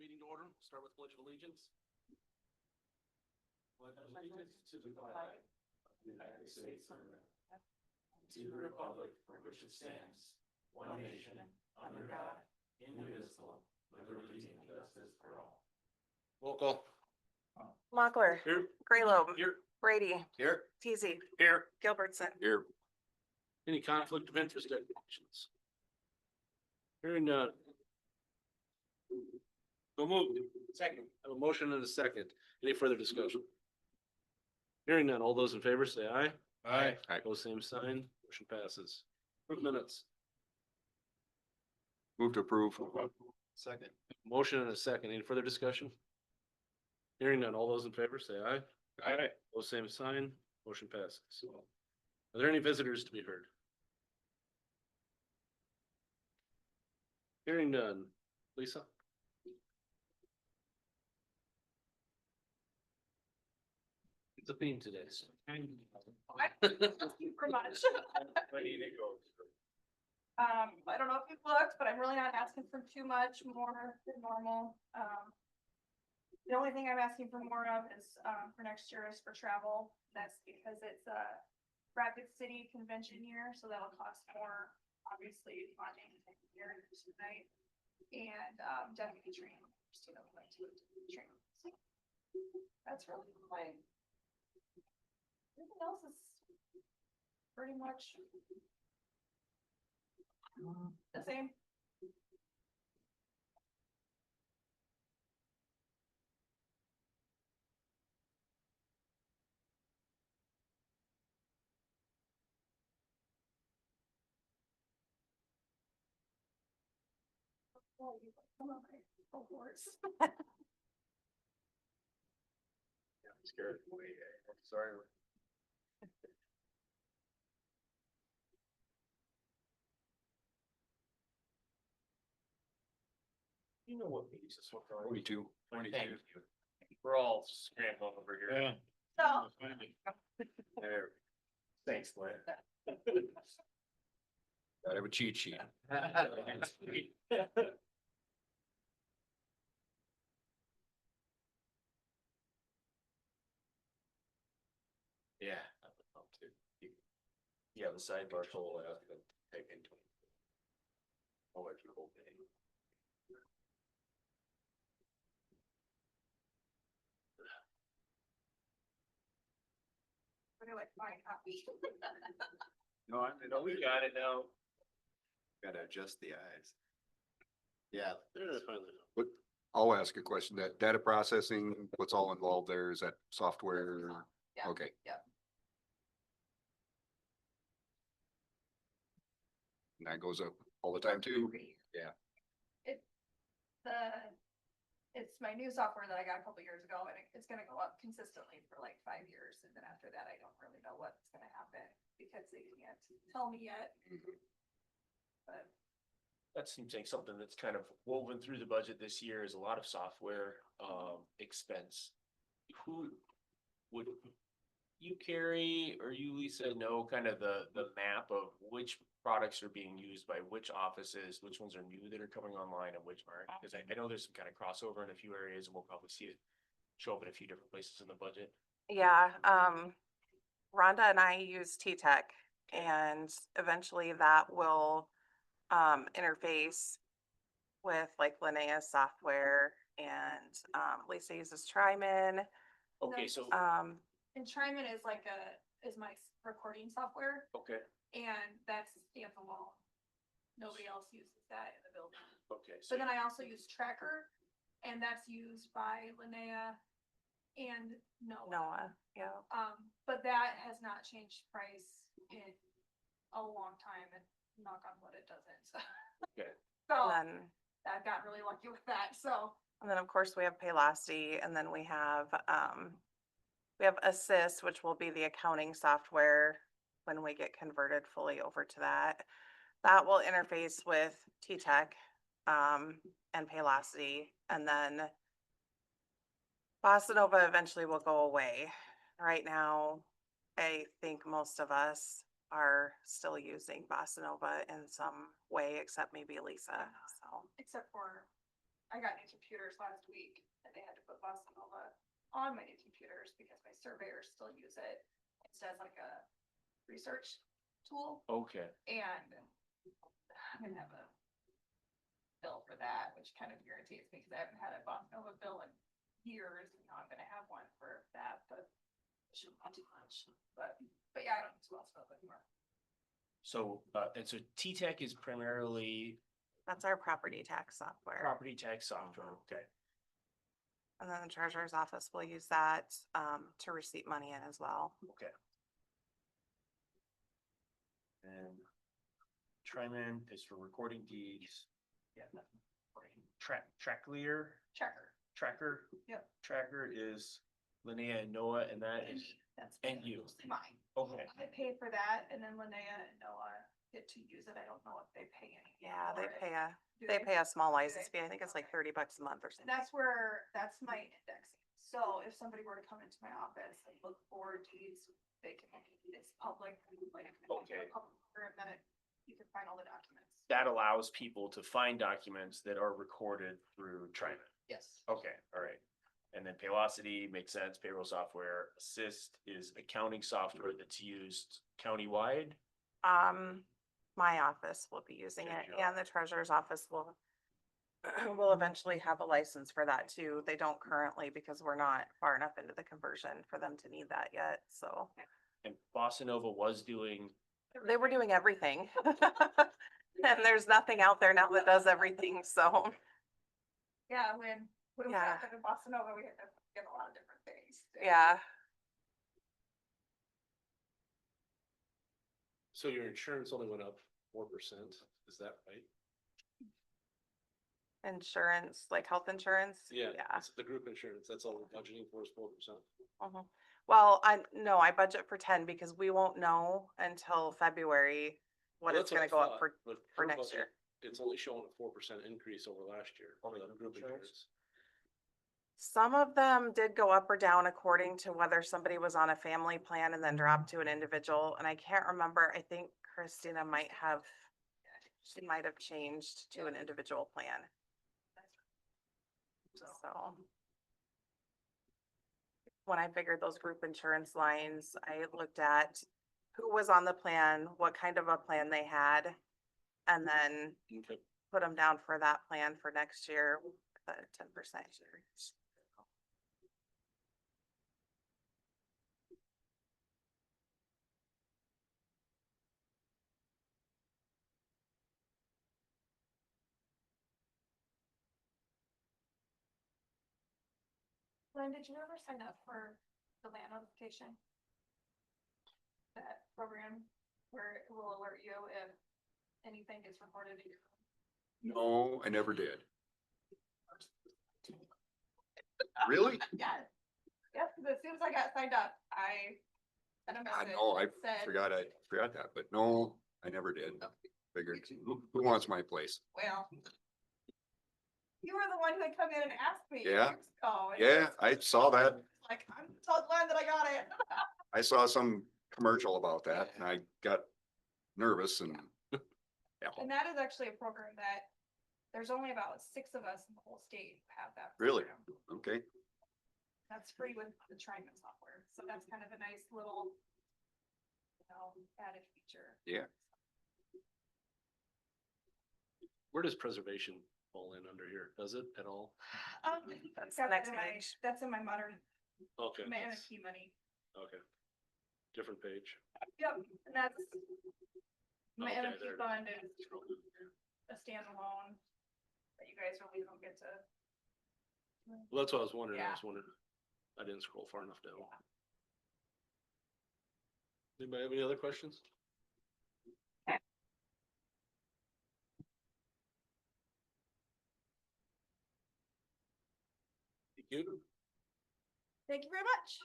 meeting to order. Start with Pledge of Allegiance. Pledge allegiance to the flag of the United States of America, to the republic for which it stands, one nation, under God, indivisible, with liberty and justice for all. Roll call. Mochler, Here. Graylobe, Here. Brady, Here. Teasy, Here. Gilbertson. Here. Any conflict of interest declarations? Hearing none. So moved. Second. I have a motion and a second. Any further discussion? Hearing none. All those in favor say aye. Aye. Pose same sign. Motion passes. Approve minutes. Move to approve. Second. Motion and a second. Any further discussion? Hearing none. All those in favor say aye. Aye. Pose same sign. Motion passes. Are there any visitors to be heard? Hearing none. Lisa? It's a theme today. So. Thank you very much. I don't know if you've looked, but I'm really not asking for too much more than normal. The only thing I'm asking for more of is, for next year is for travel. That's because it's a Rapid City convention year, so that'll cost more, obviously, funding here tonight. And, deputy training, like training. That's really my. Everything else is pretty much the same. Come on, go for it. I'm scared. Sorry. You know what meetings this one for? 22. Thank you. We're all scrambling over here. Yeah. So, There. Thanks, Glenn. Gotta have a cheat sheet. Yeah. I would love to. Yeah, the sidebar toll I have to take into. I'll let you hold it. I like my copy. No, No, we got it now. Gotta adjust the eyes. Yeah. Finally. But I'll ask a question. That data processing, what's all involved there? Is that software? Yeah. Okay. Yeah. And that goes up all the time too? Yeah. It's my new software that I got a couple years ago, and it's gonna go up consistently for like 5 years, and then after that, I don't really know what's gonna happen, because they can't tell me yet. But That seems like something that's kind of woven through the budget this year is a lot of software expense. Who would you, Carrie, or you, Lisa, know kind of the map of which products are being used by which offices, which ones are new that are coming online and which aren't? Because I know there's some kind of crossover in a few areas, and we'll probably see it show up in a few different places in the budget. Yeah, Rhonda and I use T-Tech, and eventually that will interface with like Linnea's software, and Lisa uses Tryman. Okay, so, and Tryman is like is my recording software, okay, and that's standalone. Nobody else uses that in the building. okay. So But then I also use Tracker, and that's used by Linnea and Noah. Noah, yeah. But that has not changed price in a long time, and knock on wood, it doesn't, so. Okay. So, And then, I got really lucky with that, so. of course we have Paylocity, and then we have Assist, which will be the accounting software when we get converted fully over to that. That will interface with T-Tech, and Paylocity, and then Bossa Nova eventually will go away. Right now, I think most of us are still using Bossa Nova in some way, except maybe Lisa, so. Except for I got new computers last week and they had to put Bossa Nova on my new computers because my surveyors still use it instead of like a research tool. Okay, And I'm gonna have a bill for that, which kind of irritates me because I haven't had a Bossa Nova bill in years. And now I'm gonna have one for that, but it shouldn't be too much. But yeah, I don't use Bossa Nova anymore. so, and so T-Tech is primarily That's our property tax software. property tax software, okay? And then the treasurer's office will use that, to receipt money in as well. Okay. And Triman is for recording deeds. Yeah. Tracklear, Checker. Yep. Tracker is Linnea and Noah, and that is, That's and you. mine. okay. I pay for that and then Linnea and Noah get to use it. I don't know if they pay anything. Yeah, they for it. pay a, Do they pay a small license fee. I think it's like $30 a month or And something. that's my indexing. So if somebody were to come into my office and look for deeds, they can, it's public, like. Okay. And then you can find all the documents. That allows people to find documents that are recorded through Triman. Yes. Okay, all right. And then Paylocity makes sense, payroll software. Assist is accounting software that's used countywide. My office will be using it Treasurer. and the treasurer's office will will eventually have a license for that too. They don't currently because we're not far enough into the conversion for them to need that yet, so. And Bossa Nova was doing, They were doing everything. And there's nothing out there now that does everything, so. Yeah, when we Yeah. got to Bossa Nova, we had to get a lot of different things. Yeah, So your insurance only went up 4%, is that right? insurance, like health insurance. Yeah. Yeah. it's the group insurance, that's all we're budgeting for is 4%. Mhm. Well, no, I budget for 10 because we won't know until February what Well, it's that's gonna I go up thought, for, but for her next budget, year. It's only showing a 4% increase over last year. Only for group group insurance? insurance. Some of them did go up or down according to whether somebody was on a family plan and then dropped to an individual. And I can't remember, I think Christina might have, she might have changed to an individual plan. So. When I figured those group insurance lines, I looked at who was on the plan, what kind of a plan they had. And then Okay. put them down for that plan for next year, the 10% increase. Glenn, did you ever sign up for the land notification? That program where it will alert you if anything gets reported to you? No, I never did. Really? Yeah. Yep, 'cause as soon as I got signed up, I sent a I message. know, I that said, forgot that, but no, I never did. Figured, who wants my place? well, you were the one who had come in and asked me. Yeah. years ago, and Yeah, I saw that. Like, I'm so glad that I got it. I saw some commercial about that and I got nervous and. Yeah, And that is actually a program that, there's only about 6 of us in the whole state who have that. Really? program. okay, That's free with the Triman software, so that's kind of a nice little, added feature. yeah. Where does preservation fall in under here? Does it at all? That's got the next in my- page. That's in my modern Okay. manatee money. Okay. Different page. Yep, and that's. My Okay, NFP there. fund is a standalone that you guys really don't get to. Well, that's what I was wondering. I Yeah. was wondering, I didn't scroll far enough down. Anybody have any other questions? Thank you. Thank you very much.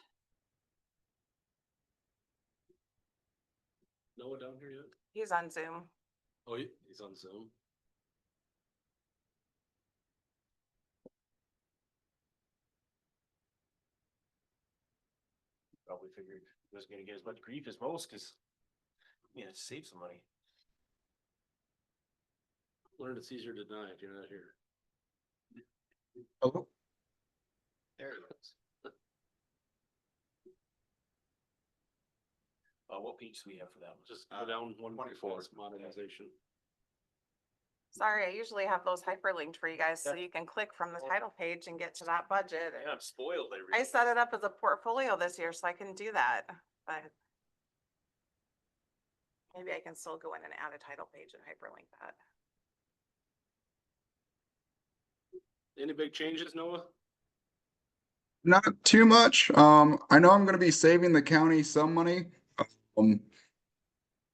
Noah down here yet? He's on Zoom. Oh, he's on Zoom. probably figured he was gonna get as much grief as most, cause. Yeah, save some money. Learned it's easier to deny if you're not here. Hello? There it is. What page do we have for that one? Just go down 124, modernization. Sorry, I usually have those hyperlinked for you guys, so Yeah. you can click from the title page and get to that budget. Yeah, I'm spoiled. I set it up as a portfolio this year, so I can do that, but maybe I can still go in and add a title page and hyperlink that. Any big changes, Noah? Not too much. I know I'm gonna be saving the county some money. Um,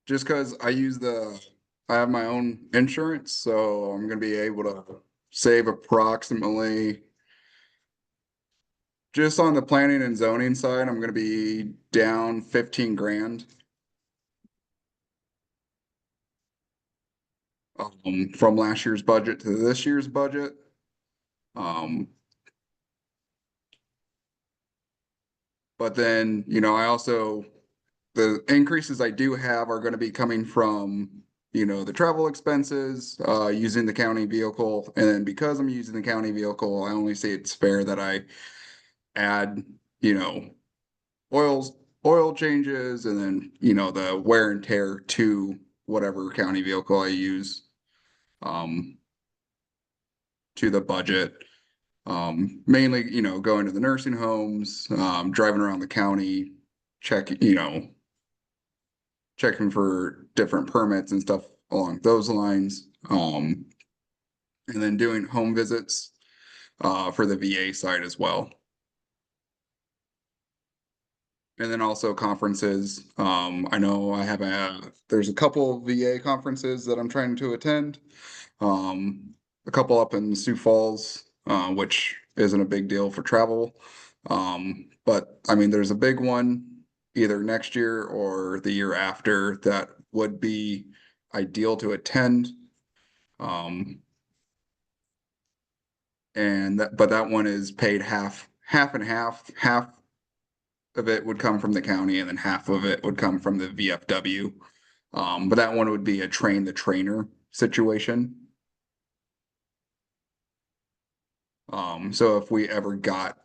just cause I have my own insurance, so I'm gonna be able to save approximately. Just on the planning and zoning side, I'm gonna be down 15 grand. From last year's budget to this year's budget. But then, I also, the increases I do have are gonna be coming from, the travel expenses, using the county vehicle. And then because I'm using the county vehicle, I only say it's fair that I add, oil changes and then, the wear and tear to whatever county vehicle I use. To the budget. Mainly, going to the nursing homes, driving around the county, checking for different permits and stuff along those lines. And then doing home visits, for the VA side as well. And then also conferences. I know there's a couple VA conferences that I'm trying to attend. A couple up in Sioux Falls, which isn't a big deal for travel. But I mean, there's a big one either next year or the year after that would be ideal to attend. But that one is paid half and half. Half of it would come from the county and then half of it would come from the VFW. But that one would be a train the trainer situation. So if we ever got,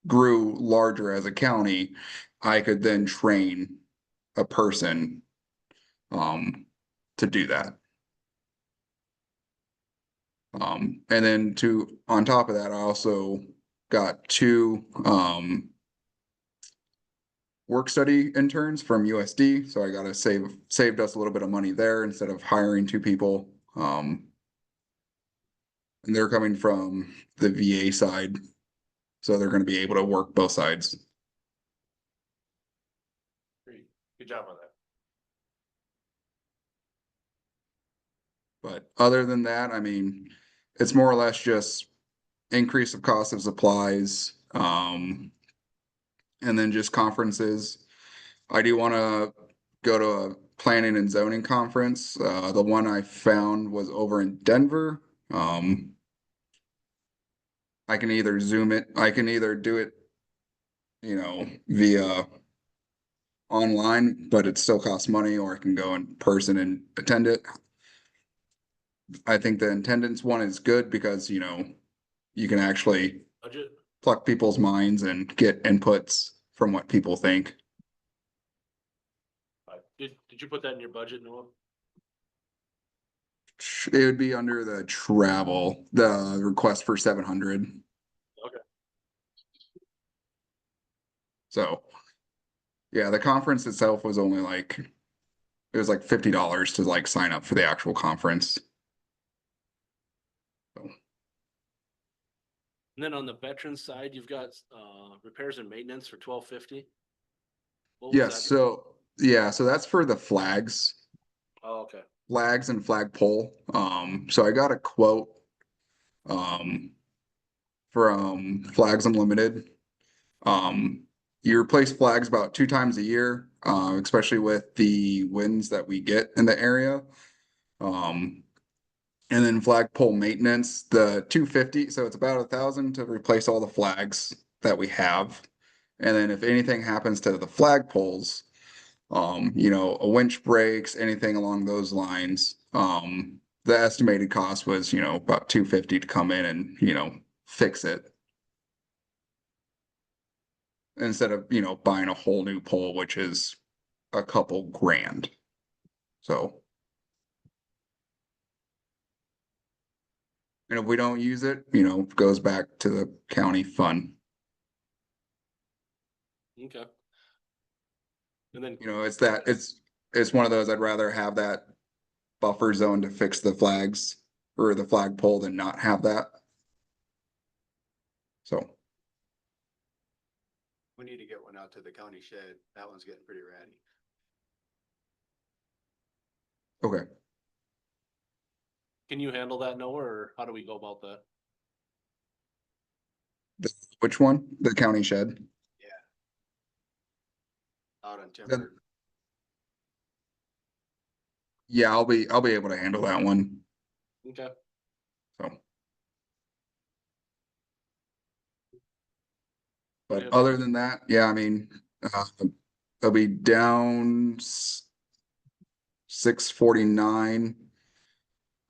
grew larger as a county, I could then train a person, to do that. And then on top of that, I also got two, work study interns from USD. So I gotta saved us a little bit of money there instead of hiring two people. And they're coming from the VA side. So they're gonna be able to work both sides. Great. Good job on that. But other than that, I mean, it's more or less just increase of cost of supplies, and then just conferences. I do wanna go to a planning and zoning conference. The one I found was over in Denver. I can either Zoom it, I can either do it, via online, but it still costs money, or I can go in person and attend it. I think the attendance one is good because, you can actually Budget? pluck people's minds and get inputs from what people think. Did you put that in your budget, Noah? It would be under the travel, the request for 700. Okay. So, yeah, the conference itself was only it was like $50 to sign up for the actual conference. And then on the veteran side, you've got repairs and maintenance for 1250. Yes, so that's for the flags. Oh, okay. Flags and flagpole. So I got a quote from Flags Unlimited. You replace flags about 2 times a year, especially with the winds that we get in the area. And then flagpole maintenance, the 250, so it's about 1,000 to replace all the flags that we have. And then if anything happens to the flagpoles, a winch breaks, anything along those lines, the estimated cost was, about 250 to come in and, fix it. Instead of, buying a whole new pole, which is a couple grand. So. And if we don't use it, it goes back to the county fund. Okay. And then, It's one of those, I'd rather have that buffer zone to fix the flags or the flagpole than not have that. So, We need to get one out to the county shed. That one's getting pretty ratty. okay. can you handle that, Noah, or how do we go about that? Which one? The county shed? Out on timber. Yeah, I'll be able to handle that one. Okay, So. But other than that, yeah, I mean, they'll be down 649.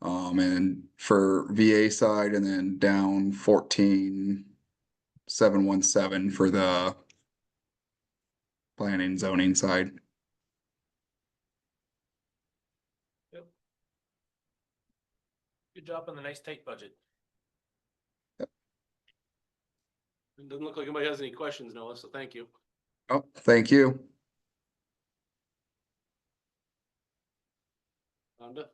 And for VA side, and then down 14,717 for the planning zoning side. Good job on the nice tight budget. it doesn't look like anybody has any questions, Noah, so thank you. Oh, thank you. Rhonda?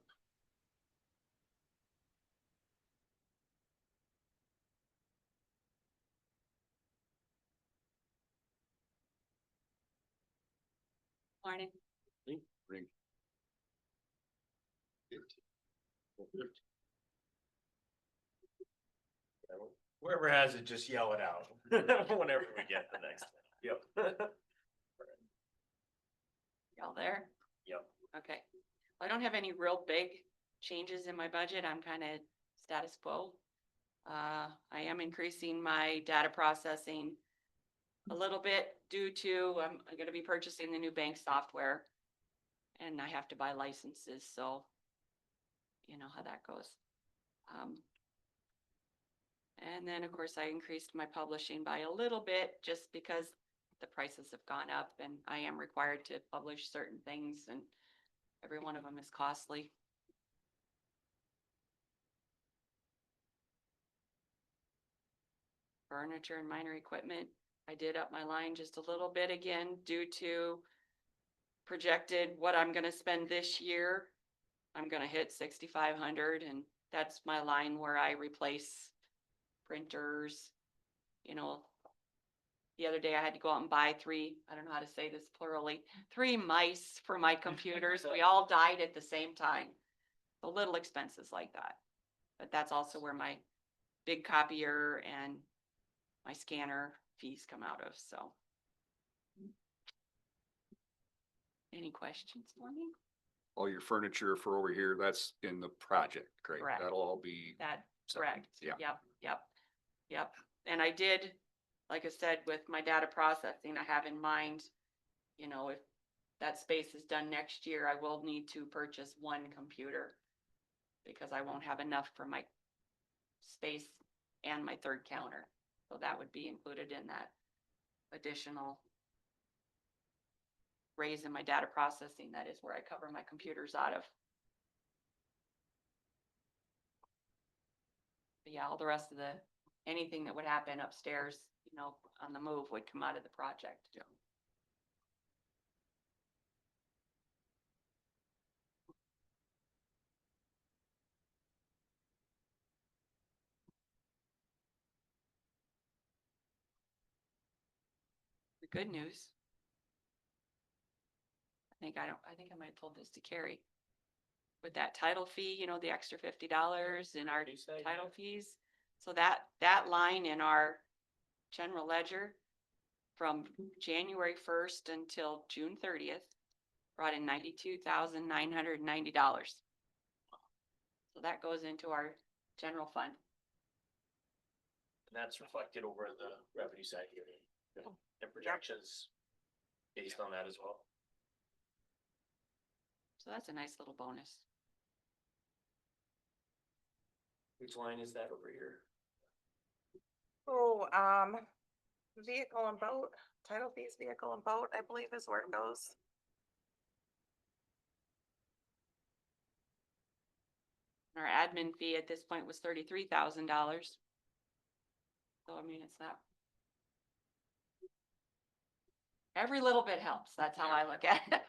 Morning. Ring. Whoever has it, just yell it out whenever we get the next one. Yep. Y'all there? Yep. Okay. I don't have any real big changes in my budget. I'm kind of status quo. I am increasing my data processing a little bit due to, I'm gonna be purchasing the new bank software. And I have to buy licenses, so you know how that goes. And then, of course, I increased my publishing by a little bit just because the prices have gone up and I am required to publish certain things and every one of them is costly. Furniture and minor equipment, I did up my line just a little bit again due to projected what I'm gonna spend this year. I'm gonna hit 6,500 and that's my line where I replace printers, the other day I had to go out and buy I don't know how to say this plurally, 3 mice for my computers. We all died at the same time. The little expenses like that. But that's also where my big copier and my scanner fees come out of, so. Any questions for me? All your furniture for over here, that's in the project, correct? Correct. That'll all be. That's separate. correct. Yeah. Yep. And I did, like I said, with my data processing, I have in mind, if that space is done next year, I will need to purchase 1 computer because I won't have enough for my space and my 3rd counter. So that would be included in that additional raise in my data processing. That is where I cover my computers out of. But yeah, all the rest of anything that would happen upstairs, on the move would come out of the project. Yeah. The good news. I think I might have told this to Carrie. With that title fee, the extra $50 in our title fees. So that line in our general ledger from January 1st until June 30th brought in $92,990. So that goes into our general fund. And that's reflected over the revenue side here. And projections based on that as well. So that's a nice little bonus. Which line is that over here? Oh, vehicle and boat, title fees, vehicle and boat, I believe is where it goes. Our admin fee at this point was $33,000. So I mean, it's not. Every little bit helps. That's how I look at it.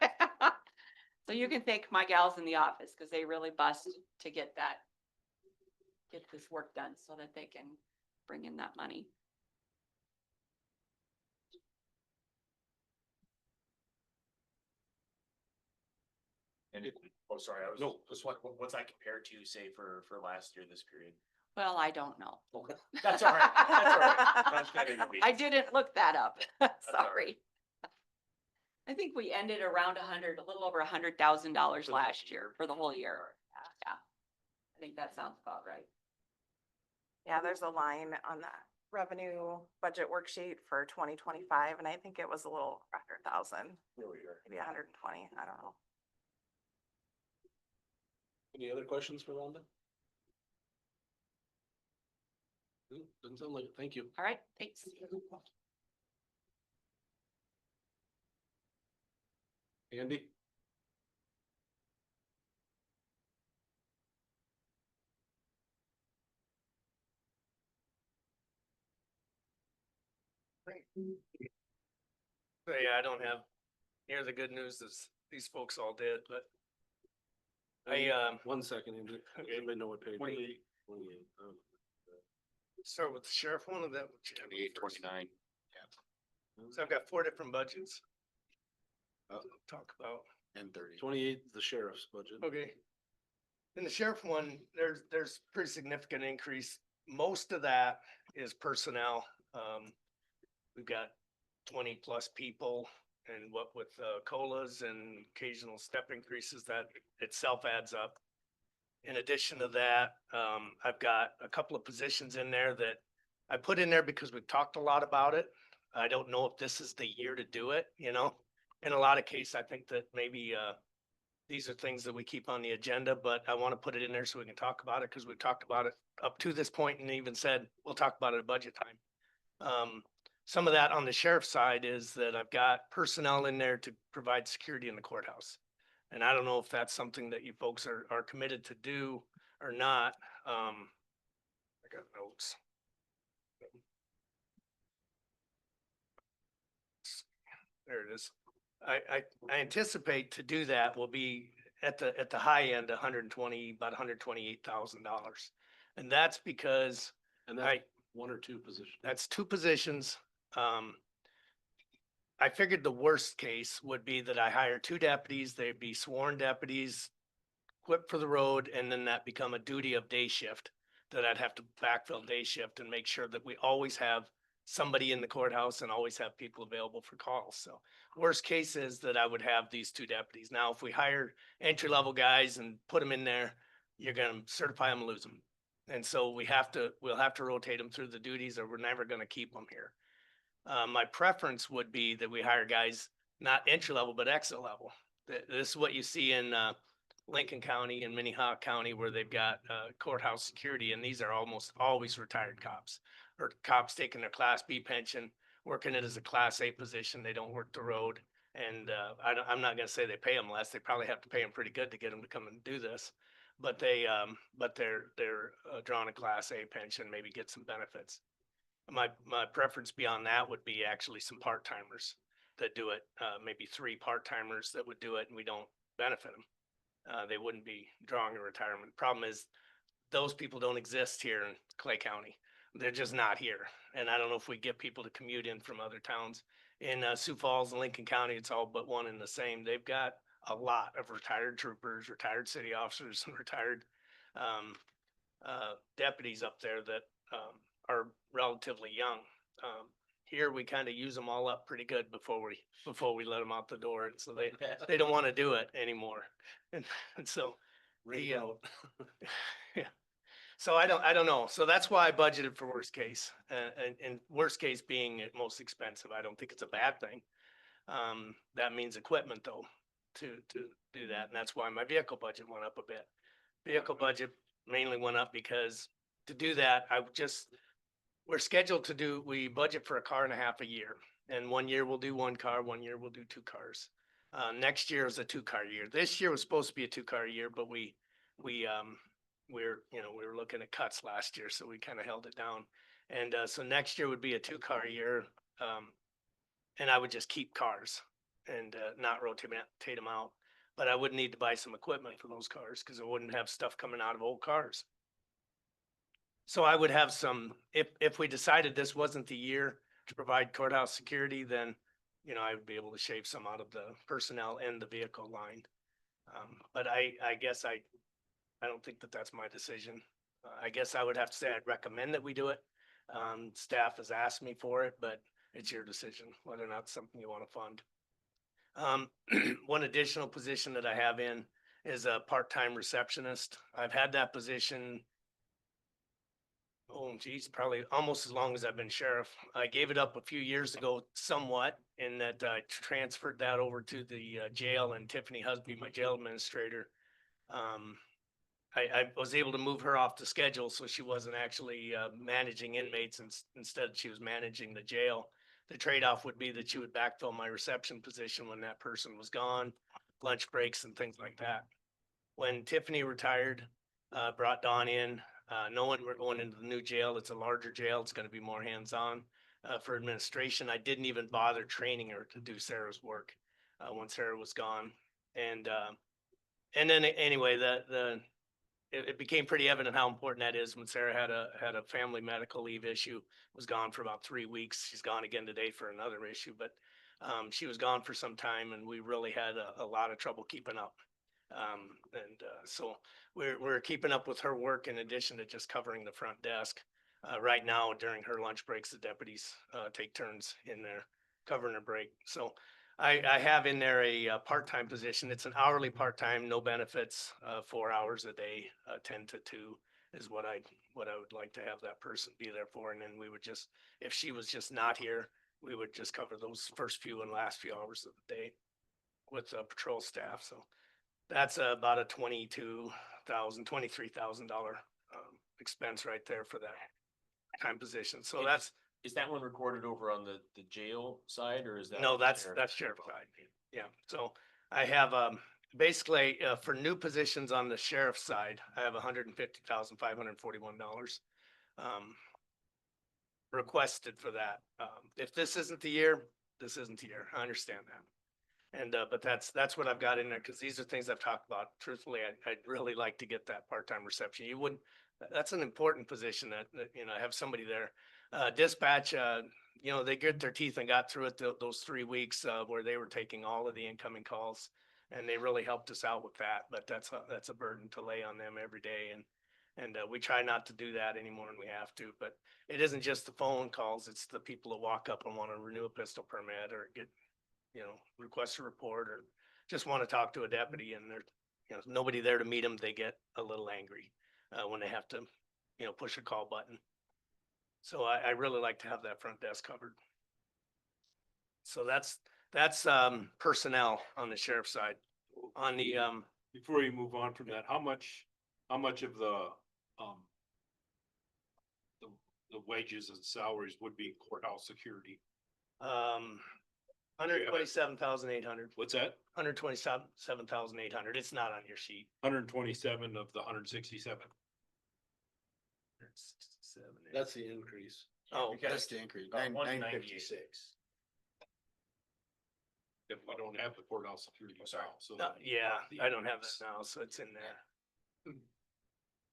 So you can thank my gals in the office because they really bust to get this work done so that they can bring in that money. And it, oh, sorry, I was, no, just what's that compared to, say, for last year, this period? Well, I don't know. That's all right, that's all right. That's kind of I didn't look that up. all right. Sorry. I think we ended around a little over $100,000 last year for the whole year. Yeah. I think that sounds about right. Yeah, there's a line on that revenue budget worksheet for 2025, and I think it was a little over 100,000, maybe 120, I don't know. Any other questions for Rhonda? No, doesn't sound like it. Thank you. All right, thanks. Andy? So yeah, I don't have, here's the good news is these folks all did, but I, 1 second, Andy. Anybody know what page? 28. 28. start with the sheriff one of them. 28, 29. So I've got 4 different budgets. I'll talk about. And 30. 28, the sheriff's budget. Okay. In the sheriff one, there's pretty significant increase. Most of that is personnel. We've got 20 plus people and what with COLAs and occasional step increases, that itself adds up. In addition to that, I've got a couple of positions in there that I put in there because we've talked a lot about it. I don't know if this is the year to do it, you know? In a lot of cases, I think that maybe these are things that we keep on the agenda, but I want to put it in there so we can talk about it because we've talked about it up to this point and even said, we'll talk about it at budget time. Some of that on the sheriff's side is that I've got personnel in there to provide security in the courthouse. And I don't know if that's something that you folks are committed to do or not. I got notes. There it is. I anticipate to do that will be at the high end, about $128,000. And that's because And that's 1 or 2 positions. that's 2 positions. I figured the worst case would be that I hire 2 deputies, they'd be sworn deputies, equipped for the road, and then that become a duty of day shift. That I'd have to backfill day shift and make sure that we always have somebody in the courthouse and always have people available for calls. So worst case is that I would have these 2 deputies. Now, if we hire entry-level guys and put them in there, you're gonna certify them, lose them. And so we'll have to rotate them through the duties or we're never gonna keep them here. My preference would be that we hire guys, not entry level, but exit level. This is what you see in Lincoln County and Minnehaha County where they've got courthouse security, and these are almost always retired cops. Or cops taking their Class B pension, working it as a Class A position. They don't work the road. And I'm not gonna say they pay them less. They probably have to pay them pretty good to get them to come and do this. But they're drawing a Class A pension, maybe get some benefits. My preference beyond that would be actually some part-timers that do it, maybe 3 part-timers that would do it and we don't benefit them. They wouldn't be drawing a retirement. Problem is, those people don't exist here in Clay County. They're just not here. And I don't know if we get people to commute in from other towns. In Sioux Falls and Lincoln County, it's all but one and the same. They've got a lot of retired troopers, retired city officers, and retired deputies up there that are relatively young. Here, we kind of use them all up pretty good before we let them out the door. And so they don't want to do it anymore. And so yeah. So I don't know. So that's why I budgeted for worst case, and worst case being at most expensive. I don't think it's a bad thing. That means equipment though, to do that. And that's why my vehicle budget went up a bit. Vehicle budget mainly went up because to do that, we're scheduled to do, we budget for a car and a half a year. And 1 year we'll do 1 car, 1 year we'll do 2 cars. Next year is a 2-car year. This year was supposed to be a 2-car year, but we were looking at cuts last year, so we kind of held it down. And so next year would be a 2-car year. And I would just keep cars and not rotate them out. But I would need to buy some equipment for those cars because I wouldn't have stuff coming out of old cars. So I would have some, if we decided this wasn't the year to provide courthouse security, then, I would be able to shave some out of the personnel and the vehicle line. But I guess I don't think that that's my decision. I guess I would have to say I'd recommend that we do it. Staff has asked me for it, but it's your decision whether or not it's something you want to fund. One additional position that I have in is a part-time receptionist. I've had that position, probably almost as long as I've been sheriff. I gave it up a few years ago somewhat in that I transferred that over to the jail, and Tiffany Husby, my jail administrator. I was able to move her off the schedule, so she wasn't actually managing inmates, and instead she was managing the jail. The trade-off would be that she would backfill my reception position when that person was gone, lunch breaks and things like that. When Tiffany retired, brought Dawn in, knowing we're going into the new jail, it's a larger jail, it's gonna be more hands-on. For administration, I didn't even bother training her to do Sarah's work, when Sarah was gone. And then anyway, it became pretty evident how important that is when Sarah had a family medical leave issue, was gone for about 3 weeks. She's gone again today for another issue, but she was gone for some time and we really had a lot of trouble keeping up. So we're keeping up with her work in addition to just covering the front desk. Right now, during her lunch breaks, the deputies take turns in there covering her break. So I have in there a part-time position. It's an hourly part-time, no benefits, 4 hours a day, 10 to 2 is what I would like to have that person be there for. And then we would just, if she was just not here, we would just cover those first few and last few hours of the day with patrol staff. So that's about a $23,000 expense right there for that time position. So that's, Is that one recorded over on the jail side or is that? no, that's sheriff? sheriff side. Yeah, so I have, basically, for new positions on the sheriff's side, I have $150,541. Requested for that. If this isn't the year, this isn't the year. I understand that. And, but that's what I've got in there, because these are things I've talked about. Truthfully, I'd really like to get that part-time reception. You wouldn't, that's an important position that, have somebody there. Dispatch, they grit their teeth and got through it those 3 weeks, where they were taking all of the incoming calls. And they really helped us out with that, but that's a burden to lay on them every day. And we try not to do that anymore than we have to, but it isn't just the phone calls. It's the people that walk up and want to renew a pistol permit or get, request a report or just want to talk to a deputy and there's, nobody there to meet them. They get a little angry, when they have to, push a call button. So I really like to have that front desk covered. So that's personnel on the sheriff's side. On the, Before you move on from that, how much of the wages and salaries would be courthouse security? 127,800. What's that? 127,800. It's not on your sheet. 127 of the 167. That's the increase. Oh, That's the increase, About 198. 956. If I don't have the courthouse security now, so. yeah, I don't have that now, so it's in there.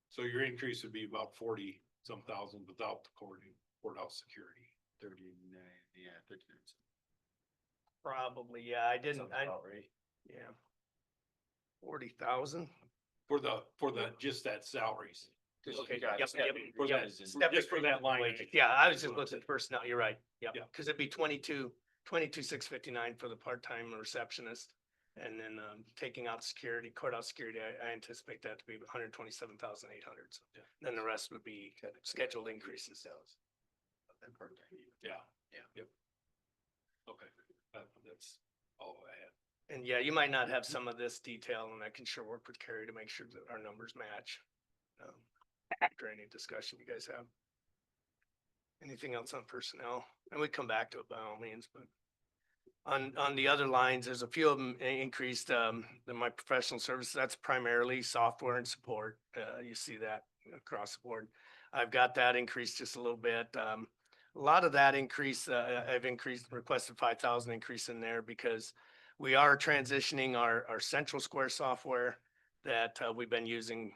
So your increase would be about 40-some thousand without the courthouse security. 39, yeah, 39. Probably, yeah, I didn't, Sounds about right. yeah. 40,000. For the, just that salaries. Okay, got yep, step yep, For yep. that, Step just for that line. wages. Yeah, I was just looking at personnel. You're right. Yep. Yeah. Cause it'd be 22,659 for the part-time receptionist. And then, taking out security, courthouse security, I anticipate that to be 127,800. So then the rest would be scheduled increases. Yeah. Yep. Okay, that's all I had. And yeah, you might not have some of this detail and I can sure work with Carrie to make sure that our numbers match. after any discussion you guys have. Anything else on personnel? And we come back to it by all means, but on the other lines, there's a few of them increased, in my professional services. That's primarily software and support. You see that across the board. I've got that increased just a little bit. A lot of that increase, I've requested 5,000 increase in there because we are transitioning our Central Square software that we've been using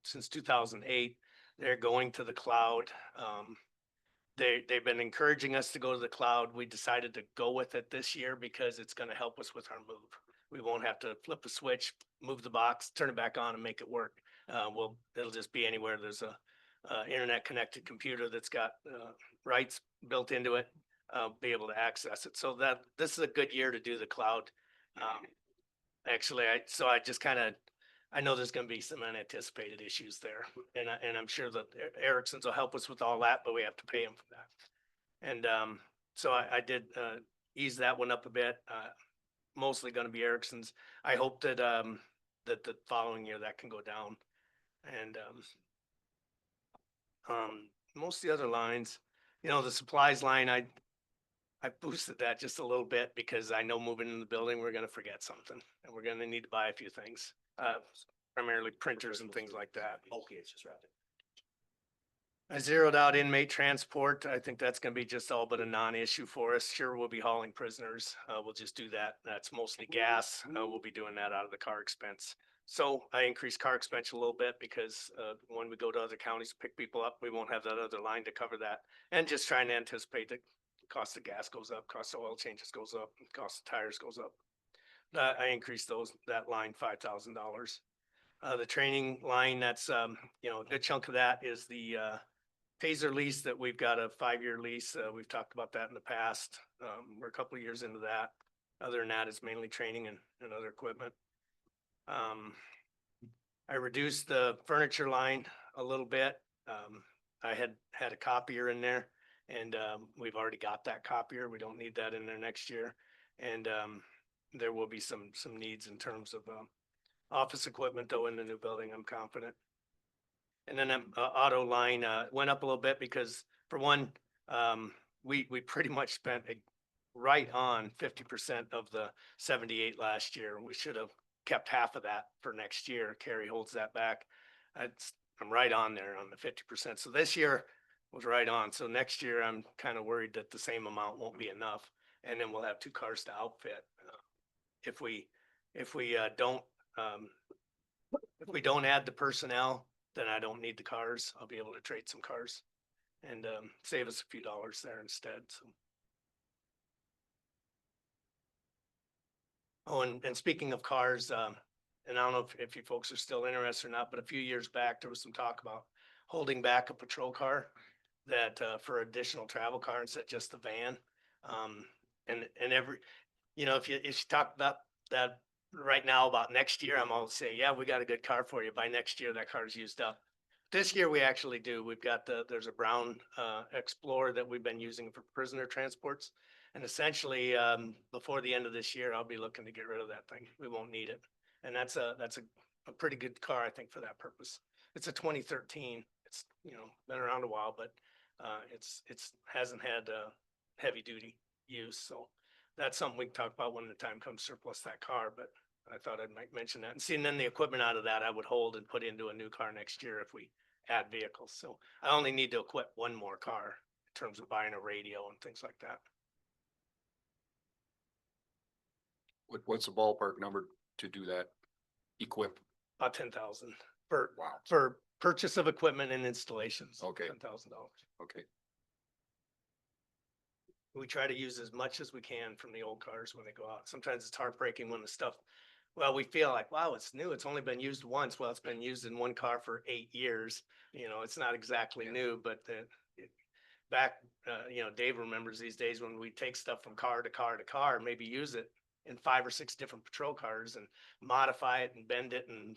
since 2008. They're going to the cloud. They've been encouraging us to go to the cloud. We decided to go with it this year because it's going to help us with our move. We won't have to flip a switch, move the box, turn it back on and make it work. It'll just be anywhere there's a internet connected computer that's got rights built into it, be able to access it. So this is a good year to do the cloud. Actually, I just kind of, I know there's gonna be some unanticipated issues there, and I'm sure that Ericsson's will help us with all that, but we have to pay them for that. And so I did ease that one up a bit. Mostly gonna be Ericsson's. I hope that that the following year that can go down. And most of the other lines, the supplies line, I boosted that just a little bit because I know moving in the building, we're gonna forget something and we're gonna need to buy a few things. Primarily printers and things like that. Okay, it's just wrapped. I zeroed out inmate transport. I think that's gonna be just all but a non-issue for us. Sure, we'll be hauling prisoners. We'll just do that. That's mostly gas. We'll be doing that out of the car expense. So I increased car expense a little bit because when we go to other counties to pick people up, we won't have that other line to cover that. And just trying to anticipate that cost of gas goes up, cost of oil changes goes up, cost of tires goes up. I increased that line $5,000. The training line, that's, a good chunk of that is the Taser lease that we've got a 5-year lease. We've talked about that in the past. We're a couple of years into that. Other than that, it's mainly training and other equipment. I reduced the furniture line a little bit. I had a copier in there and we've already got that copier. We don't need that in there next year. And there will be some needs in terms of office equipment though in the new building, I'm confident. And then auto line went up a little bit because for one, we pretty much spent right on 50% of the 78 last year. We should have kept half of that for next year. Carrie holds that back. I'm right on there on the 50%. So this year was right on. So next year, I'm kind of worried that the same amount won't be enough. And then we'll have 2 cars to outfit. If we don't add the personnel, then I don't need the cars. I'll be able to trade some cars and save us a few dollars there instead. So. Oh, and speaking of cars, and I don't know if you folks are still interested or not, but a few years back, there was some talk about holding back a patrol car that for additional travel car instead of just the van. And every, if you talk about that right now about next year, I'm all say, yeah, we got a good car for you. By next year, that car's used up. This year we actually do. We've got there's a brown Explorer that we've been using for prisoner transports. And essentially, before the end of this year, I'll be looking to get rid of that thing. We won't need it. And that's a pretty good car, I think, for that purpose. It's a 2013. It's, been around a while, but it's hasn't had heavy duty use. So that's something we can talk about when the time comes to surplus that car. But I thought I might mention that. And seeing then the equipment out of that, I would hold and put into a new car next year if we add vehicles. So I only need to equip one more car in terms of buying a radio and things like that. What's the ballpark number to do that? Equip? About 10,000 for Wow. for purchase of equipment and installations. Okay. $10,000. Okay. We try to use as much as we can from the old cars when they go out. Sometimes it's heartbreaking when the stuff, well, we feel like, wow, it's new. It's only been used once. Well, it's been used in one car for 8 years. It's not exactly new, but back, Dave remembers these days when we take stuff from car to car to car, maybe use it in 5 or 6 different patrol cars and modify it and bend it and,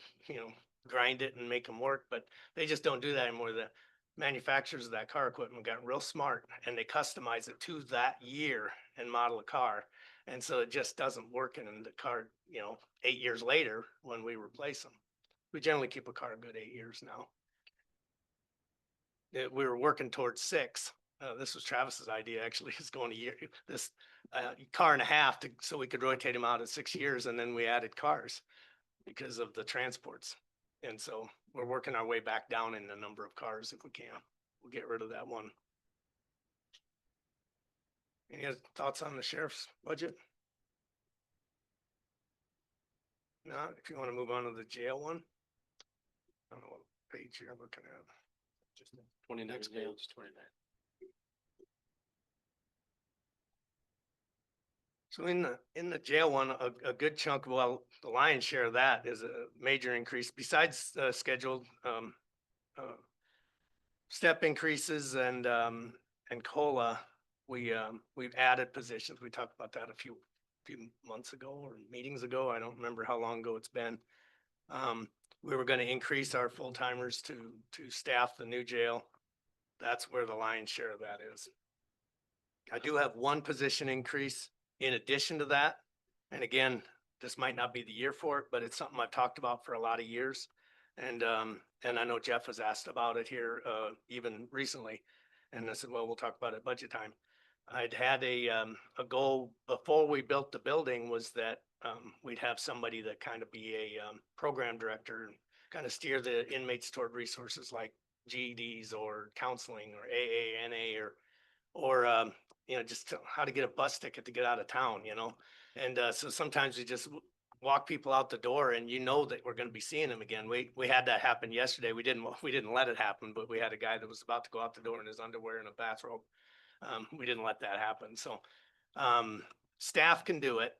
grind it and make them work. But they just don't do that anymore. The manufacturers of that car equipment got real smart and they customize it to that year and model of car. And so it just doesn't work in the car, 8 years later when we replace them. We generally keep a car a good 8 years now. we were working towards 6. This was Travis's idea, actually, is going a year, this, car and a half to, so we could rotate him out in 6 years, and then we added cars because of the transports. And so we're working our way back down in the number of cars if we can. We'll get rid of that one. Any other thoughts on the sheriff's budget? No, if you want to move on to the jail one. I don't know what page you're looking at. Just 29, Next yeah, page. it's 29. So in the jail one, a good chunk, well, the lion's share of that is a major increase besides scheduled step increases and COLA. We've added positions. We talked about that a few months ago or meetings ago. I don't remember how long ago it's been. We were gonna increase our full timers to staff the new jail. That's where the lion's share of that is. I do have one position increase in addition to that. And again, this might not be the year for it, but it's something I've talked about for a lot of years. And I know Jeff has asked about it here, even recently. And I said, well, we'll talk about it budget time. I'd had a goal before we built the building was that, we'd have somebody that kind of be a, program director and kind of steer the inmates toward resources like GEDs or counseling or AANA or you know, just how to get a bus ticket to get out of town, you know? And so sometimes we just walk people out the door and you know that we're gonna be seeing them again. We had that happen yesterday. We didn't let it happen, but we had a guy that was about to go out the door in his underwear and a bathrobe. We didn't let that happen. So staff can do it.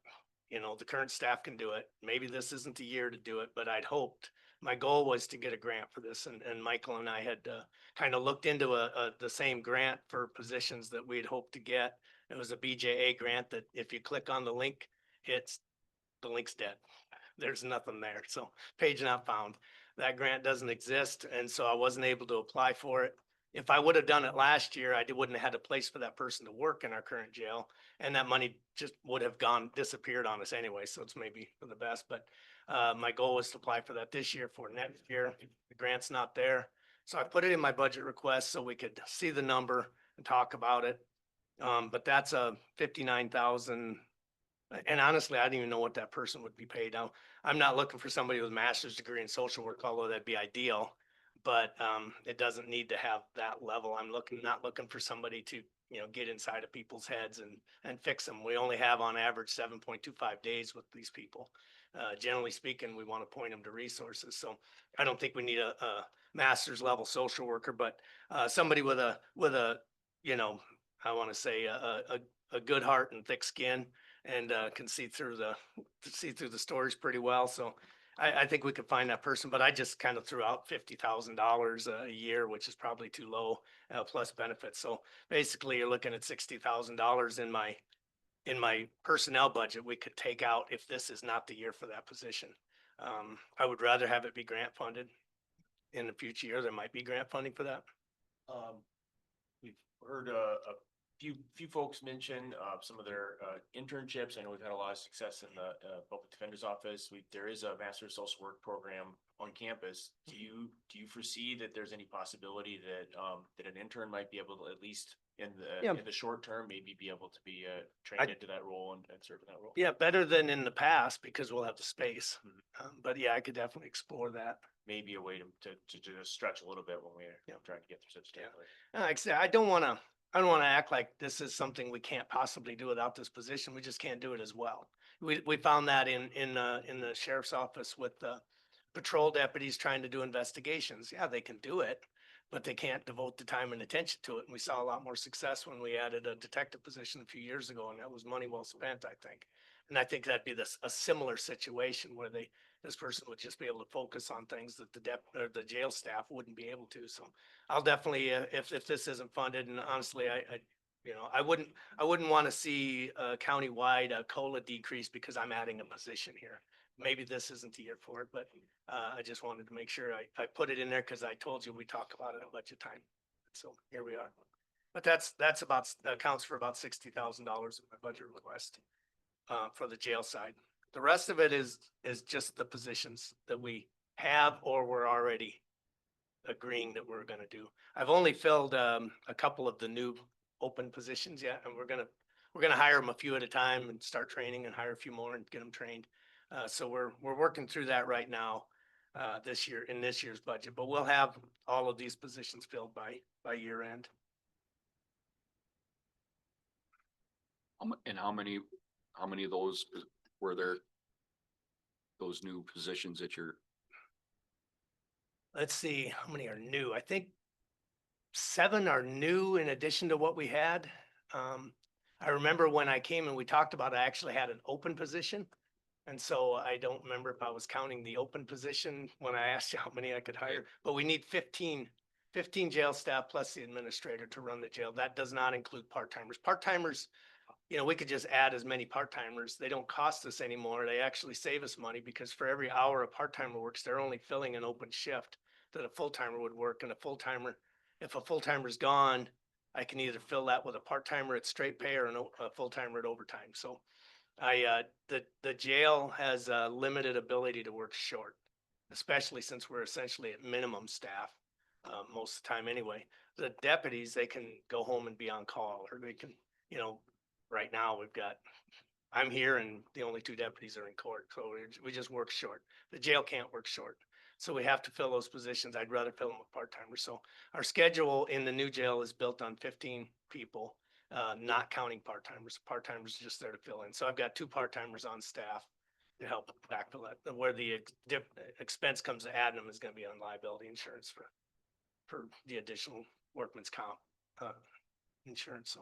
You know, the current staff can do it. Maybe this isn't the year to do it, but I'd hoped. My goal was to get a grant for this and Michael and I had kind of looked into the same grant for positions that we'd hoped to get. It was a BJA grant that if you click on the link, the link's dead. There's nothing there. So page not found. That grant doesn't exist. And so I wasn't able to apply for it. If I would have done it last year, I wouldn't have had a place for that person to work in our current jail. And that money just would have disappeared on us anyway. So it's maybe for the best, but my goal was to apply for that this year. For next year, the grant's not there. So I put it in my budget request so we could see the number and talk about it. But that's a 59,000. And honestly, I didn't even know what that person would be paid. Now, I'm not looking for somebody with a master's degree in social work, although that'd be ideal. But it doesn't need to have that level. I'm not looking for somebody to, you know, get inside of people's heads and fix them. We only have on average 7.25 days with these people. Generally speaking, we want to point them to resources. So I don't think we need a master's level social worker, but somebody with a, you know, I want to say a good heart and thick skin and can see through the stories pretty well. So I think we could find that person, but I just kind of threw out $50,000 a year, which is probably too low, plus benefits. So basically you're looking at $60,000 in my personnel budget we could take out if this is not the year for that position. I would rather have it be grant funded. In the future year, there might be grant funding for that. We've heard a few folks mention some of their internships. I know we've had a lot of success in the public defender's office. There is a master of social work program on campus. Do you foresee that there's any possibility that an intern might be able to, at least in the short term, maybe be able to be trained into that role and serve in that role? Yeah, better than in the past because we'll have the space. But yeah, I could definitely explore that. Maybe a way to just stretch a little bit when we're trying to get through such stuff. Like I said, I don't want to act like this is something we can't possibly do without this position. We just can't do it as well. We found that in the sheriff's office with patrol deputies trying to do investigations. Yeah, they can do it, but they can't devote the time and attention to it. And we saw a lot more success when we added a detective position a few years ago, and that was money well spent, I think. And I think that'd be a similar situation where this person would just be able to focus on things that the jail staff wouldn't be able to. So I'll definitely, if this isn't funded, and honestly, I wouldn't want to see countywide COLA decrease because I'm adding a position here. Maybe this isn't the year for it, but I just wanted to make sure I put it in there because I told you we talked about it at budget time. So here we are. But that's accounts for about $60,000 in my budget request for the jail side. The rest of it is just the positions that we have or we're already agreeing that we're gonna do. I've only filled, a couple of the new open positions yet, and we're gonna hire them a few at a time and start training and hire a few more and get them trained. So we're working through that right now, this year, in this year's budget, but we'll have all of these positions filled by year end. And how many of those were there? Those new positions that you're, Let's see, how many are new? I think 7 are new in addition to what we had. I remember when I came and we talked about, I actually had an open position. And so I don't remember if I was counting the open position when I asked you how many I could hire, but we need 15 jail staff plus the administrator to run the jail. That does not include part-timers. Part-timers, we could just add as many part-timers. They don't cost us anymore. They actually save us money because for every hour a part-timer works, they're only filling an open shift that a full-timer would work. And if a full-timer's gone, I can either fill that with a part-timer at straight pay or a full-timer at overtime. So the jail has a limited ability to work short, especially since we're essentially at minimum staff, most of the time anyway. The deputies, they can go home and be on call, or they can, right now I'm here and the only 2 deputies are in court, so we just work short. The jail can't work short. So we have to fill those positions. I'd rather fill them with part-timers. So our schedule in the new jail is built on 15 people, not counting part-timers. Part-timers are just there to fill in. So I've got 2 part-timers on staff to help backfill that. Where the expense comes to adding them is gonna be on liability insurance for the additional workman's comp, insurance. So.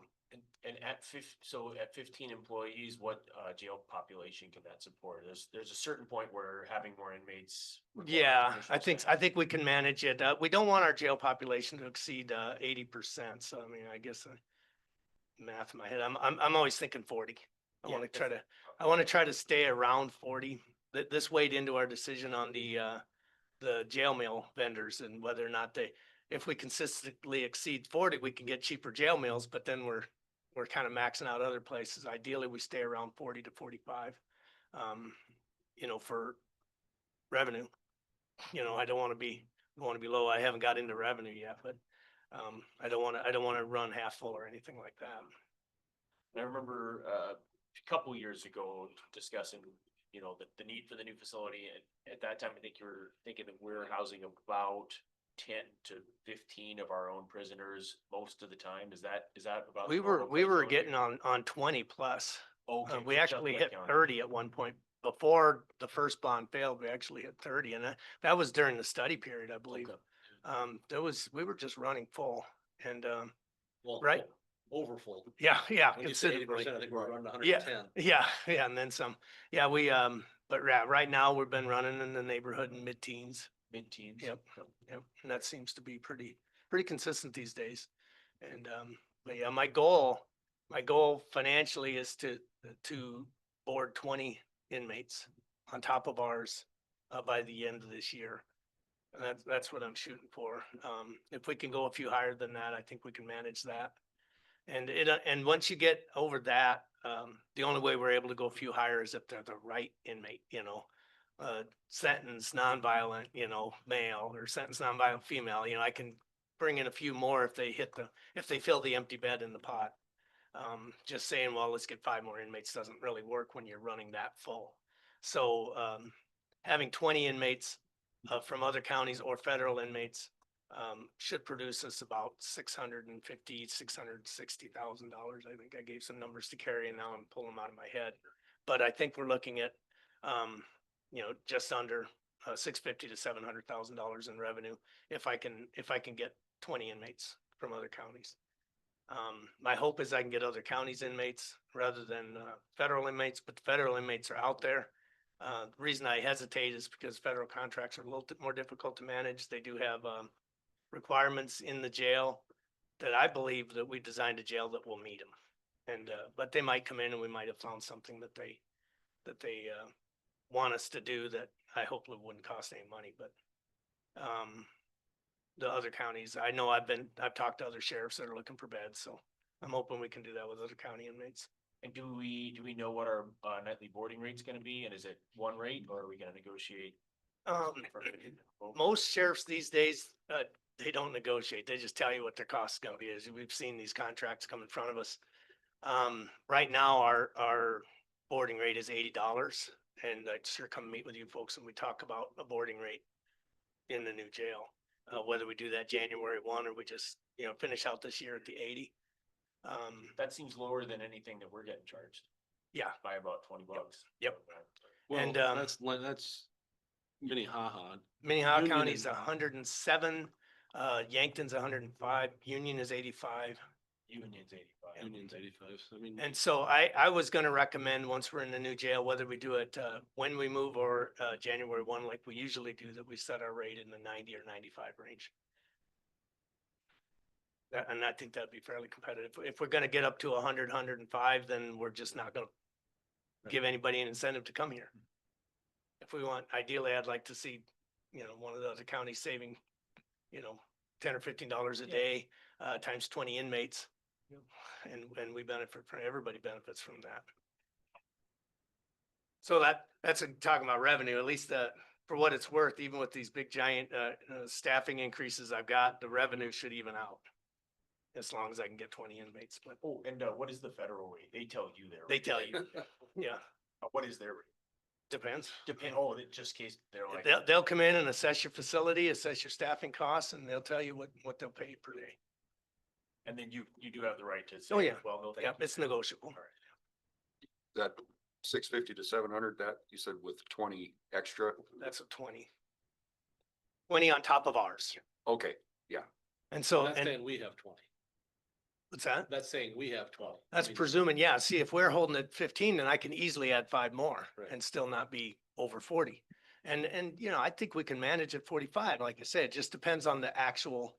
And at 15 employees, what jail population can that support? There's a certain point where having more inmates. requires Yeah, additional I staff. think we can manage it. We don't want our jail population to exceed 80%. So I mean, I guess math in my head, I'm always thinking 40. I Yeah, want to try to stay around 40. This weighed into our decision on the jail meal vendors and whether or not if we consistently exceed 40, we can get cheaper jail meals, but then we're kind of maxing out other places. Ideally, we stay around 40 to 45, for revenue. I don't want to be low. I haven't got into revenue yet, but I don't want to run half full or anything like that. And I remember a couple years ago discussing, the need for the new facility. And at that time, I think you were thinking that we're housing about 10 to 15 of our own prisoners most of the time. Is that about? We the were normal place getting on 20 plus. Okay. We for actually Sutherland hit County. 30 at one point. Before the first bond failed, we actually hit 30, and that was during the study period, I believe. Okay. We were just running full, and Well, right. Over full. Yeah, When you say considerably. 80%, I think we're running 110. Yeah, and then some. Yeah, but right now we've been running in the neighborhood in mid-teens. Mid-teens. Yep. And that seems to be pretty consistent these days. And, but yeah, my goal financially is to board 20 inmates on top of ours, by the end of this year. And that's what I'm shooting for. If we can go a few higher than that, I think we can manage that. And once you get over that, the only way we're able to go a few higher is if they're the right inmate, sentence, nonviolent, male, or sentence, nonviolent female. I can bring in a few more if they fill the empty bed in the pot. Just saying, well, let's get 5 more inmates doesn't really work when you're running that full. So, having 20 inmates, from other counties or federal inmates, should produce us about $660,000. I think I gave some numbers to Carrie and now I'm pulling them out of my head. But I think we're looking at, just under $650,000 to $700,000 in revenue if I can get 20 inmates from other counties. My hope is I can get other counties inmates rather than federal inmates, but the federal inmates are out there. The reason I hesitate is because federal contracts are a little bit more difficult to manage. They do have requirements in the jail that I believe that we designed a jail that will meet them. And but they might come in and we might have found something that they want us to do that I hope wouldn't cost any money. But the other counties, I know I've talked to other sheriffs that are looking for beds, so I'm hoping we can do that with other county inmates. And do we know what our nightly boarding rate's gonna be? And is it one rate or are we gonna negotiate? Most sheriffs these days, they don't negotiate. They just tell you what their cost is gonna be. As we've seen these contracts come in front of us. Right now, our boarding rate is $80. And I'd sure come meet with you folks and we talk about a boarding rate in the new jail. Whether we do that January 1 or we just, finish out this year at the 80. That seems lower than anything that we're getting charged Yeah, by about $20. Yep. Well, And, that's Minnehaha. Minnehaha Union County's and- 107, Yankton's 105, Union is 85. Union's 85. Union's 85. I mean, And so I was gonna recommend, once we're in the new jail, whether we do it, when we move or, January 1, like we usually do, that we set our rate in the 90 or 95 range. And I think that'd be fairly competitive. If we're gonna get up to 100, 105, then we're just not gonna give anybody an incentive to come here. If we want, ideally, I'd like to see, one of the other counties saving, $10 or $15 a day, times 20 inmates. And we benefit from, everybody benefits from that. So that's talking about revenue, at least, for what it's worth, even with these big giant, staffing increases I've got, the revenue should even out. As long as I can get 20 inmates, but Oh, and what is the federal rate? They tell you their. they rate, tell right? you, yeah, What is their rate? depends. It just case they're like. They'll come in and assess your facility, assess your staffing costs, and they'll tell you what they'll pay per day. And then you do have the right to say. Oh, yeah. Well, no, thank Yeah, you. it's negotiable. That 650 to 700, that you said with 20 extra? That's a 20. 20 on top of ours. Okay, And so, that's and saying we have 20. what's that? That's saying we have 20. That's I mean, presuming, yeah. See, if we're holding at 15, then I can easily add 5 more Right. and still not be over 40. And I think we can manage at 45. Like I said, it just depends on the actual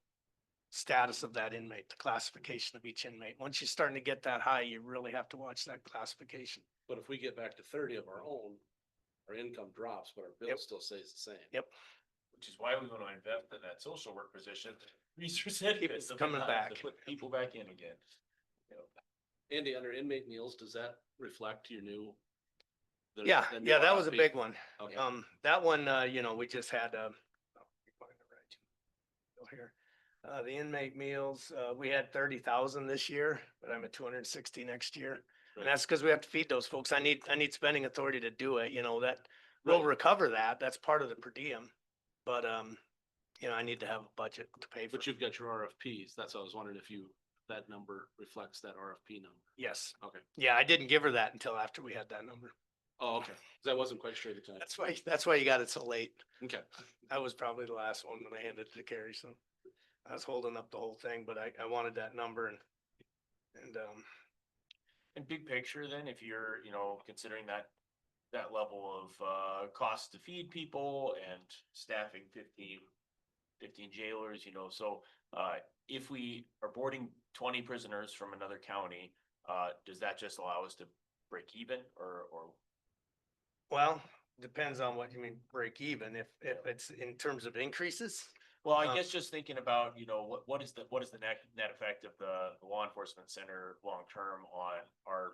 status of that inmate, the classification of each inmate. Once you're starting to get that high, you really have to watch that classification. But if we get back to 30 of our own, our income drops, but our bill Yep. still stays the same. Yep. Which is why we want to invest in that social work position. Research benefits. coming back. To put people back in again. Andy, under inmate meals, does that reflect your new? the- Yeah, the new yeah, that was a RFP? big one. Okay. That one, we just had, here. The inmate meals, we had 30,000 this year, but I'm at 260 next year. Right. And that's because we have to feed those folks. I need spending authority to do it, that we'll Right. recover that. That's part of the per diem. But, I need to have a budget to pay for. But you've got your RFPs. That's what I was wondering if that number reflects that RFP number. Yes. Okay. Yeah, I didn't give her that until after we had that number. Oh, okay. 'Cause that wasn't quite sure at the time. That's why you got it so late. Okay. I was probably the last one when I handed it to Carrie, so I was holding up the whole thing, but I wanted that number and And big picture then, if you're, considering that level of cost to feed people and staffing 15 jailers, so if we are boarding 20 prisoners from another county, does that just allow us to break even or? well, depends on what you mean break even, if it's in terms of increases. Well, I guess just thinking about, what is the net effect of the law enforcement center long-term on our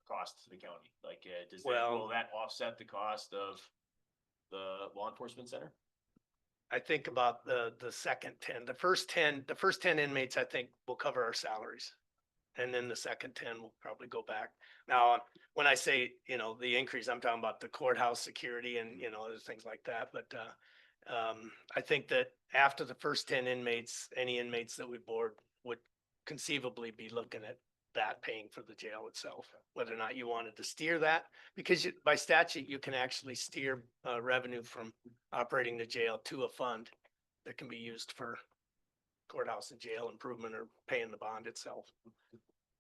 cost to the county? Like, will that offset the cost of the law enforcement center? I think about the second 10, the first 10 inmates, I think will cover our salaries. And then the second 10 will probably go back. Now, when I say, the increase, I'm talking about the courthouse security and, other things like that. But, I think that after the first 10 inmates, any inmates that we board would conceivably be looking at that paying for the jail itself, whether or not you wanted to steer that, because by statute, you can actually steer revenue from operating the jail to a fund that can be used for courthouse and jail improvement or paying the bond itself.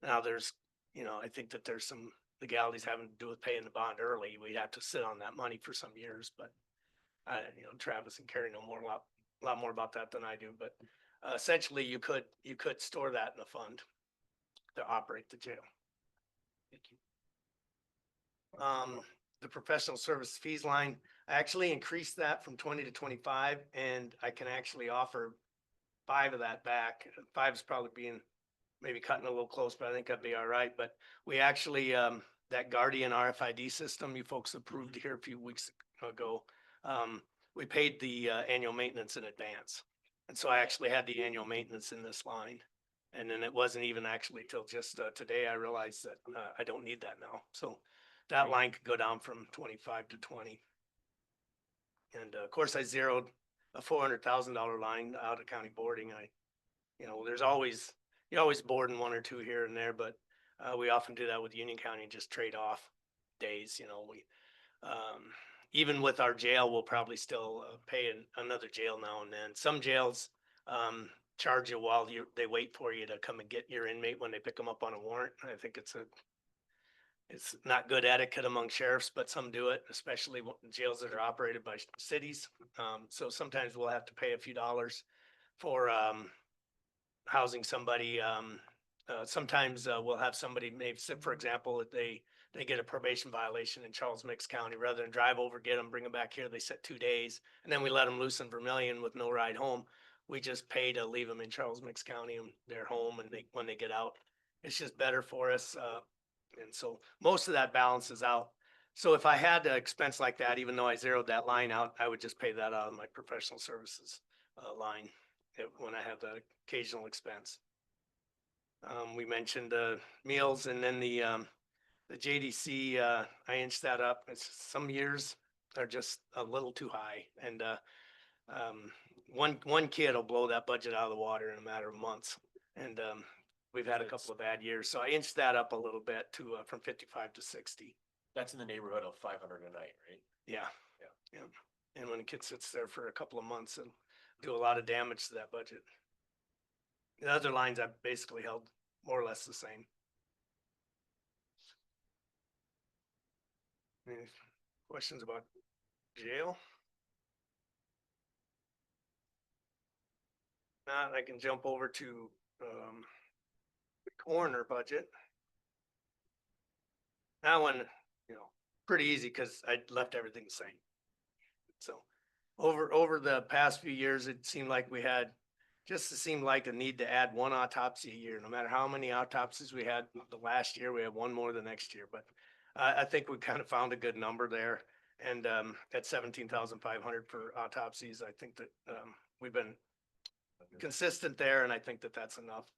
Now there's, I think that there's some legalities having to do with paying the bond early. We'd have to sit on that money for some years, but Travis and Carrie know a lot more about that than I do, but essentially you could store that in a fund to operate the jail. Thank you. The professional service fees line, I actually increased that from 20 to 25, and I can actually offer 5 of that back. 5 is probably being maybe cutting a little close, but I think I'd be all right. But we actually, that Guardian RFID system you folks approved here a few weeks ago, we paid the annual maintenance in advance. And so I actually had the annual maintenance in this line. And then it wasn't even actually till just today I realized that I don't need that now. So that line could go down from 25 to 20. And of course, I zeroed a $400,000 line out of county boarding. There's always, you always boarding one or two here and there, but we often do that with Union County and just trade off days, even with our jail, we'll probably still pay another jail now and then. Some jails charge you while they wait for you to come and get your inmate when they pick them up on a warrant. I think it's not good etiquette among sheriffs, but some do it, especially jails that are operated by cities. So sometimes we'll have to pay a few dollars for housing somebody. Sometimes we'll have somebody, maybe, for example, if they get a probation violation in Charles Mix County, rather than drive over, get them, bring them back here, they sit 2 days, and then we let them loose in Vermillion with no ride home. We just pay to leave them in Charles Mix County and they're home, and when they get out, it's just better for us. And so most of that balances out. So if I had an expense like that, even though I zeroed that line out, I would just pay that out of my professional services line when I have that occasional expense. We mentioned meals, and then the JDC, I inched that up. Some years are just a little too high, and one kid will blow that budget out of the water in a matter of months. And we've had a couple of bad years, so I inched that up a little bit to from 55 to 60. That's in the neighborhood of 500 a night, right? Yeah. And when a kid sits there for a couple of months, it'll do a lot of damage to that budget. The other lines I've basically held more or less the same. Any questions about jail? Not, I can jump over to the coroner budget. That one, pretty easy because I left everything the same. So over the past few years, it seemed like we had seemed like a need to add one autopsy a year. No matter how many autopsies we had the last year, we had one more the next year. But I think we kind of found a good number there. And at 17,500 for autopsies, I think that we've been consistent there, and I think that that's enough.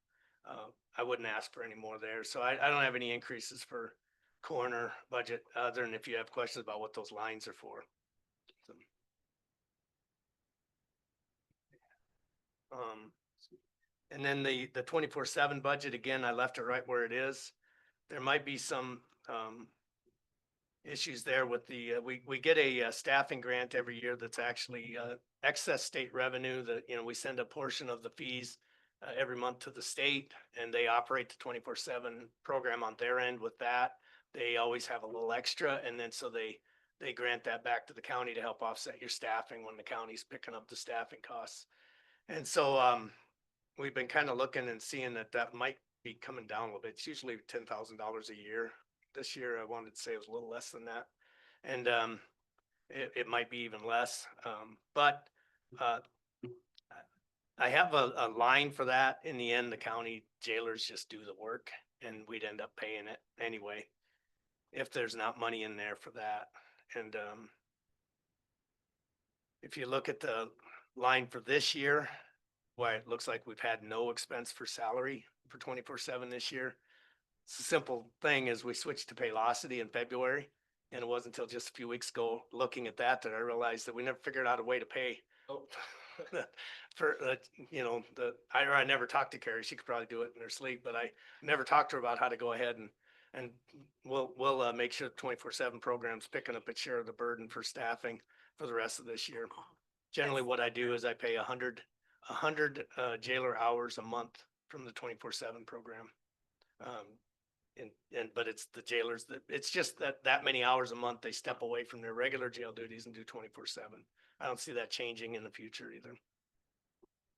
I wouldn't ask for any more there. So I don't have any increases for coroner budget, other than if you have questions about what those lines are for. So, and then the 24/7 budget, again, I left it right where it is. There might be some issues there with the, we get a staffing grant every year that's actually excess state revenue that, we send a portion of the fees every month to the state, and they operate the 24/7 program on their end with that. They always have a little extra, and then so they grant that back to the county to help offset your staffing when the county's picking up the staffing costs. And so we've been kind of looking and seeing that might be coming down a little bit. It's usually $10,000 a year. This year, I wanted to say it was a little less than that. And it might be even less. But I have a line for that. In the end, the county jailers just do the work, and we'd end up paying it anyway if there's not money in there for that. And if you look at the line for this year, why it looks like we've had no expense for salary for 24/7 this year. It's a simple thing is we switched to Paylocity in February, and it wasn't until just a few weeks ago looking at that I realized that we never figured out a way to pay. Oh. For I never talked to Carrie. She could probably do it in her sleep, but I never talked to her about how to go ahead and we'll make sure the 24/7 program's picking up its share of the burden for staffing for the rest of this year. Generally, what I do is I pay 100 jailer hours a month from the 24/7 program. But it's the jailers it's just that many hours a month they step away from their regular jail duties and do 24/7. I don't see that changing in the future either.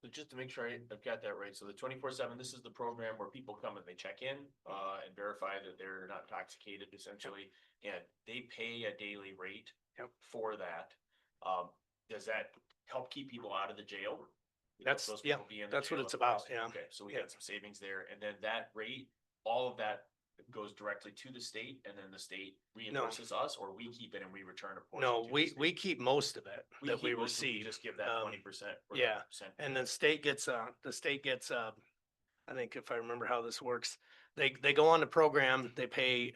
So just to make sure I've got that right, so the 24/7, this is the program where people come and they check in and verify that they're not intoxicated essentially, and they pay a daily rate for that. Does that help keep people out of the jail? That's Those yeah, people be in the that's what jail it's otherwise? about. Yeah. Okay, so we got some savings there, and then that rate, all of that goes directly to the state and then the state reimburses us, or we keep it and we return a portion? No, to the we state? keep most of it that we keep most of it, receive. Just give that Um, 20%. or yeah, 10%. And the state gets, I think if I remember how this works, they go on the program, they pay,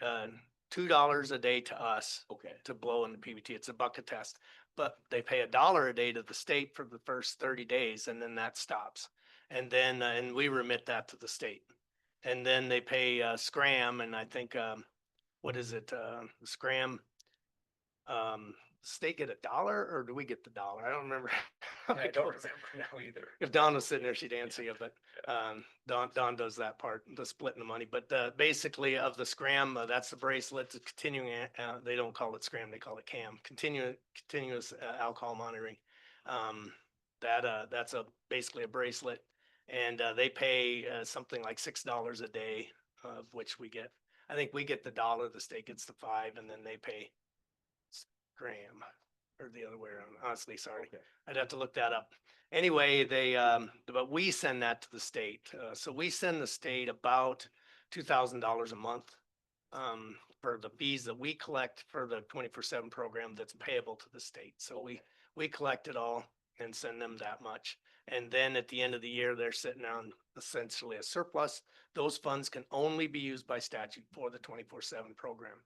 $2 a day to us Okay, to blow in the PBT. It's a bucket test. But they pay $1 a day to the state for the first 30 days and then that stops. And then, and we remit that to the state. And then they pay, Scram and I think, what is it, Scram? State get $1 or do we get the dollar? I don't remember. I don't remember now either. If Dawn was sitting there, she'd answer you, but Dawn does that part, the splitting the money. But basically of the Scram, that's the bracelet, the continuing, they don't call it Scram, they call it CAM, continuous alcohol monitoring. That's basically a bracelet. And they pay something like $6 a day, of which we get, I think we get the dollar, the state gets the 5, and then they pay Scram. Or the other way around, honestly, sorry. Okay. I'd have to look that up. Anyway, but we send that to the state. So we send the state about $2,000 a month for the fees that we collect for the 24/7 program that's payable to the state. So we collect it all and send them that much. And then at the end of the year, they're sitting on essentially a surplus. Those funds can only be used by statute for the 24/7 program.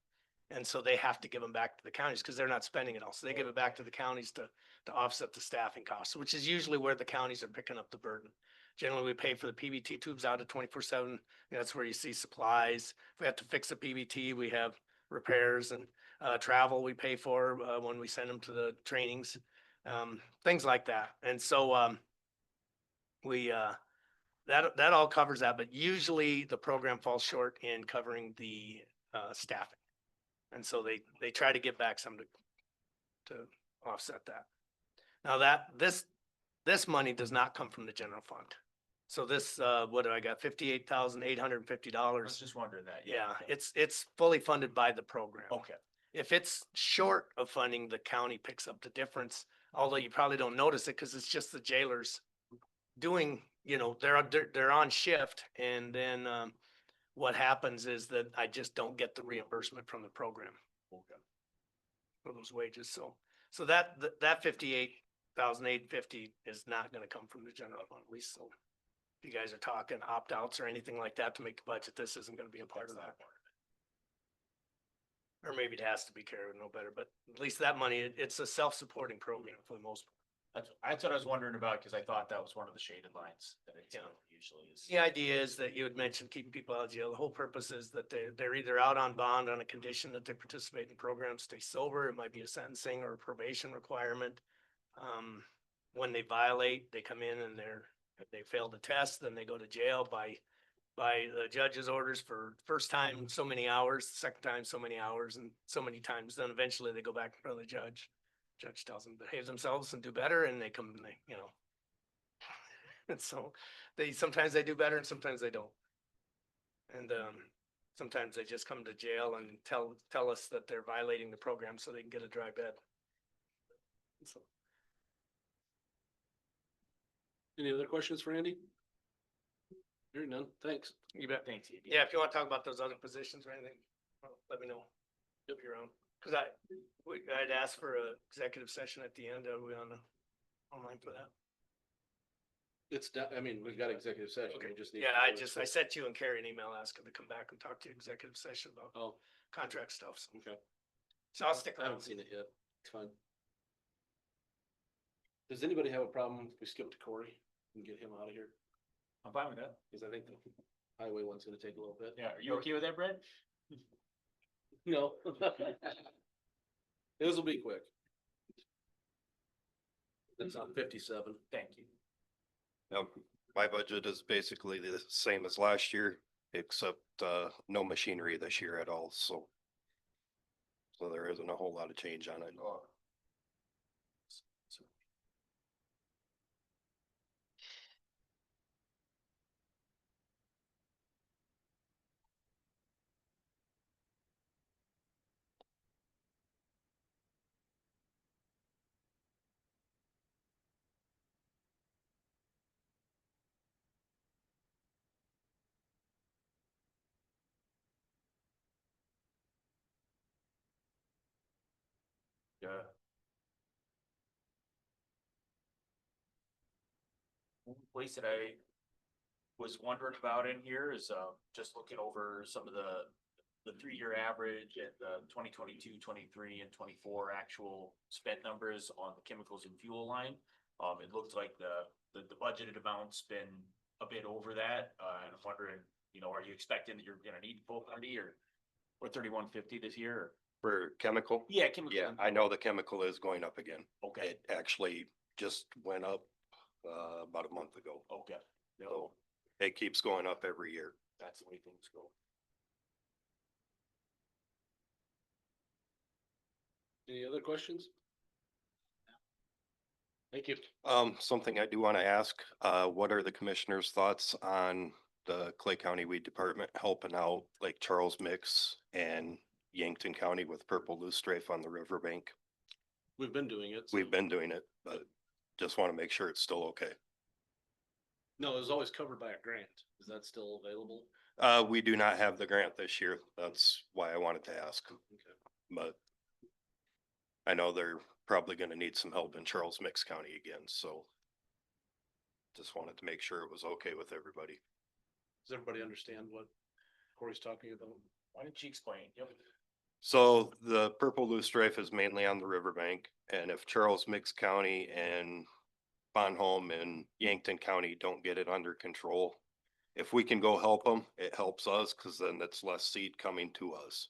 And so they have to give them back to the counties because they're not spending it all. So they give it back to the counties to offset the staffing costs, which is usually where the counties are picking up the burden. Generally, we pay for the PBT tubes out of 24/7. That's where you see supplies. If we have to fix a PBT, we have repairs and travel we pay for when we send them to the trainings, things like that. And so we that all covers that, but usually the program falls short in covering the staffing. And so they try to get back some to offset that. Now this money does not come from the general fund. So this, what do I got? $58,850. I was just wondering that. Yeah, it's fully funded by the program. Okay. If it's short of funding, the county picks up the difference, although you probably don't notice it because it's just the jailers doing, they're on shift and then, what happens is that I just don't get the reimbursement from the program Okay. for those wages. So that 58,850 is not gonna come from the general fund, at least so. If you guys are talking opt-outs or anything like that to make the budget, this isn't gonna be a part of that. Or maybe it has to be carried, no better, but at least that money, it's a self-supporting program for the most part. That's what I was wondering about, because I thought that was one of the shaded lines that it usually is. The idea is that you had mentioned keeping people out of jail. The whole purpose is that they're either out on bond on a condition that they participate in programs, stay sober. It might be a sentencing or a probation requirement. When they violate, they come in and if they fail the test, then they go to jail by the judge's orders for first time so many hours, second time so many hours, and so many times. Then eventually they go back in front of the judge. Judge tells them to behave themselves and do better, and they come and and so sometimes they do better and sometimes they don't. And sometimes they just come to jail and tell us that they're violating the program so they can get a dry bed. So, Any other questions for Andy? Hearing none, thanks. you bet. Thanks, Andy. Yeah, if you want to talk about those other positions or anything, let me know. You'll be around. Cause I'd asked for a executive session at the end. Are we online for that? We've got executive session. Okay. We just need. Yeah, to do it, I sent you and Carrie an email asking to come back and talk to you executive session about Oh, contract stuff. okay. So I'll stick I around. haven't seen it yet. It's fine. Does anybody have a problem if we skip to Corey and get him out of here? I'm fine with that. Cause I think the highway one's gonna take a little bit. Yeah, are you okay with that, Brett? No. This will be quick. It's on 57. Thank you. Now, my budget is basically the same as last year, except no machinery this year at all, so. So there isn't a whole lot of change on it. One place that I was wondering about in here is, just looking over some of the 3-year average and the 2022, 23, and 24 actual spent numbers on the chemicals and fuel line. It looks like the budgeted amount's been a bit over that, and I'm wondering, are you expecting that you're gonna need 430 or 3150 this year? Or- For chemical? Yeah, chemical. Yeah, and I fuel. know the chemical is going up again. Okay, It actually just went up, about a month ago. okay. No, So it keeps going up every year. that's the way things go. Any other questions? Thank you. Something I do want to ask, what are the commissioners' thoughts on the Clay County Weed Department helping out Lake Charles Mix and Yankton County with purple loosestrife on the riverbank? We've been doing it. so- We've been doing it, but just want to make sure it's still okay. No, it was always covered by a grant. Is that still available? We do not have the grant this year. That's why I wanted to ask, Okay. but I know they're probably gonna need some help in Charles Mix County again, so just wanted to make sure it was okay with everybody. Does everybody understand what Corey's talking about? Why don't you explain? Yep. So the purple loosestrife is mainly on the riverbank, and if Charles Mix County and Bonholm and Yankton County don't get it under control, if we can go help them, it helps us, cause then it's less seed coming to us.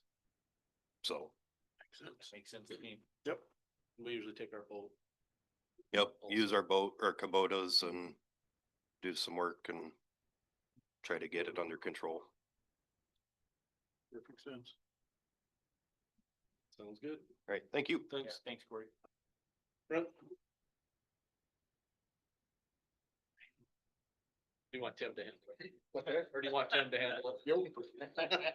So, Makes sense to me. Yep. We usually take our boat. yep, use our boat or Kubotas and do some work and try to get it under control. Perfect sense. Sounds good. All right, thank you. Yeah, Thanks. thanks, Corey. Brent? Do you want Tim to handle it? Or do you want Tim to handle it?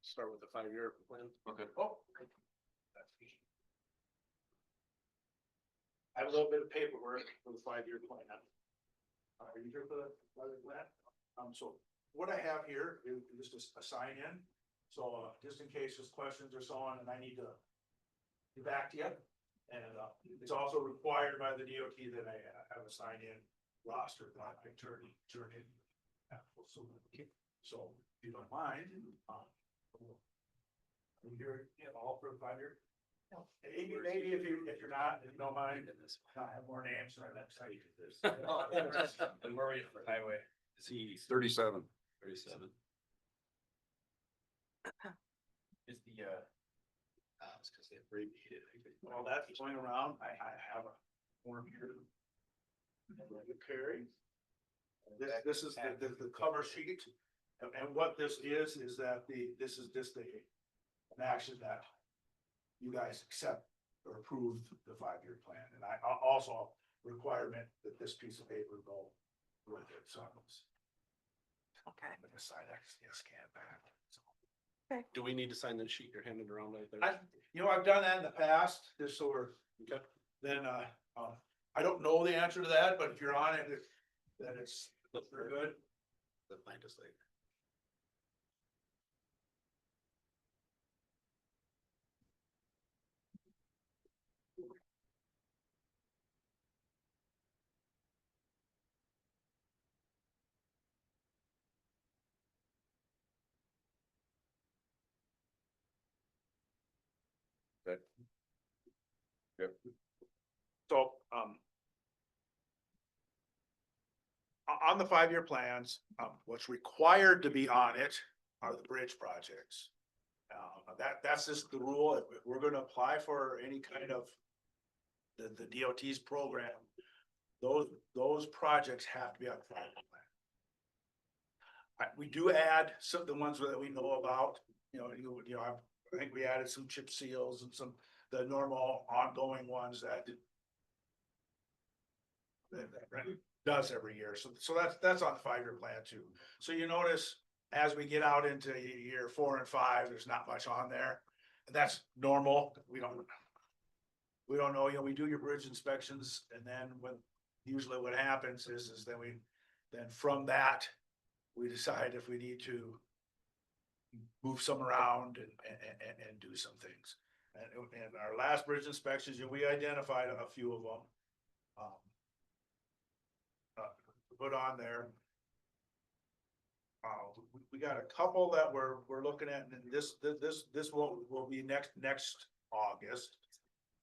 Start with the 5-year plan. Okay. Oh. I have a little bit of paperwork for the 5-year plan. Are you here for the 5-year plan? So what I have here is just a sign in. So, just in case there's questions or so on, and I need to get back to you. And, it's also required by the DOT that I have a sign in roster that I turn in. So, if you don't mind, are you here, all for the 5-year? Maybe if you're not, if you don't mind, I have more names, or that's how you do this. And where are you for highway? Is he 37? 37. Is the, It's because they abbreviated. Well, that's going around, I have a form here. Carry. This is the cover sheet, and what this is that this is just an action that you guys accept or approve the 5-year plan, and I also requirement that this piece of paper go with it, so. Okay. I'm gonna sign that, scan back. So, Do we need to sign the sheet you're handing around right there? I've done that in the past, just so we're, Okay. then, I don't know the answer to that, but if you're on it, then it's, very good. The find us later. So, on the 5-year plans, what's required to be on it are the bridge projects. That's just the rule. If we're gonna apply for any kind of the DOT's program, those projects have to be on the 5-year plan. We do add some of the ones that we know about, I think we added some chip seals and some, the normal ongoing ones that Brent does every year. So that's on the 5-year plan too. So you notice as we get out into year 4 and 5, there's not much on there. And that's normal. We don't know, we do your bridge inspections, and then usually what happens is then from that, we decide if we need to move some around and do some things. And our last bridge inspections, we identified a few of them. Put on there. We got a couple that we're looking at, and this will be next August.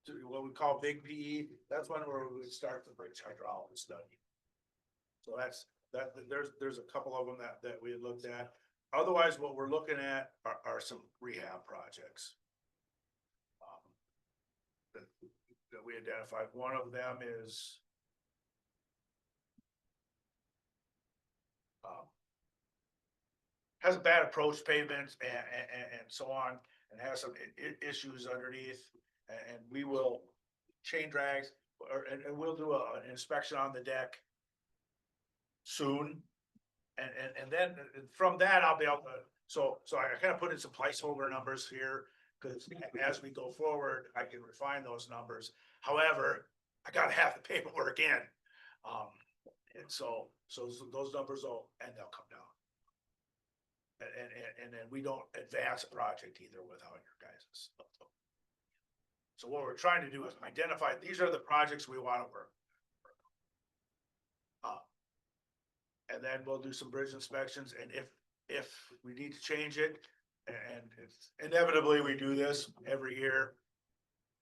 To what we call big PE, that's when we would start the bridge hydraulic study. So there's a couple of them that we had looked at. Otherwise, what we're looking at are some rehab projects. That we identified. One of them is has a bad approach pavement and so on, and has some issues underneath. And we will chain drags, and we'll do an inspection on the deck soon. And then from that, I'll be able to, so I kind of put in some placeholder numbers here, because as we go forward, I can refine those numbers. However, I gotta have the paperwork in. And so those numbers they'll come down. And then we don't advance a project either without your guys'. So what we're trying to do is identify, these are the projects we want to work. And then we'll do some bridge inspections, and if we need to change it, and it's inevitably we do this every year.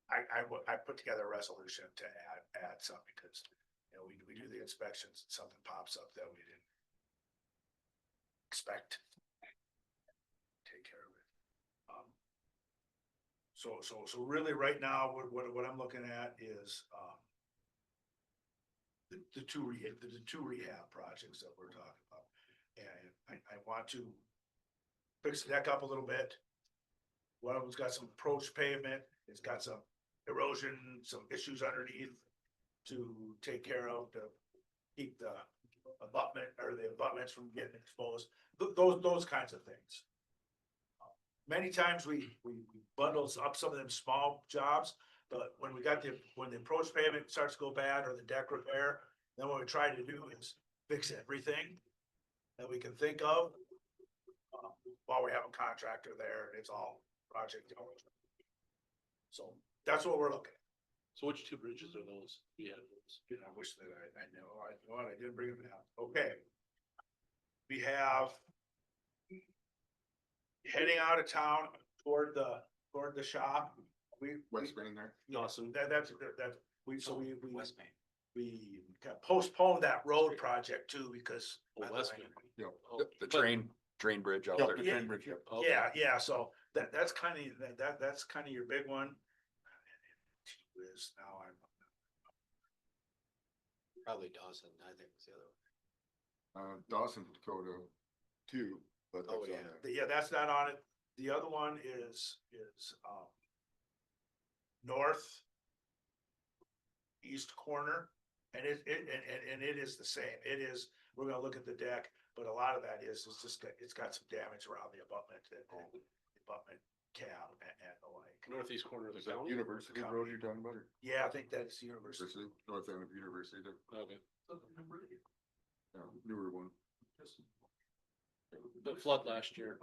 I put together a resolution to add some, because, we do the inspections, and something pops up that we didn't expect. Take care of it. So really right now, what I'm looking at is, the two rehab projects that we're talking about. And I want to fix the deck up a little bit. One of them's got some approach pavement, it's got some erosion, some issues underneath to take care of, to keep the abutment or the abutments from getting exposed, those kinds of things. Many times we bundle up some of them small jobs, but when the approach pavement starts to go bad, or the deck repair, then what we try to do is fix everything that we can think of, while we have a contractor there, and it's all project. So that's what we're looking at. So which two bridges are those? Yeah. I wish that I know, I didn't bring them down. Okay. We have heading out of town toward the shop. West Main there. Awesome. That's we got postponed that road project too, because. West Main. Yeah, Oh, the but- train bridge out Yeah, there. the Yeah. train bridge, yeah. Oh, Yeah, so that's kind of your big one. Is now Probably Dawson, I think is the other one. Dawson, Dakota, too, but that's Oh, on yeah. there. Yeah, that's not on it. The other one is north east corner, and it is the same. It is, we're gonna look at the deck, but a lot of that is, it's got some damage around the abutment, and the abutment cab and the like. Northeast corner of the Is that county? University Road you're talking about? Or Yeah, I think that's university. University, north end of University, there. Okay. Yeah, newer one. The flood last year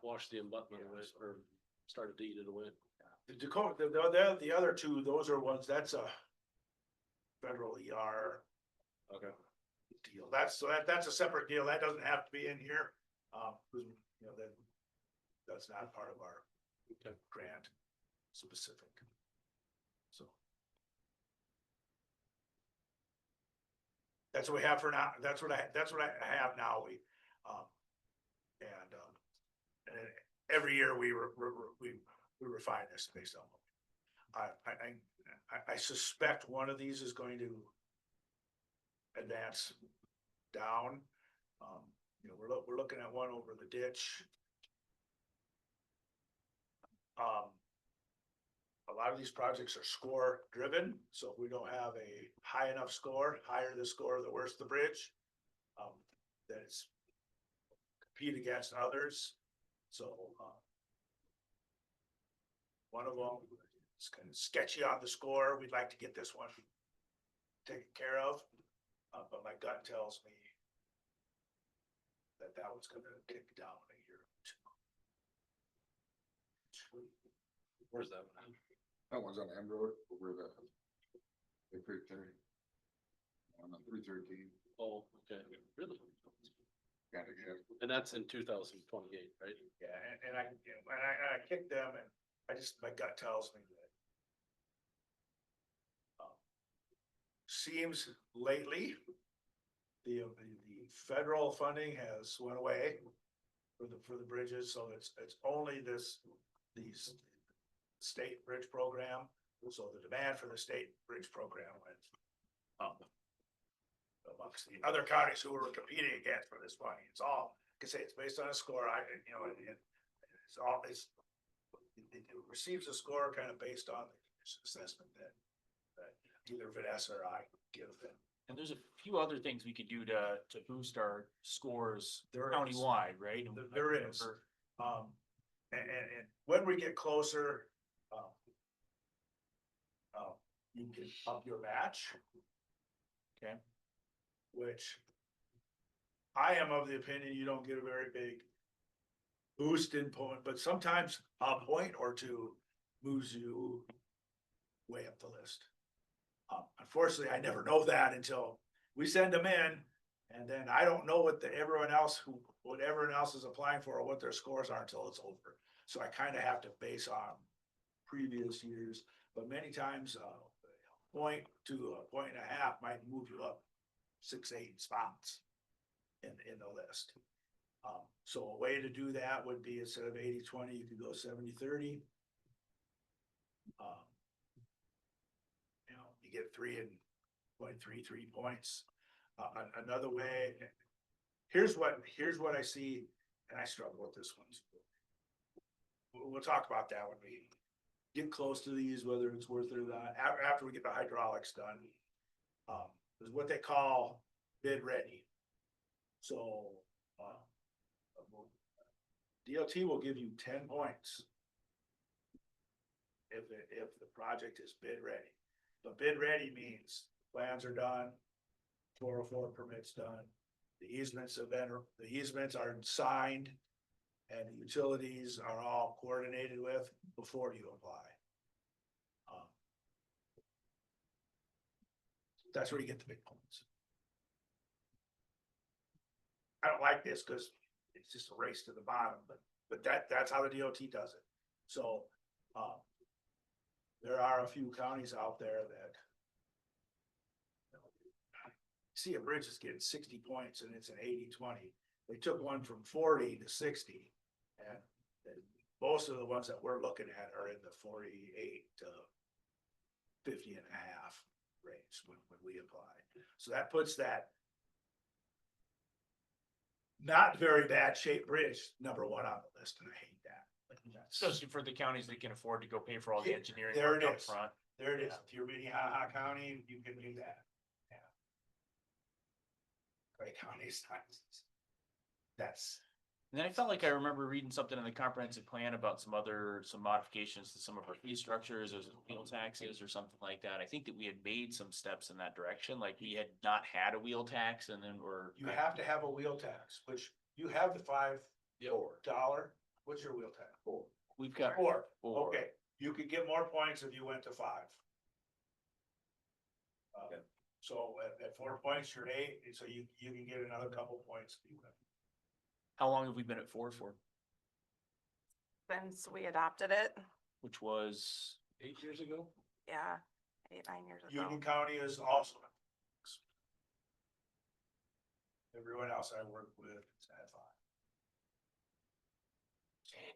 washed the abutment away, or started to eat it away. The Dakota, the other two, those are ones, that's a federal ER Okay. deal. That's a separate deal. That doesn't have to be in here. 'Cause, that's not part of our Okay. grant specific. So. That's what we have for now. That's what I have now. And every year we refine this based on. I suspect one of these is going to advance down. We're looking at one over the ditch. A lot of these projects are score driven, so if we don't have a high enough score, higher the score, the worse the bridge. That it's compete against others, so. One of them is kind of sketchy on the score. We'd like to get this one taken care of, but my gut tells me that was gonna kick down a year or two. Where's that one? That one's on M Road over the. The Creek there. On the 313, Oh, okay, really? gotta get. And that's in 2028, right? Yeah, and I kicked them and my gut tells me that. Seems lately, the federal funding has went away for the bridges, so it's only these state bridge program. So the demand for the state bridge program went up amongst the other counties who were competing against for this money. It's all, like I say, it's based on a score. It receives a score kind of based on the assessment that either Vanessa or I give them. And there's a few other things we could do to boost our scores There is. countywide, right? And There is. And when we get closer, you can up your match. Okay. Which I am of the opinion you don't get a very big boost in point, but sometimes a point or two moves you way up the list. Unfortunately, I never know that until we send them in, and then I don't know what everyone else is applying for or what their scores are until it's over. So I kind of have to base on previous years, but many times a point to a point and a half might move you up 6-8 spots in the list. So a way to do that would be instead of 80-20, you could go 70-30. You get 3.33 points. Another way, here's what I see, and I struggle with this one. We'll talk about that when we get close to these, whether it's worth it or not, after we get the hydraulics done. Is what they call bid ready. So, DOT will give you 10 points if the project is bid ready. But bid ready means plans are done, 404 permits done, the easements are signed, and the utilities are all coordinated with before you apply. That's where you get the big points. I don't like this because it's just a race to the bottom, but that's how the DOT does it. So, there are a few counties out there that see a bridge is getting 60 points and it's an 80-20. They took one from 40 to 60, and most of the ones that we're looking at are in the 48 to 50 and a half range when we apply. So that puts that not very bad shaped bridge number one on the list, and I hate that. Especially for the counties that can afford to go pay for all the engineering There work it up is. front. There it is. If you're Minnehaha County, you can do that. Yeah. Clay County is nice. That's. And then I felt like I remember reading something in the comprehensive plan about some modifications to some of our fee structures, or wheel taxes or something like that. I think that we had made some steps in that direction, like we had not had a wheel tax and then You have to have a wheel tax, which you have the $5. What's your wheel tax? we've got. Four. Four. Okay, you could get more points if you went to 5. Okay. So at 4 points, you're 8, and so you can get another couple points if you win. How long have we been at 4 for? Since we adopted it, Which was 8 years ago? yeah, 8-9 years ago. Union County is also. Everyone else I work with is at 5.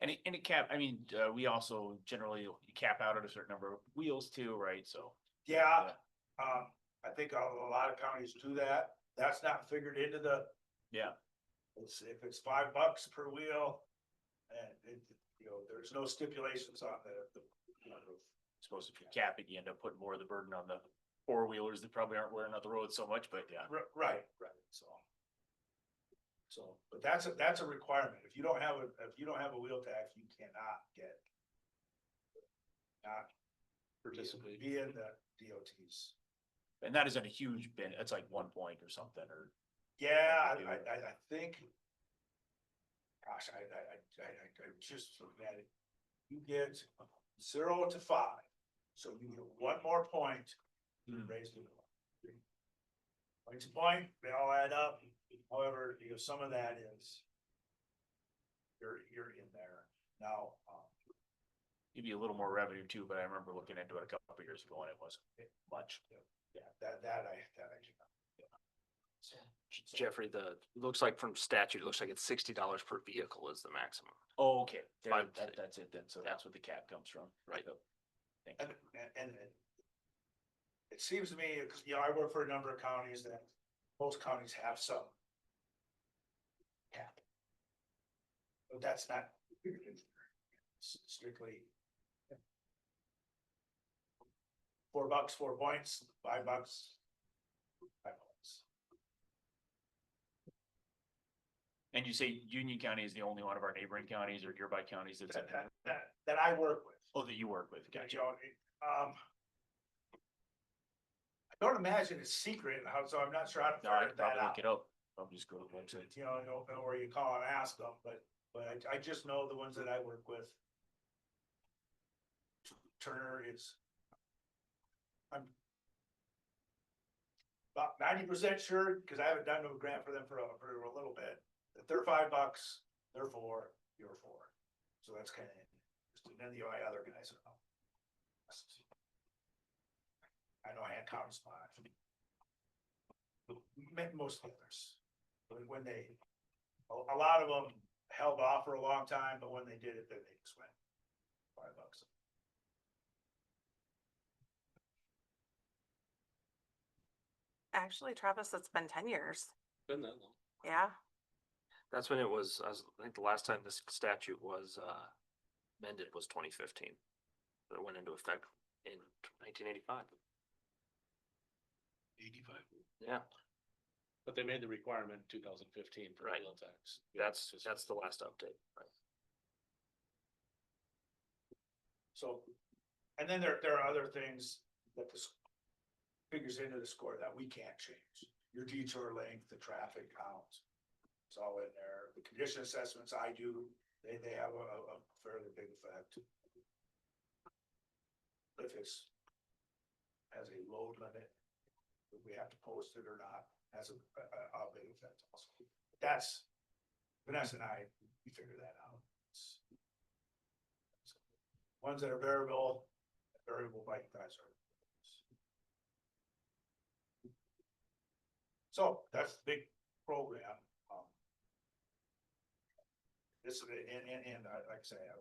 and it cap, I mean, we also generally cap out at a certain number of wheels too, right? So. Yeah, I think a lot of counties do that. That's not figured into the, Yeah, if it's $5 per wheel. And there's no stipulations on the. suppose if you cap it, you end up putting more of the burden on the four-wheelers that probably aren't wearing out the road so much, but yeah. Right, so, but that's a requirement. If you don't have a wheel tax, you cannot not Participate. be in the DOTs. And that isn't a huge bin, it's like 1 point or something, or. Yeah, I think gosh, I just looking at it. You get 0 to 5, so you get 1 more point, you raise the. Point to point, they all add up, however, you know, some of that is. You're in there now, Maybe a little more revenue too, but I remember looking into it a couple of years ago and it wasn't much. yeah, that I do not. Jeffrey, looks like from statute, it looks like it's $60 per vehicle is the maximum. Oh, okay. There, Five- that's it then. So that's what the cap comes from. Right. Yep. Thank you. And it seems to me, because, you know, I work for a number of counties that most counties have some. Cap. But that's not strictly. $4, 4 points, $5, 5 points. And you say Union County is the only one of our neighboring counties or nearby counties that's at that? That I work with. Oh, that you work with. You Gotcha. know, I don't imagine it's secret, so I'm not sure how to No, I figure can that probably out. look it up. I'll just go to the website. You know, where you call and ask them, but I just know the ones that I work with. Turner is. I'm. About 90% sure, because I haven't done no grant for them for a little bit, that they're $5, they're 4, you're 4. So that's kind of, just none of the other guys know. I know I had County Spot. Most others, when they, a lot of them held off for a long time, but when they did it, then they just went $5. Actually, Travis, it's been 10 years. Been that long. Yeah. That's when it was, I think the last time this statute was, amended was 2015. But it went into effect in 1985. 85. Yeah, But they made the requirement in 2015 for Right. wheel tax. that's the last update. Right. So, and then there are other things that this figures into the score that we can't change. Your detour length, the traffic count, it's all in there. The condition assessments I do, they have a fairly big effect. If it's has a load limit, if we have to post it or not, has a big effect also. That's, Vanessa and I, we figure that out. Ones that are variable bike price are. So that's the big program. This, and like I say, I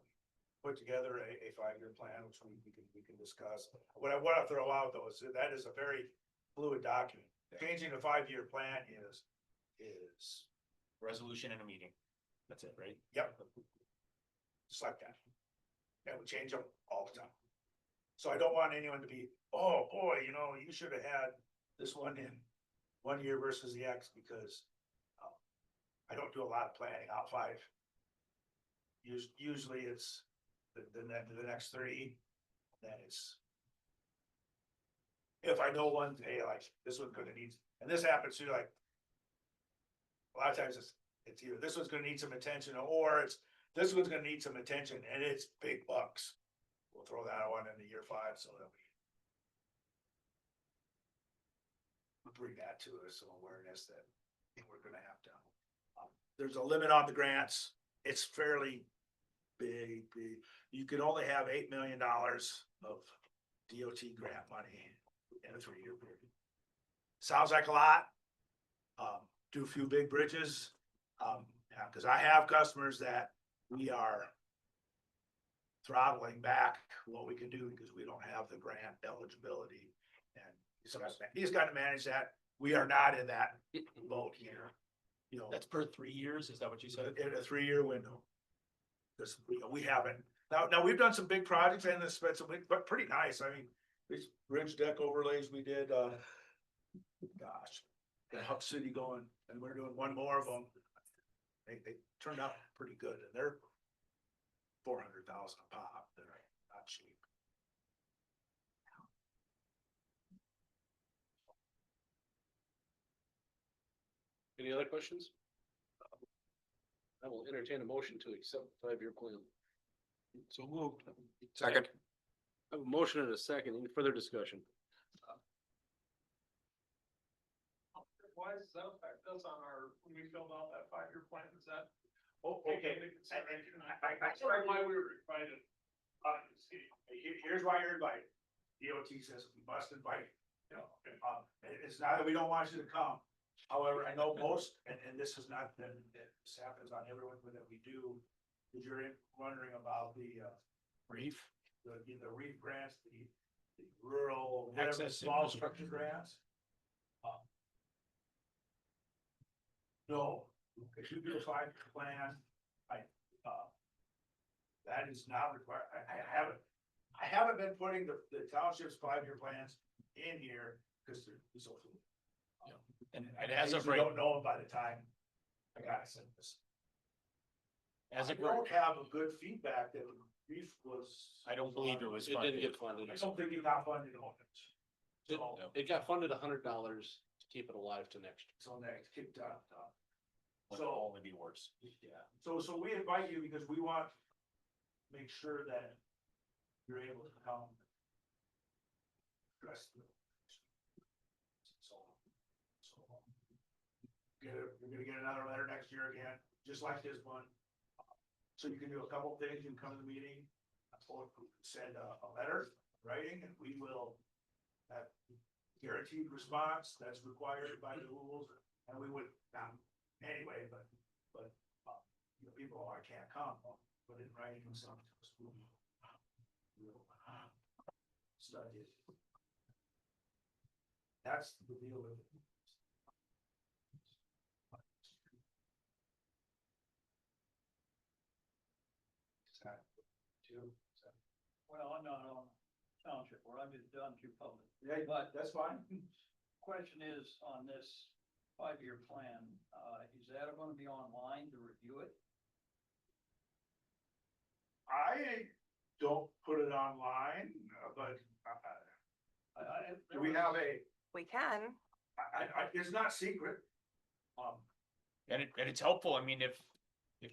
put together a 5-year plan, which we can discuss. What I want to throw out though is that is a very fluid document. Changing a 5-year plan is. Resolution in a meeting. That's it, right? Yep. Just like that. And we change them all the time. So I don't want anyone to be, oh, boy, you know, you should have had this one in 1 year versus the X, because I don't do a lot of planning out 5. Usually it's the next 3, then it's. If I know one, hey, like, this one's gonna need, and this happens too, like. A lot of times it's either this one's gonna need some attention, or it's, this one's gonna need some attention, and it's big bucks. We'll throw that one into year 5, so that we bring that to us, some awareness that we're gonna have to. There's a limit on the grants. It's fairly big. You can only have $8 million of DOT grant money in a 3-year period. Sounds like a lot. Do a few big bridges. Yeah, because I have customers that we are throttling back what we can do because we don't have the grant eligibility. And he's got to manage that. We are not in that boat here. You know, That's per 3 years. Is that what you said? in a 3-year window. Because we haven't, now we've done some big projects and it's been some, but pretty nice. I mean, these bridge deck overlays we did, gosh, got Huck City going, and we're doing one more of them. They turned out pretty good, and they're 400,000 a pop. They're not cheap. Any other questions? I will entertain a motion to accept the 5-year plan. So moved. Second. I have a motion and a second. Any further discussion? Why does that affect us on our, when we filled out that 5-year plan, is that? Oh, okay. I explained why we were invited. Here's why you're invited. DOT says we must invite, you know, it's not that we don't want you to come. However, I know most, and this is not, this happens on everyone that we do, is you're wondering about the, Reef. the REAP grants, the rural, whatever, Access small infrastructure. structure grants. No, if you do a 5-year plan, that is not required, I haven't been putting the township's 5-year plans in here, because they're so. And I as of usually right, don't know them by the time I gotta send this. as I of right, don't have a good feedback that Reef was. I don't believe it was It didn't funded. get funded. I don't think he got funded on it. It, So, it got funded $100 to keep it alive to next year. so that kicked out. Would So, only be worse. yeah, so we invite you because we want to make sure that you're able to come. Address the. So. You're gonna get another letter next year again, just like this one. So you can do a couple things, you can come to the meeting, or send a letter, writing, and we will. Have guaranteed response that's required by the rules, and we would, anyway, but, you know, people, I can't come, but in writing something. Study it. That's the deal with it. Well, I'm not on township where I've been done to public. Yeah, but that's fine. Question is on this 5-year plan, is that gonna be online to review it? I don't put it online, but, do we have a, We can. it's not secret. And it's helpful. I mean, if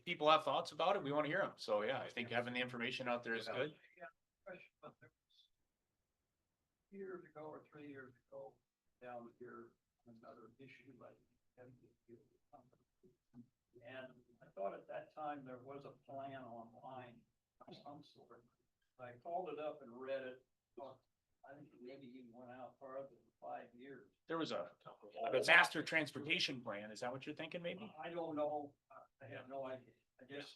people have thoughts about it, we want to hear them. So yeah, I think having the information out there is good. Yeah, question, but there was years ago or 3 years ago, down here, another issue like. And I thought at that time there was a plan online of some sort. I called it up and read it, thought, I think it maybe even went out farther than 5 years. There was a master transportation plan. Is that what you're thinking maybe? I don't know, I have no idea, I just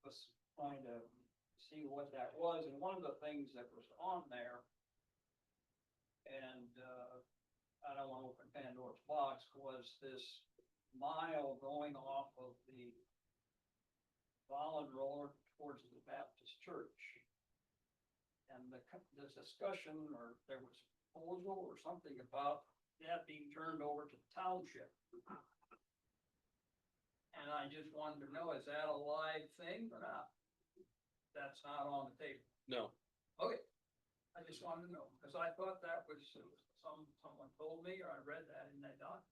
was trying to see what that was, and one of the things that was on there. And, I don't wanna open Pandora's box, was this mile going off of the Volund Road towards the Baptist church. And the discussion, or there was proposal or something about that being turned over to the township. And I just wanted to know, is that a live thing or not? That's not on the table. No, Okay. I just wanted to know, because I thought that was, someone told me, or I read that in that doc.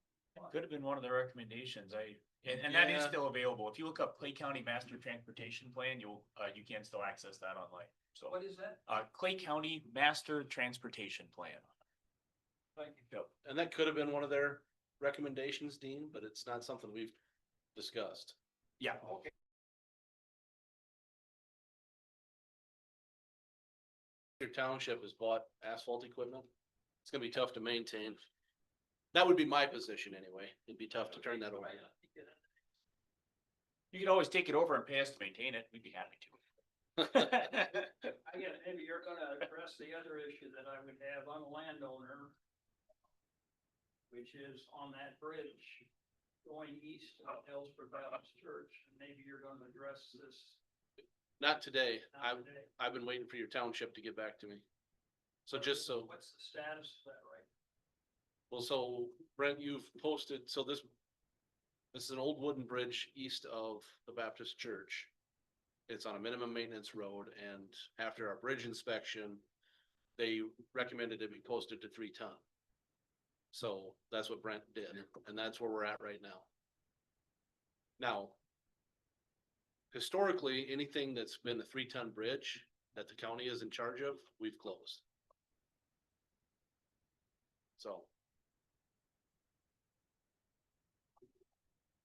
Could have been one of the recommendations. And that is Yeah. still available. If you look up Clay County Master Transportation Plan, you can still access that online. So, What is that? Clay County Master Transportation Plan. Thank you. Yep. and that could have been one of their recommendations, Dean, but it's not something we've discussed. Yeah. Okay. Your township has bought asphalt equipment, it's gonna be tough to maintain. That would be my position anyway. It'd be tough to turn that over. You could always take it over and pay us to maintain it. We'd be happy to. I guess maybe you're gonna address the other issue that I would have on a landowner. Which is on that bridge going east of Ellsworth Baptist Church, and maybe you're gonna address this Not today. now today. I've been waiting for your township to get back to me. So just so, What's the status of that, right? well, so Brent, you've posted, so this is an old wooden bridge east of the Baptist church. It's on a minimum maintenance road, and after our bridge inspection, they recommended it be posted to 3 ton. So that's what Brent did, and that's where we're at right now. Now, historically, anything that's been a 3-ton bridge that the county is in charge of, we've closed. So.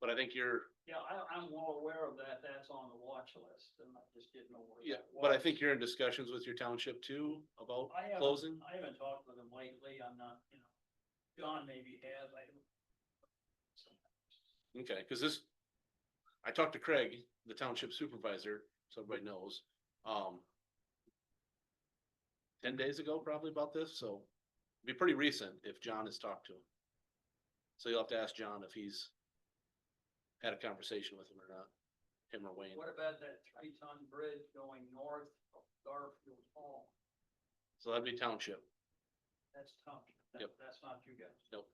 But I think you're, Yeah, I'm well aware of that. That's on the watch list and I just didn't know where. yeah, that but I was. think you're in discussions with your township too about I haven't- closing. I haven't talked with him lately. I'm not, you know, John maybe has, I don't. Okay, cause this, I talked to Craig, the township supervisor, so everybody knows, 10 days ago probably about this, so it'd be pretty recent if John has talked to him. So you'll have to ask John if he's had a conversation with him or not, him or Wayne. What about that 3-ton bridge going north of Garfield Hall? So that'd be township. That's township. Yep. That's not you guys. Nope.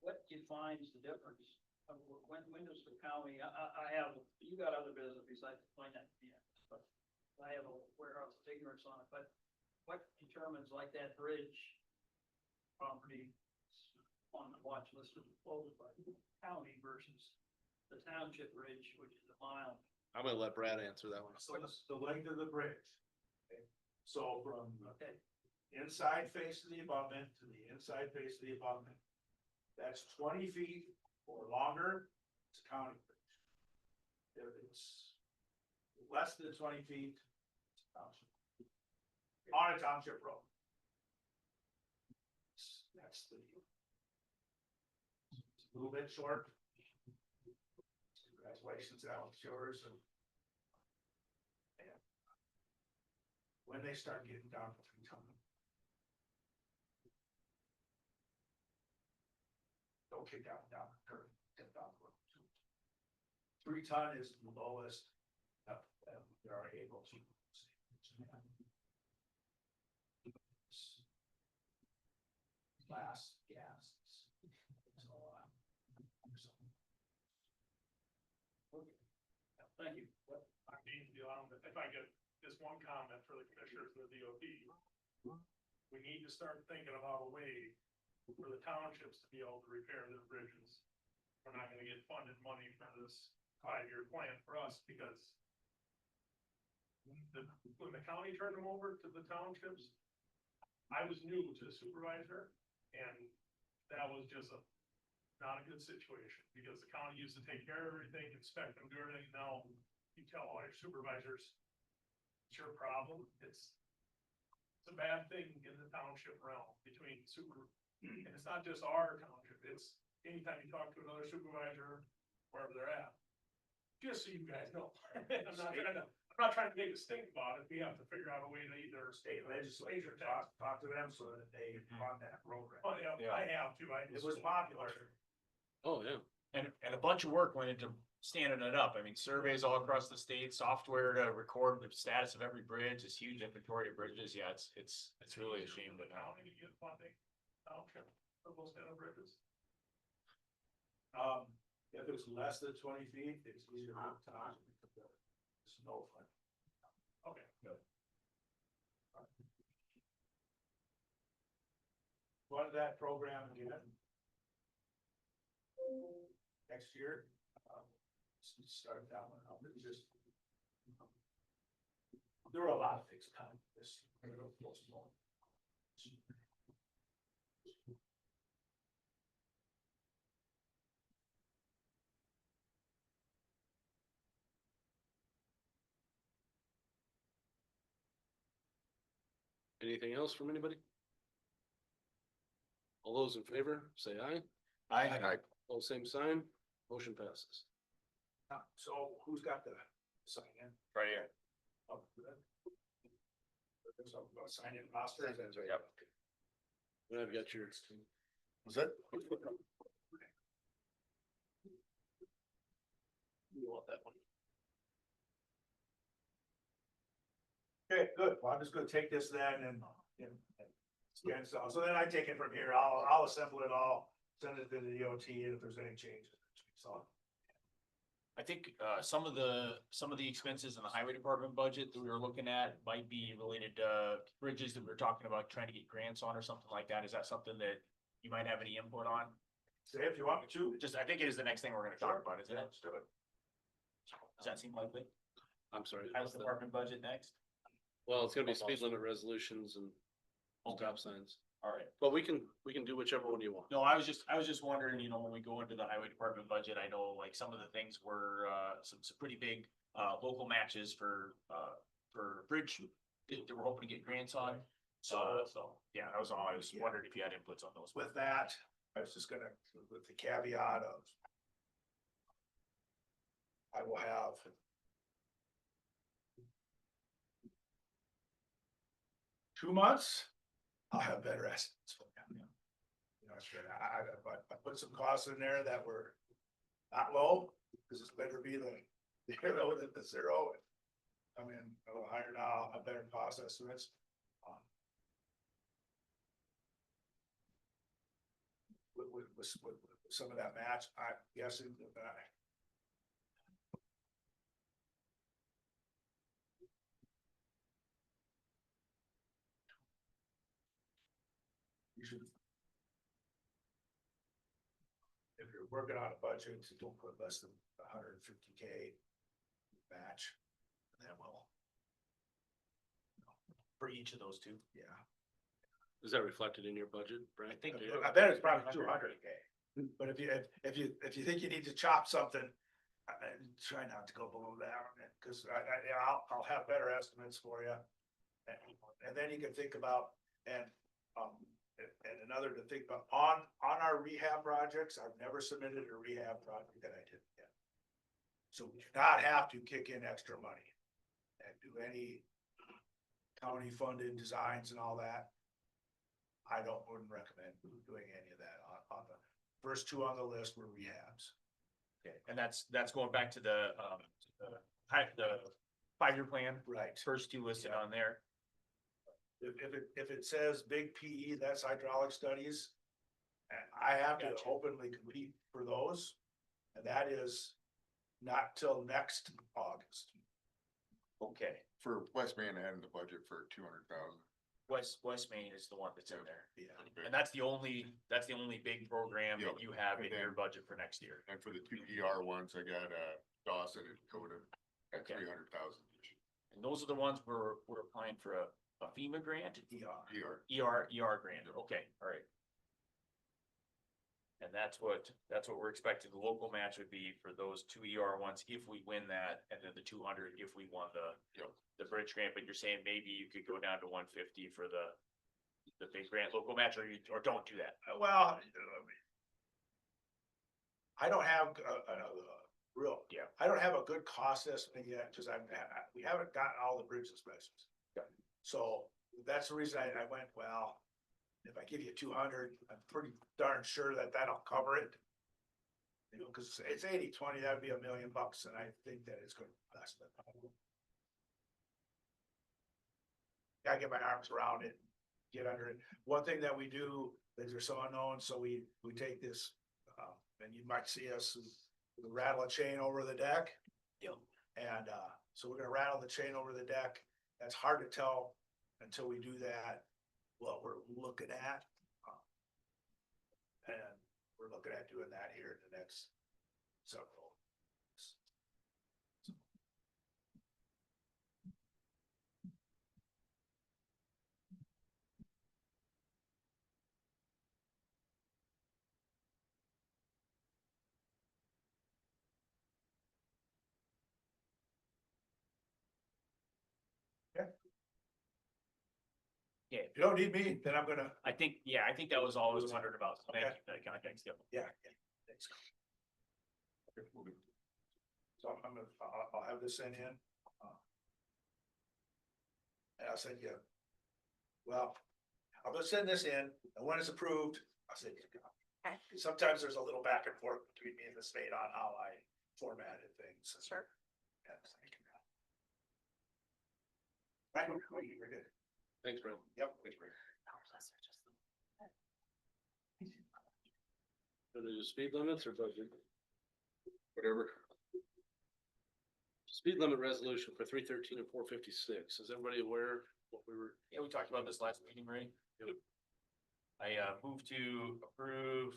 What defines the difference? When does the county, I have, you got other business besides finance, yeah, but I have a warehouse of ignorance on it, but what determines like that bridge property on the watch list of closed by the county versus the township bridge, which is a mile? I'm gonna let Brad answer that one. So it's the length of the bridge. Okay? So from Okay, inside face of the abutment to the inside face of the abutment. That's 20 feet or longer, it's a county bridge. If it's less than 20 feet, it's a township. On a township road. That's the deal. It's a little bit short. Congratulations, Alex, yours and. When they start getting down to 3-ton. Don't kick out down the curve, get down the road. 3-ton is the lowest that we are able to. Last gas. thank you. I'm Dean DeLong, but if I get just one comment for the commissioners of the DOT. We need to start thinking about a way for the townships to be able to repair their bridges. We're not gonna get funded money for this 5-year plan for us because when the county turned them over to the townships, I was new to the supervisor and that was just not a good situation because the county used to take care of everything, inspect them, do everything. Now you tell all your supervisors, it's your problem. It's a bad thing in the township realm between and it's not just our township, it's anytime you talk to another supervisor, wherever they're at. Just so you guys know, I'm not trying to make a stink about it, we have to figure out a way to either State legislature talk to them so that they run that program. Oh, yeah, I have to, It was popular. Oh, yeah. And a bunch of work went into standing it up. I mean, surveys all across the state, software to record the status of every bridge, this huge inventory of bridges. Yeah, it's really a shame, but now. County to get funding, township, for those kind of bridges. If it's less than 20 feet, it's easier to time. It's no fun. Okay, good. Run that program again. Next year, start that one out, it's just. There were a lot of things coming this. Anything else from anybody? All those in favor, say aye. I, All same sign, motion passes. So who's got the sign in? right here. Oh, good. There's a sign in roster. Yep. And I've got your. Was that? You want that one? Okay, good. Well, I'm just gonna take this then and scan so then I take it from here. I'll assemble it all, send it to the DOT and if there's any changes. So. I think some of the expenses in the highway department budget that we were looking at might be related to bridges that we were talking about trying to get grants on or something like that. Is that something that you might have any input on? Say if you want me to. Just, I think it is the next thing we're gonna talk about, isn't it? Does that seem likely? I'm sorry. Highway Department budget next? Well, it's gonna be speed limit resolutions and stop signs, All right. but we can do whichever one you want. No, I was just wondering, you know, when we go into the highway department budget, I know like some of the things were, some pretty big, local matches for bridge that we're hoping to get grants on. So, yeah, that was all. I was wondering if you had inputs on those. With that, I was just gonna, with the caveat of I will have 2 months, I'll have better estimates for you. You know, it's good. I put some costs in there that were not low, because it's better be the hero than the zero. I mean, a little higher now, a better cost estimates. With some of that match, I'm guessing that you should. If you're working on a budget, don't put less than 150K match, and then we'll. For each of those two. Yeah. Is that reflected in your budget, Brad? I bet it's probably 200K, but if you think you need to chop something, try not to go below that, because I'll have better estimates for you. And then you can think about, and another to think about, on our rehab projects, I've never submitted a rehab project that I didn't get. So we do not have to kick in extra money and do any county funded designs and all that. I wouldn't recommend doing any of that. On the first two on the list were rehabs. Okay, and that's going back to the 5-year plan. Right. First two listed on there. If it says big PE, that's hydraulic studies. And I have to Gotcha. openly compete for those. And that is not till next August. Okay, For West Main, I had in the budget for 200,000. West Main is the one that's in there. Yeah. And that's the only big program that Yep. you have And in your then- budget for next year. And for the 2 ER ones, I got Dawson and Dakota at Okay. 300,000 each. And those are the ones we're applying for a FEMA grant, ER. ER grant. Okay, all right. And that's what we're expecting. The local match would be for those 2 ER ones if we win that, and then the 200 if we won the bridge grant. But you're saying maybe you could go down to 150 for the big grant local match, or don't do that. Well, I don't have I don't have a good cost estimate yet, because we haven't gotten all the bridge inspections. So that's the reason I went, well, if I give you 200, I'm pretty darn sure that that'll cover it. You know, because it's 80-20, that'd be $1 million, and I think that it's going to less than that. Gotta get my arms around it, get under it. One thing that we do, that are so unknown, so we take this, and you might see us rattle a chain over the deck. Yep. And so we're gonna rattle the chain over the deck. That's hard to tell until we do that, what we're looking at. And we're looking at doing that here in the next several. Yeah, If you don't need me, then I'm gonna, I think that was all I was wondering about. So thank you for that context. Yep. yeah. Thanks. So I'll have this sent in. And I'll send you. Well, I'm gonna send this in, and when it's approved, I'll send you. Okay. Sometimes there's a little back and forth between me and the state on how I formatted things. Sure. Yeah, thank you. Right, we're good. Thanks, Brad. Yep. Thanks, Brad. Are there speed limits or budget? Whatever. Speed limit resolution for 313 and 456. Is everybody aware what we were? Yeah, we talked about this last meeting, right? I move to approve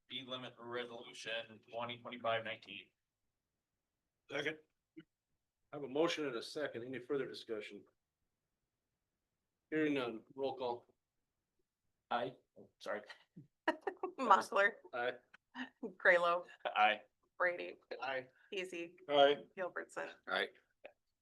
speed limit resolution 2025-19. Second. I have a motion and a second. Any further discussion? Hearing none, roll call. Aye. Oh, sorry. Mochler, Aye. Graylow, Aye. Brady, Aye. Easy, Aye. Gilbertson. Aye.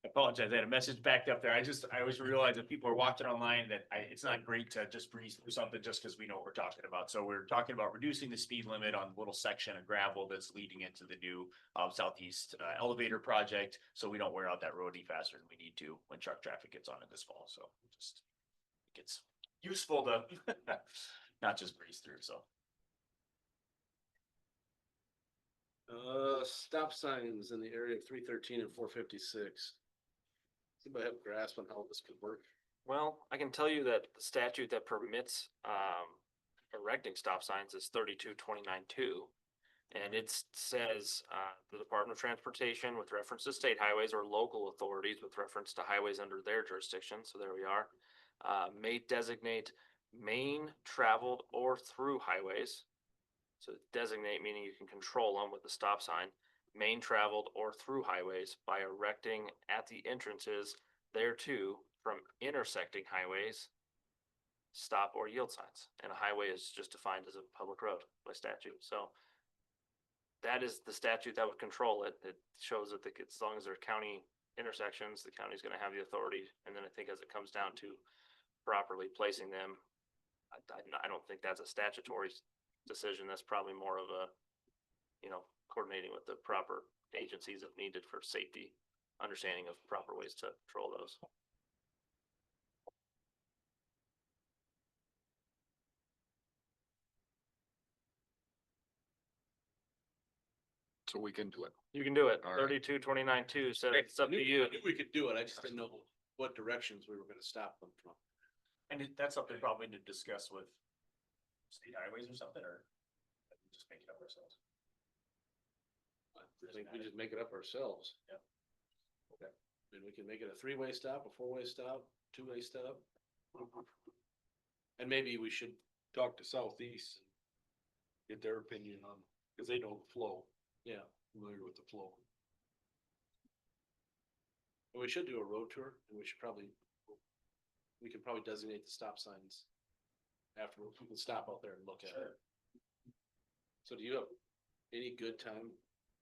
I apologize. I had a message backed up there. I always realize that people are watching online that it's not great to just breeze through something just because we know what we're talking about. So we're talking about reducing the speed limit on the little section of gravel that's leading into the new southeast elevator project. So we don't wear out that road any faster than we need to when truck traffic gets on it this fall. So just it gets useful to not just breeze through. So Stop signs in the area of 313 and 456. Anybody have a grasp on how this could work? Well, I can tell you that the statute that permits erecting stop signs is 3229-2. And it says the Department of Transportation with reference to state highways or local authorities with reference to highways under their jurisdiction, so there we are, may designate main, traveled, or through highways. So designate meaning you can control them with the stop sign, main, traveled, or through highways by erecting at the entrances thereto from intersecting highways, stop or yield signs. And a highway is just defined as a public road by statute. So that is the statute that would control it. It shows that as long as they're county intersections, the county's gonna have the authority. And then I think as it comes down to properly placing them, I don't think that's a statutory decision. That's probably more of a, coordinating with the proper agencies if needed for safety, understanding of proper ways to control those. So we can do it. You can do it. All right. 3229-2 said it's up to you. I knew we could do it. I just didn't know what directions we were gonna stop them from. and that's something probably to discuss with state highways or something, or just make it up ourselves. I think we just make it up ourselves. Yeah. Okay. I mean, we can make it a three-way stop, a four-way stop, two-way stop. And maybe we should talk to Southeast. and Get their opinion on, cause they know the flow. Yeah. Familiar with the flow. And we should do a road tour, and we could probably designate the stop signs. Afterwards, we can stop out there and look at it. So do you have any good time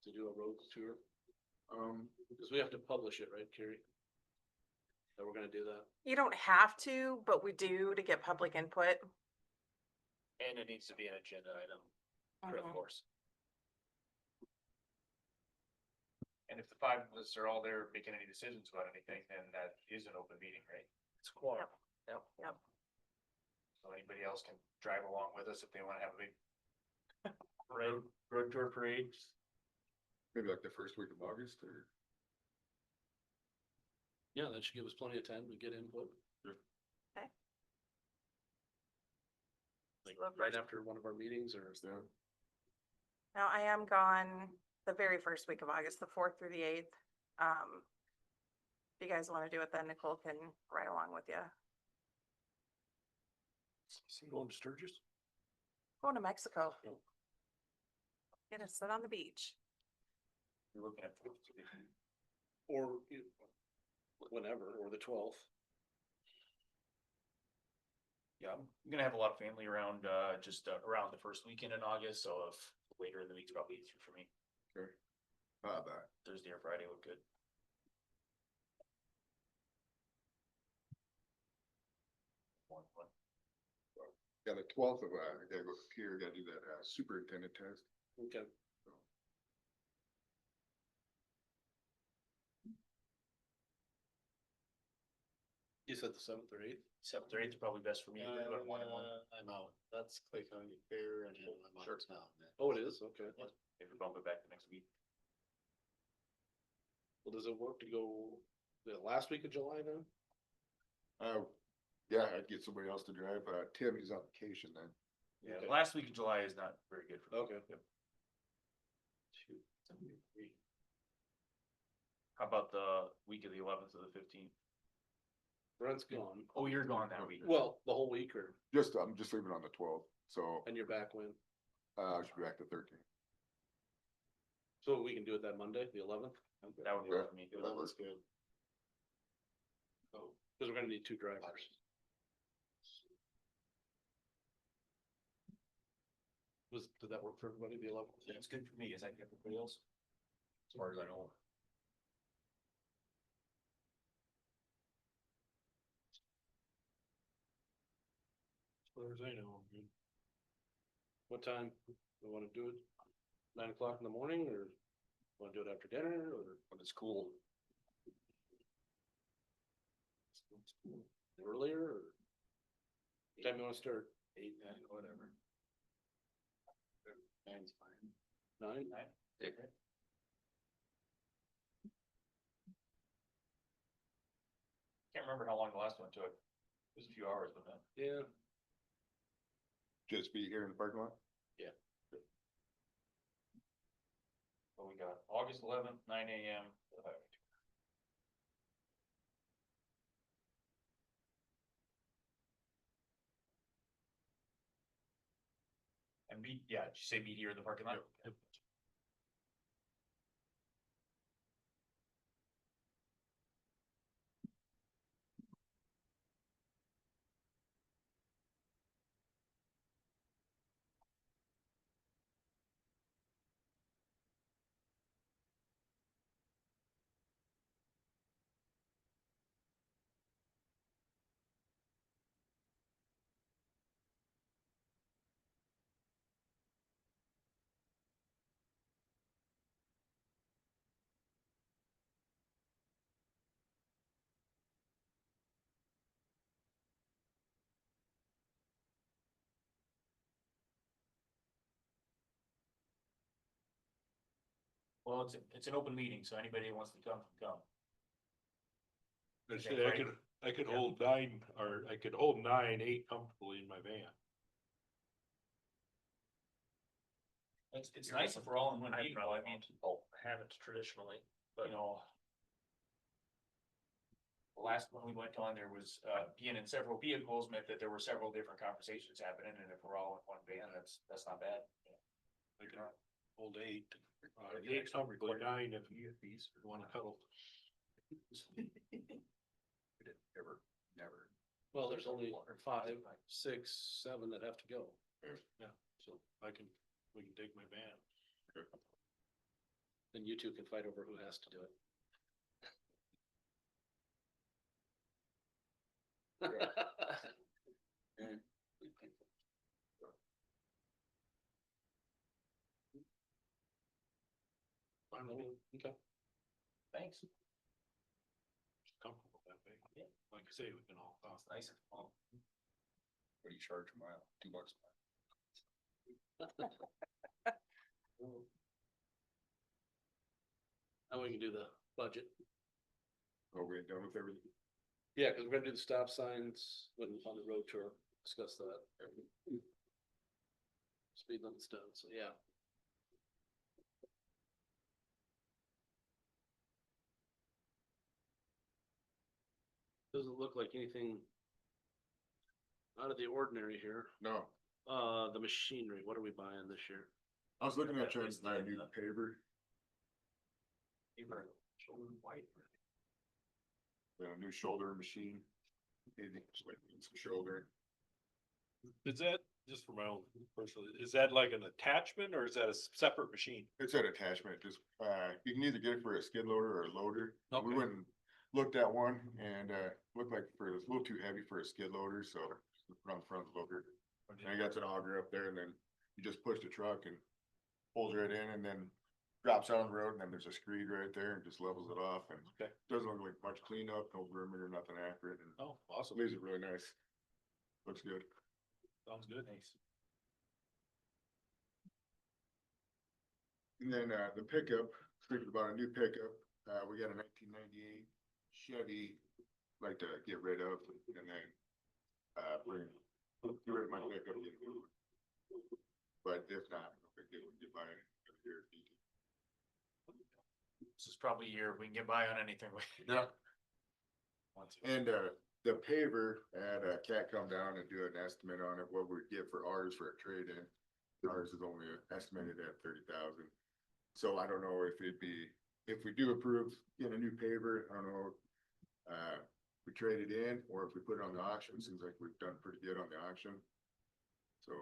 to do a road tour? Because we have to publish it, right, Carrie? That we're gonna do that? You don't have to, but we do to get public input. And it needs to be an agenda item, of Mhm. course. And if the five of us are all there making any decisions about anything, then that is an open meeting, right? It's quorum. Yep. So anybody else can drive along with us if they wanna have a big road tour parade. Maybe like the first week of August or. Yeah, that should give us plenty of time to get input. Like So the right first- after one of our meetings or is that? Now I am gone the very first week of August, the 4th through the 8th. If you guys want to do it, then Nicole can ride along with you. Going to Sturgis? Going to Mexico. Gonna sit on the beach. You're looking at. Or whenever, or the 12th. Yeah, I'm gonna have a lot of family around, just around the first weekend in August, so if later in the week's probably easier for me. Okay. That. Thursday or Friday look good. One. Yeah, the 12th of, I gotta go here, gotta do that superintendent test. Okay. You said the 7th or 8th? 7th or 8th are probably best for me. to do it one and one. I'm out. That's Clay County Fair and then I'm out of town. Oh, it is? Okay. Maybe bump it back the next week. Well, does it work to go the last week of July then? Yeah, I'd get somebody else to drive. Tim, he's on vacation then. Yeah, Okay. the last week of July is not very good for me. Okay. Yep. Shoot, it's gonna be 3. How about the week of the 11th or the 15th? Brent's gone. Oh, you're gone that week. Well, the whole week or, I'm just leaving on the 12th, so and you're back when? I should be back to 13. So we can do it that Monday, the 11th? That would work for me. That was good. Oh, cause we're gonna need 2 drivers. Did that work for everybody, the 11th? That's good for me. Is that good for everybody else? As far as I know. As far as I know, I'm good. What time we wanna do it? 9 o'clock in the morning, or wanna do it after dinner, or when it's cool? Earlier, or? What time you wanna start? 8, 9, whatever. 9's fine. 9? Can't remember how long the last one took. It was a few hours, but then. Yeah. Just be here in the parking lot? But we got August 11th, 9 AM. And meet, yeah, did you say meet here in the parking lot? Yep. Well, it's an open meeting, so anybody who wants to come, can come. I Is say that I right? could Yeah. hold 9, or I could hold 9, 8 comfortably in my van. It's nice if we're all in one meeting, though. I mean, Have it traditionally, you but know. The last one we went on, there was, being in several vehicles meant that there were several different conversations happening, and if we're all in one van, that's not bad. I could hold 8. 8 comfortably, 9 if you wanna cuddle. Never. Well, there's only 5, 6, 7 that have to go. Yeah, so we can take my van. Then you two can fight over who has to do it. Okay. Thanks. Comfortable that way. Like I say, we can all. It's nice and calm. What do you charge a mile? $2 a mile. Now we can do the budget. Are we done with everything? Yeah, cause we're gonna do the stop signs when on the road tour, discuss that. Speed limit's done, so yeah. Doesn't look like anything out of the ordinary here. No, The machinery, what are we buying this year? I was looking at trying to buy a new paver, White. a new shoulder machine. Maybe just like some shoulder. Is that, just for my own personal, is that like an attachment or is that a separate machine? It's an attachment, just, you can either get it for a skid loader or a loader. We Okay. went and looked at one and, looked like it was a little too heavy for a skid loader, so just put on the front of the loader. And I got an auger up there and then you just push the truck and pulls right in and then drops out on the road and then there's a screed right there and just levels it off and Okay. doesn't look like much cleanup, no grooming or nothing after it and Oh, awesome. leaves it really nice. Looks good. Sounds good. Thanks. And then, the pickup, thinking about a new pickup, we got a 1998 Chevy, like to get rid of and then, get rid of my pickup. Get a new one. But if not, no big deal, we can buy it here. This is probably a year we can get by on anything. Yeah. Want to. And, the paver, I had Cat come down and do an estimate on it, what we'd get for ours for a trade-in. Ours is only estimated at 30,000. So I don't know if it'd be, if we do approve getting a new paver, I don't know. We trade it in or if we put it on the auction, seems like we've done pretty good on the auction. So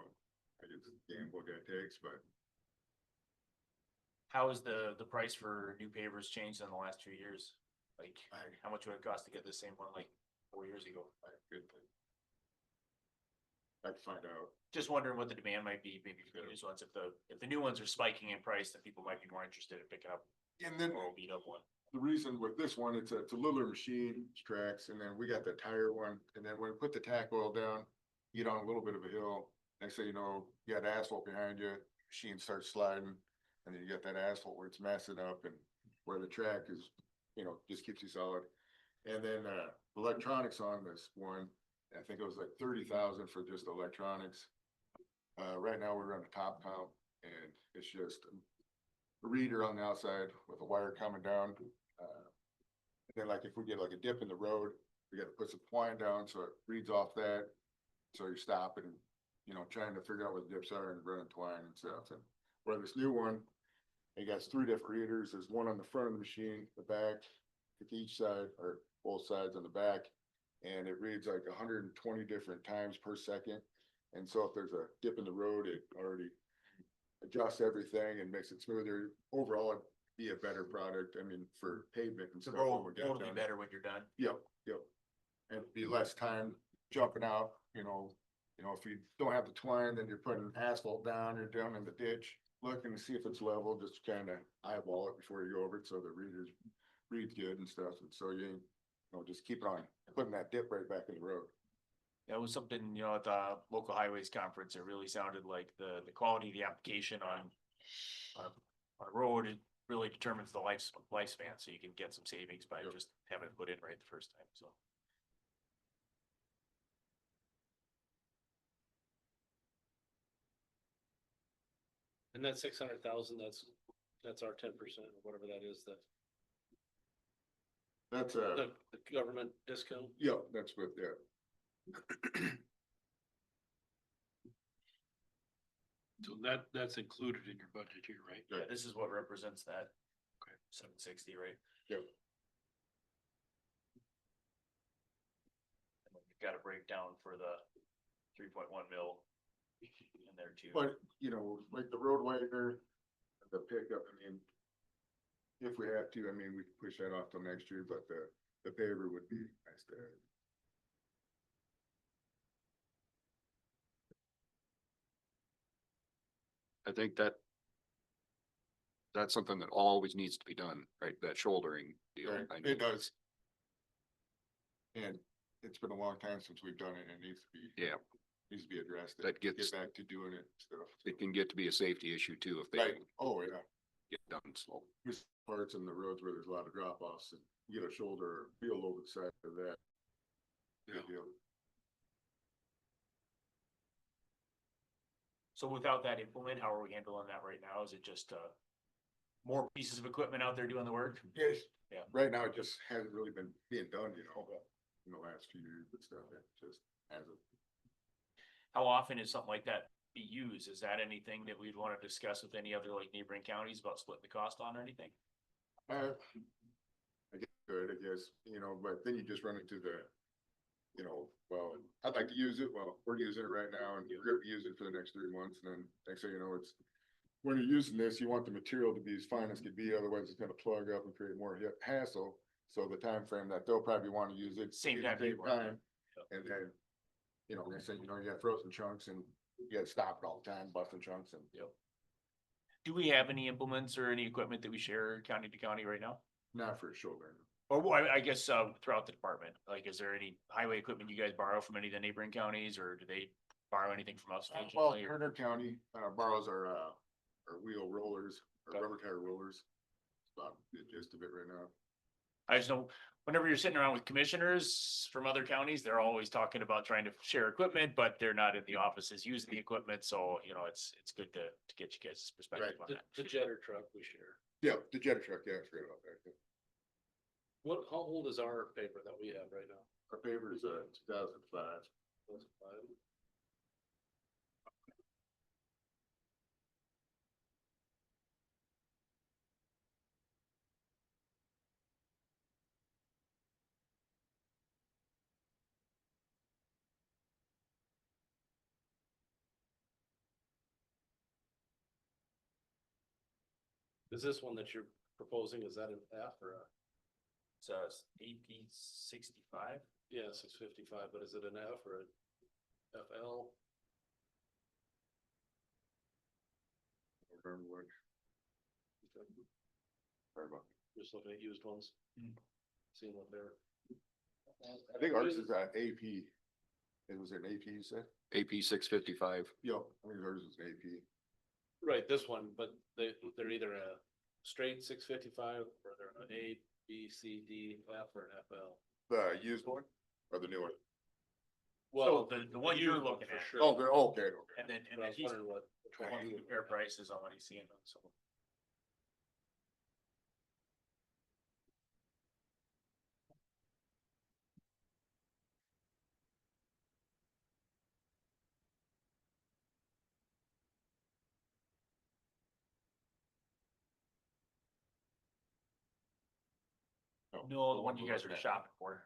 I guess it's a gamble that takes, but How has the price for new pavers changed in the last 2 years? Like, how much would it cost to get the same one like 4 years ago? I could. I'd find out. Just wondering what the demand might be, maybe for the used ones. If the new ones are spiking in price, then people might be more interested in picking up And then a beat up one. the reason with this one, it's a littler machine, it's tracks, and then we got the tire one, and then when we put the tack oil down, you get on a little bit of a hill, next thing you know, you got asphalt behind you, machine starts sliding, and then you got that asphalt where it's messing up and where the track is, just keeps you solid. And then, electronics on this one, I think it was like 30,000 for just electronics. Right now we're on the top count, and it's just a reader on the outside with a wire coming down. And then like if we get like a dip in the road, we gotta put some twine down so it reads off that. So you're stopping, trying to figure out where the dips are and running twine and stuff. And where this new one, it got 3 different readers. There's one on the front of the machine, the back, each side or both sides on the back. And it reads like 120 different times per second. And so if there's a dip in the road, it already adjusts everything and makes it smoother. Overall, it'd be a better product. I mean, for pavement and The stuff. road when we get will be done. better when you're done. Yep. And be less time jumping out, if you don't have the twine, then you're putting asphalt down, you're down in the ditch, looking to see if it's level, just kind of eyeball it before you go over it, so the readers read good and stuff, and so you just keep on putting that dip right back in the road. That was something, at the local highways conference, it really sounded like the quality of the application on a road, it really determines the lifespan, so you can get some savings by just having it put in right the first time, so. And that 600,000, that's our 10% or whatever that is, That's the government discount. yeah, that's what, yeah. So that's included in your budget here, right? Yeah, this is what represents that. Okay. 760, right? Yep. And then you've got a breakdown for the 3.1 mil in there too. But, like the road widener, the pickup, I mean, if we have to, I mean, we can push that off till next year, but the paver would be nice to have. I think that's something that always needs to be done, right? That shouldering deal. Right, I know. it does. And it's been a long time since we've done it, and it needs to be addressed. That gets- Get back to doing it and stuff. It can get to be a safety issue too if they Right, oh, yeah, get done slow. there's parts in the roads where there's a lot of drop offs, and you get a shoulder or wheel over the side of that. Good deal. So without that implement, how are we handling that right now? Is it just, more pieces of equipment out there doing the work? Yes. Yeah. Right now, it just hasn't really been being done, in the last few years, but stuff, it just hasn't. How often is something like that be used? Is that anything that we'd want to discuss with any other like neighboring counties about splitting the cost on or anything? I guess, good, I guess, but then you just run into the, well, I'd like to use it, well, we're using it right now, and we're gonna use it for the next 3 months, and then next thing you know, it's. When you're using this, you want the material to be as fine as can be, otherwise it's gonna plug up and create more hassle. So the time frame that they'll probably wanna use it. Same at time the you want it. And then, next thing you know, you got frozen chunks and you gotta stop it all the time, busting chunks and. Yep. Do we have any implements or any equipment that we share county to county right now? Not for a shoulder. Or well, I guess, throughout the department, like, is there any highway equipment you guys borrow from any of the neighboring counties, or do they borrow anything from us? Well, occasionally, or- Turner County borrows our wheel rollers, our rubber tire rollers. About the gist of it right now. I just know, whenever you're sitting around with commissioners from other counties, they're always talking about trying to share equipment, but they're not in the offices using the equipment, so, it's good to get you guys' perspective on that. The jetter truck we share. Yeah, the jetter truck, yeah, I forgot about that. How old is our paper that we have right now? Our paper is 2005. 2005. Is this one that you're proposing, is that an F or a? It's AP 65. Yeah, 655, but is it an F or a FL? Remember what? Sorry about Just looking at used ones. Seeing what they're. I think ours is at AP. It was an AP, you said? AP 655. Yep, I think ours is AP. Right, this one, but they're either a straight 655 or they're an A, B, C, D, F or an FL. The used one or the new one? Well, the one you're looking for at. sure. Oh, okay, okay. And then But I was he's wondering what. which one wanting you to would- compare prices on what he's seeing, so. No, the one you guys are shopping for.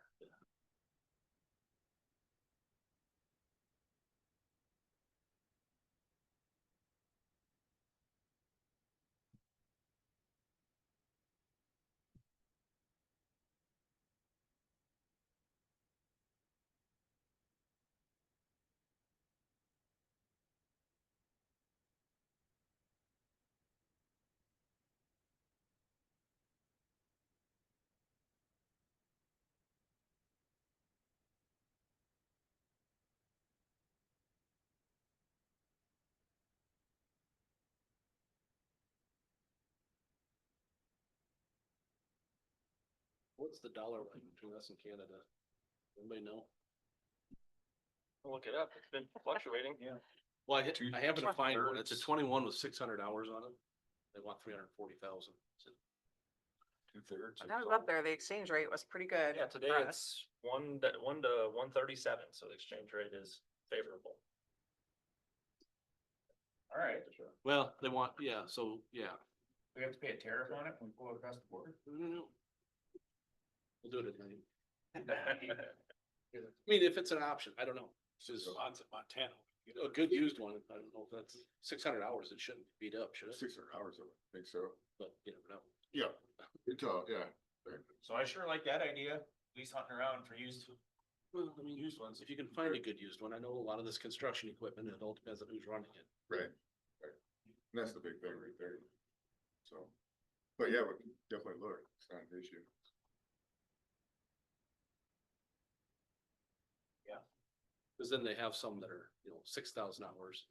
What's the dollar line between us and Canada? Anybody know? I'll look it up. It's been fluctuating. Yeah. Well, I happened to find one. It's a Two-thirds. 21 with 600 hours on it. They want 340,000. 2/3. When I was up there, the exchange rate was pretty good. Yeah, today for us. it's 1 to 137, so the exchange rate is favorable. All right. Well, they want, yeah, so, yeah. We have to pay a tariff on it when we go across the border. We'll do it at night. I mean, if it's an option, I don't know. It's just lots of Montana. A good used one, I don't know if that's 600 hours, it shouldn't beat up, should it? 600 hours, I think so. But you never know. Yeah, it's, yeah. So I sure like that idea, at least hunting around for used. Well, I mean, used ones, if you can find a good used one, I know a lot of this construction equipment, it all depends on who's running it. Right, right. And that's the big thing right there. So, but yeah, we can definitely look. It's not an issue. Cause then they have some that are, 6,000 hours.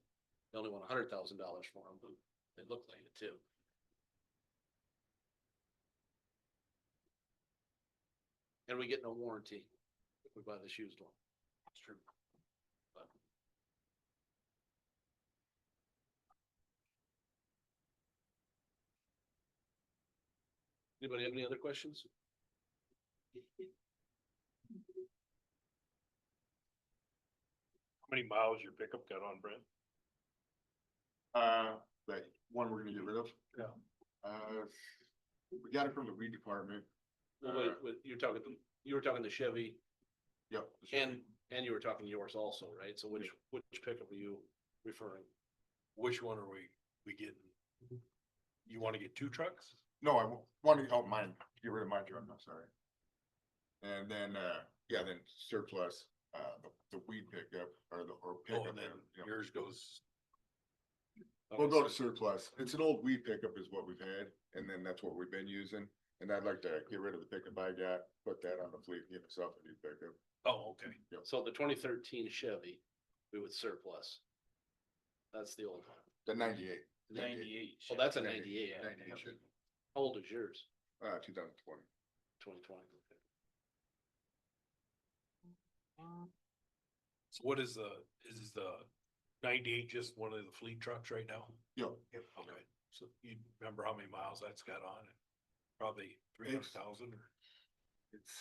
They only want $100,000 for them, but they look like it too. And we get no warranty if we buy this used one. That's true. But anybody have any other questions? How many miles your pickup got on, Brent? That one we're gonna get rid of. Yeah. We got it from the weed department. Well, wait, you were talking the Chevy Yep. the Chevy. and you were talking yours also, right? So which pickup are you referring? Which one are we getting? You wanna get two trucks? No, I want to help mine, get rid of my truck, I'm sorry. And then, yeah, then surplus, the weed pickup or Oh, pickup. and then you know. yours goes. We'll go to surplus. It's an old weed pickup is what we've had, and then that's what we've been using. And I'd like to get rid of the pickup I got, put that on the fleet, give myself a new pickup. Oh, okay. So the 2013 Chevy, we would surplus. That's the old one. The 98. 98. Oh, that's a 98, 98. 98 should- How old is yours? 2020. 2020. So what is the 98 just one of the fleet trucks right now? Yep. Okay, so you remember how many miles that's got on it? Probably 300,000 or? It's,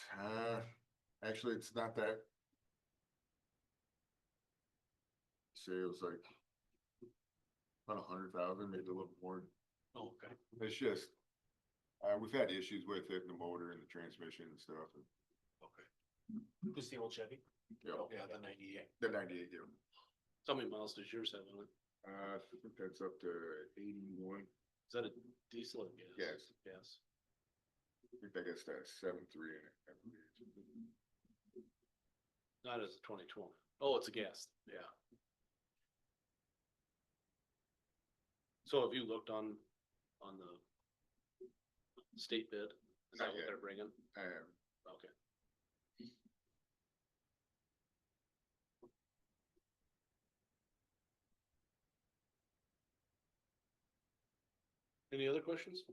actually, it's not that. Say it was like about 100,000, maybe a little more. Oh, okay. It's just, we've had issues with it, the motor and the transmission and stuff. Okay. Just the old Chevy. Yeah, Yeah, the 98. the 98, yeah. How many miles does yours have on it? I think that's up to 81, Is that a diesel or gas? Gas. Gas. I think that gets that 7.3 in it. I believe. Not as a 2020. Oh, it's a gas, yeah. So have you looked on the state bid? Is that Not what yet. they're bringing? I am. Okay. Any other questions?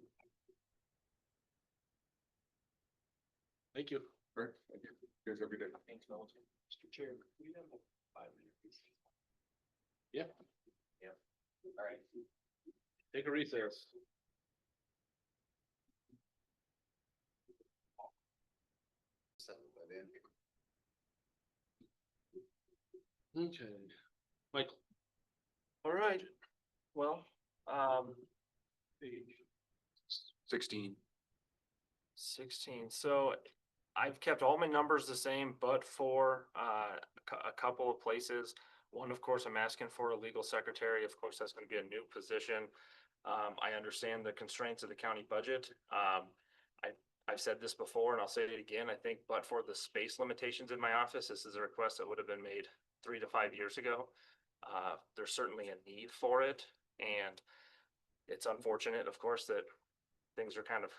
Thank you. All right, thank you. You guys have a good day. Thanks, Milton. Mr. Chair, can we have a 5-minute recess? Yeah, All right. take a recess. Okay, Michael. All right, well, Page 16. 16, so I've kept all my numbers the same, but for a couple of places. One, of course, I'm asking for a legal secretary. Of course, that's gonna be a new position. I understand the constraints of the county budget. I've said this before and I'll say it again. I think, but for the space limitations in my office, this is a request that would have been made 3 to 5 years ago. There's certainly a need for it, and it's unfortunate, of course, that things are kind of,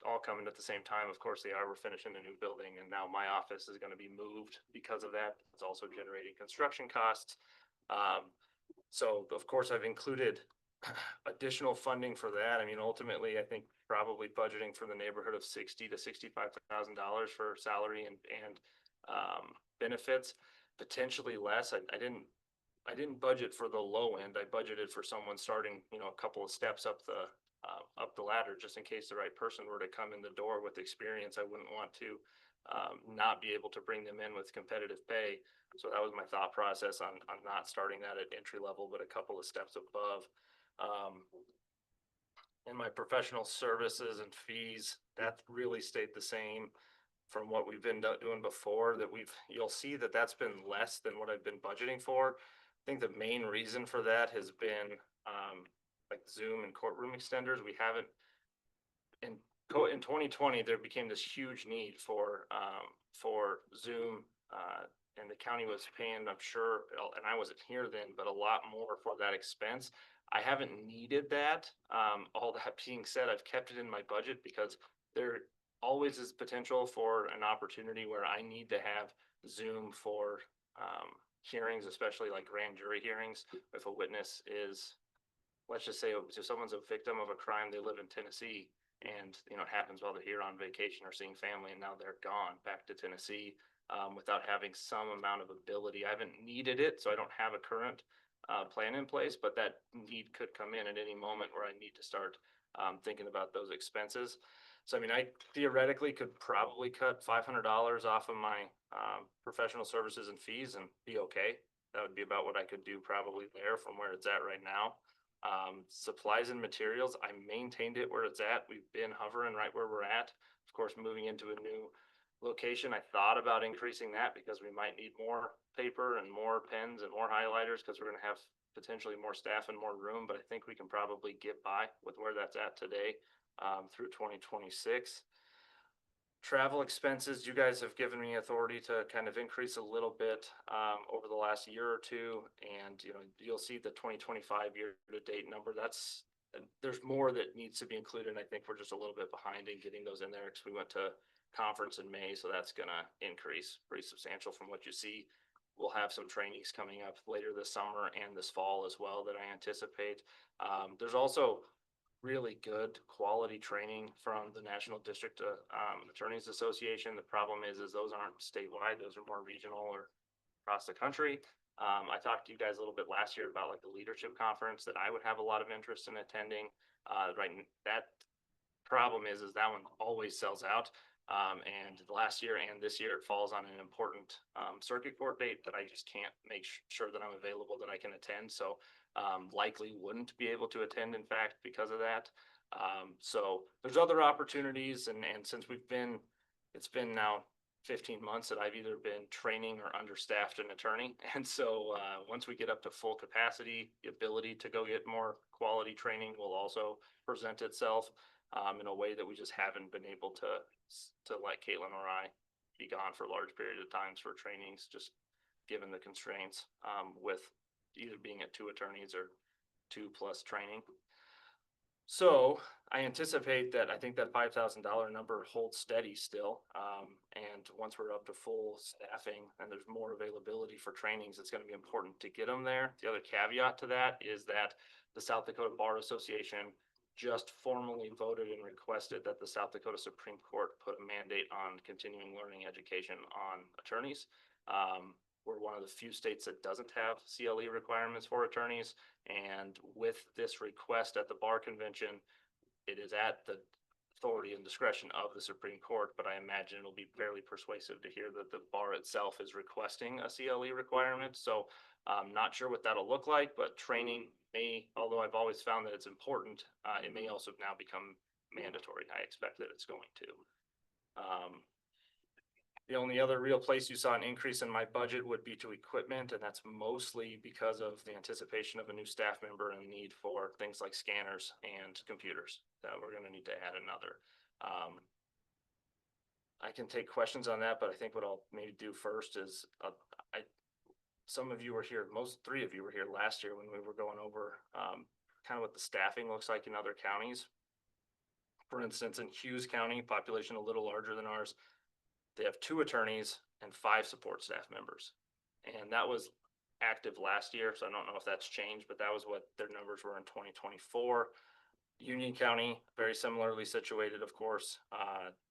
all coming at the same time. Of course they are. We're finishing a new building and now my office is gonna be moved because of that. It's also generating construction costs. So of course I've included additional funding for that. I mean, ultimately, I think probably budgeting for the neighborhood of $60,000 to $65,000 for salary and benefits, potentially less. I didn't budget for the low end. I budgeted for someone starting, a couple of steps up the ladder, just in case the right person were to come in the door with experience. I wouldn't want to not be able to bring them in with competitive pay. So that was my thought process on not starting that at entry level, but a couple of steps above. And my professional services and fees, that really stayed the same from what we've been doing before. You'll see that that's been less than what I've been budgeting for. I think the main reason for that has been like Zoom and courtroom extenders. We haven't, in 2020, there became this huge need for Zoom, and the county was paying, I'm sure, and I wasn't here then, but a lot more for that expense. I haven't needed that. All that being said, I've kept it in my budget because there always is potential for an opportunity where I need to have Zoom for hearings, especially like grand jury hearings. If a witness is, let's just say, if someone's a victim of a crime, they live in Tennessee, and it happens while they're here on vacation or seeing family, and now they're gone back to Tennessee without having some amount of ability. I haven't needed it, so I don't have a current plan in place, but that need could come in at any moment where I need to start thinking about those expenses. So, I mean, I theoretically could probably cut $500 off of my professional services and fees and be okay. That would be about what I could do probably there from where it's at right now. Supplies and materials, I maintained it where it's at. We've been hovering right where we're at. Of course, moving into a new location, I thought about increasing that because we might need more paper and more pens and more highlighters because we're gonna have potentially more staff and more room, but I think we can probably get by with where that's at today through 2026. Travel expenses, you guys have given me authority to kind of increase a little bit over the last year or two. And, you'll see the 2025 year-to-date number. There's more that needs to be included. I think we're just a little bit behind in getting those in there because we went to conference in May. So that's gonna increase pretty substantial from what you see. We'll have some trainings coming up later this summer and this fall as well that I anticipate. There's also really good quality training from the National District Attorneys Association. The problem is those aren't statewide, those are more regional or across the country. I talked to you guys a little bit last year about like the leadership conference that I would have a lot of interest in attending. That problem is that one always sells out. And last year and this year it falls on an important circuit court date that I just can't make sure that I'm available, that I can attend. So likely wouldn't be able to attend, in fact, because of that. So there's other opportunities, and since it's been now 15 months that I've either been training or understaffed an attorney. And so, once we get up to full capacity, the ability to go get more quality training will also present itself, in a way that we just haven't been able to let Caitlin or I be gone for large periods of times for trainings, just given the constraints, with either being at 2 attorneys or 2+ training. So I anticipate that, I think that $5,000 number holds steady still. And once we're up to full staffing and there's more availability for trainings, it's gonna be important to get them there. The other caveat to that is that the South Dakota Bar Association just formally voted and requested that the South Dakota Supreme Court put a mandate on continuing learning education on attorneys. We're one of the few states that doesn't have CLE requirements for attorneys. And with this request at the bar convention, it is at the authority and discretion of the Supreme Court, but I imagine it'll be fairly persuasive to hear that the bar itself is requesting a CLE requirement. So I'm not sure what that'll look like, but training may, although I've always found that it's important, it may also now become mandatory. I expect that it's going to. The only other real place you saw an increase in my budget would be to equipment, and that's mostly because of the anticipation of a new staff member and the need for things like scanners and computers that we're gonna need to add another. I can take questions on that, but I think what I'll maybe do first is, some of you were here, 3 of you were here last year when we were going over, kind of what the staffing looks like in other counties. For instance, in Hughes County, population a little larger than ours, they have 2 attorneys and 5 support staff members. And that was active last year, so I don't know if that's changed, but that was what their numbers were in 2024. Union County, very similarly situated, of course.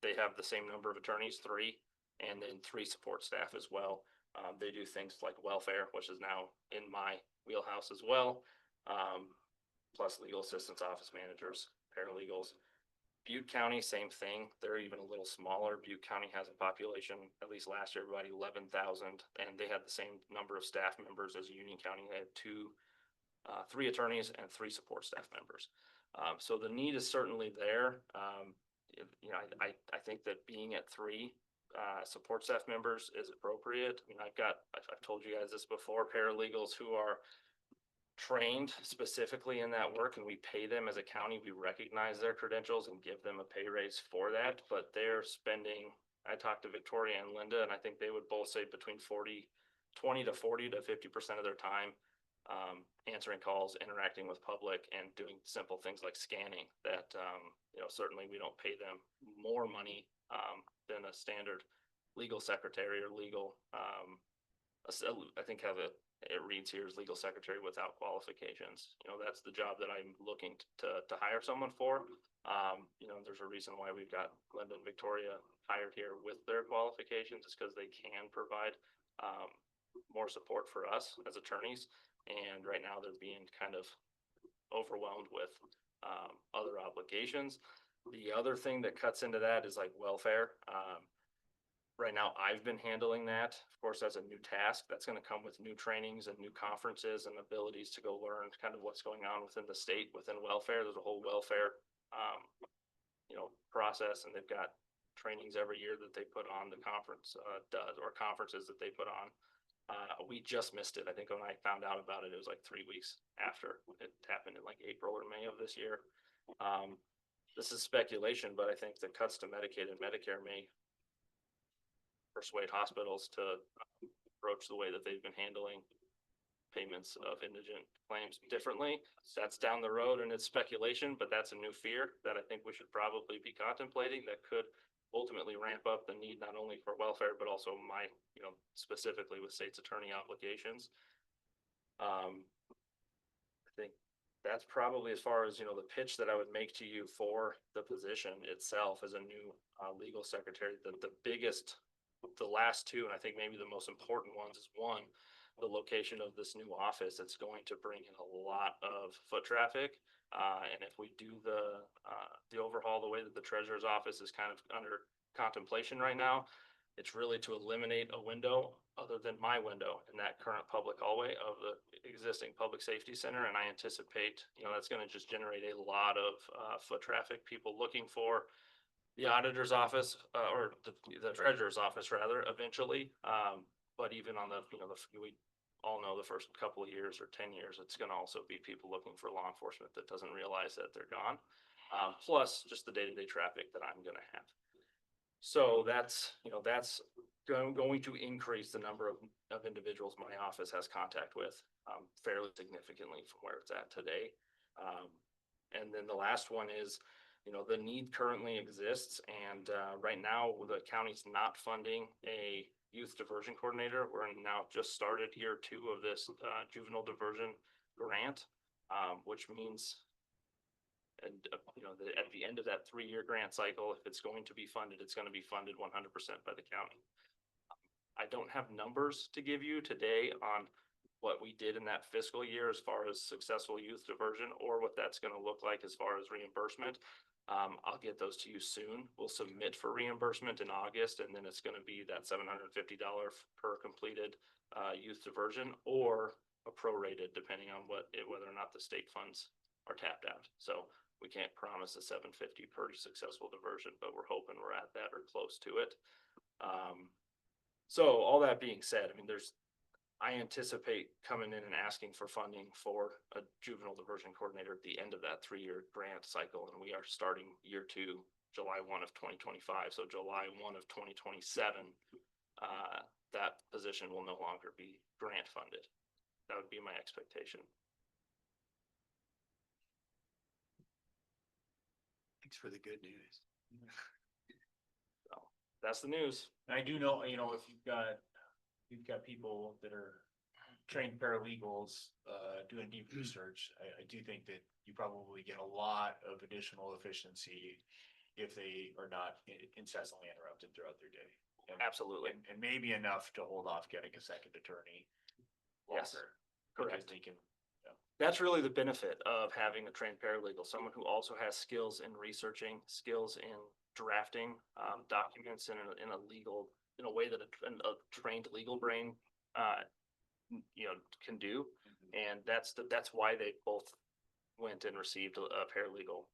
They have the same number of attorneys, 3, and then 3 support staff as well. They do things like welfare, which is now in my wheelhouse as well. Plus legal assistance office managers, paralegals. Butte County, same thing. They're even a little smaller. Butte County has a population, at least last year, about 11,000, and they had the same number of staff members as Union County. They had 3 attorneys and 3 support staff members. So the need is certainly there. You know, I think that being at 3 support staff members is appropriate. I mean, I've told you guys this before, paralegals who are trained specifically in that work, and we pay them as a county. We recognize their credentials and give them a pay raise for that, but they're spending, I talked to Victoria and Linda, and I think they would both say between 20 to 40 to 50% of their time answering calls, interacting with public, and doing simple things like scanning that, you know, certainly we don't pay them more money than a standard legal secretary or legal, I think it reads here as legal secretary without qualifications. You know, that's the job that I'm looking to hire someone for. You know, there's a reason why we've got Linda and Victoria hired here with their qualifications, is because they can provide more support for us as attorneys. And right now they're being kind of overwhelmed with other obligations. The other thing that cuts into that is like welfare. Right now, I've been handling that. Of course, as a new task, that's going to come with new trainings and new conferences and abilities to go learn kind of what's going on within the state, within welfare. There's a whole welfare, you know, process, and they've got trainings every year that they put on. The conference does, or conferences that they put on. We just missed it. I think when I found out about it, it was like 3 weeks after it happened in like April or May of this year. This is speculation, but I think the cuts to Medicaid and Medicare may persuade hospitals to approach the way that they've been handling payments of indigent claims differently. That's down the road and it's speculation, but that's a new fear that I think we should probably be contemplating that could ultimately ramp up the need not only for welfare, but also my, you know, specifically with state's attorney obligations. I think that's probably as far as, you know, the pitch that I would make to you for the position itself as a new legal secretary. The biggest, the last 2, and I think maybe the most important ones, is 1, the location of this new office. It's going to bring in a lot of foot traffic. And if we do the overhaul the way that the treasurer's office is kind of under contemplation right now, it's really to eliminate a window other than my window in that current public hallway of the existing public safety center. And I anticipate, you know, that's going to just generate a lot of foot traffic, people looking for the auditor's office, or the treasurer's office rather, eventually. But even on the, we all know the first couple of years or 10 years, it's gonna also be people looking for law enforcement that doesn't realize that they're gone. Plus just the day-to-day traffic that I'm gonna have. So that's going to increase the number of individuals my office has contact with, fairly significantly from where it's at today. And then the last one is, the need currently exists, and right now the county's not funding a youth diversion coordinator. We're now just started year 2 of this juvenile diversion grant, which means, and at the end of that 3-year grant cycle, if it's going to be funded, it's going to be funded 100% by the county. I don't have numbers to give you today on what we did in that fiscal year as far as successful youth diversion, or what that's going to look like as far as reimbursement. I'll get those to you soon. We'll submit for reimbursement in August, and then it's going to be that $750 per completed youth diversion, or a prorated, depending on whether or not the state funds are tapped out. So we can't promise a $750 per successful diversion, but we're hoping we're at that or close to it. So all that being said, I mean, I anticipate coming in and asking for funding for a juvenile diversion coordinator at the end of that 3-year grant cycle. And we are starting year 2, July 1 of 2025. So July 1 of 2027, that position will no longer be grant funded. That would be my expectation. Thanks for the good news. So that's the news. And I do know, if you've got people that are trained paralegals, doing deep research, I do think that you probably get a lot of additional efficiency if they are not incessantly interrupted throughout their day. Absolutely. And maybe enough to hold off getting a second attorney. Yes, longer, correct. because they can, That's really the benefit of having a trained paralegal, someone who also has skills in researching, skills in drafting documents in a way that a trained legal brain can do. And that's why they both went and received a paralegal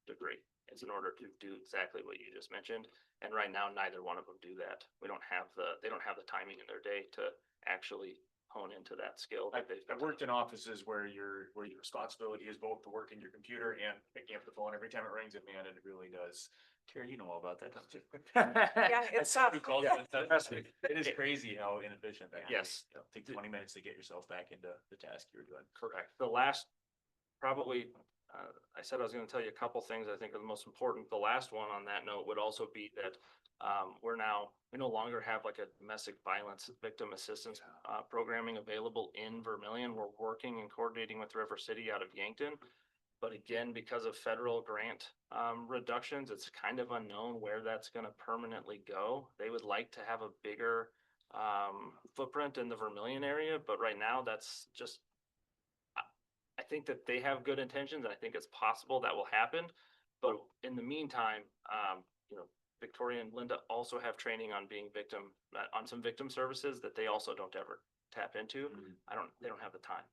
degree, is in order to do exactly what you just mentioned. And right now, neither one of them do that. They don't have the timing in their day to actually hone into that skill. I've worked in offices where your responsibility is both to work in your computer and picking up the phone every time it rings, and man, it really does. Terry, you know all about that, don't you? Yeah, it's tough. It is crazy how inefficient that is. Yes. Take 20 minutes to get yourself back into the task you're doing. Correct. The last, probably, I said I was gonna tell you a couple things I think are the most important. The last one on that note would also be that we no longer have like a domestic violence victim assistance programming available in Vermillion. We're working and coordinating with River City out of Yankton. But again, because of federal grant reductions, it's kind of unknown where that's gonna permanently go. They would like to have a bigger footprint in the Vermillion area, but right now that's just, I think that they have good intentions, and I think it's possible that will happen. But in the meantime, Victoria and Linda also have training on being on some victim services that they also don't ever tap into. They don't have the time.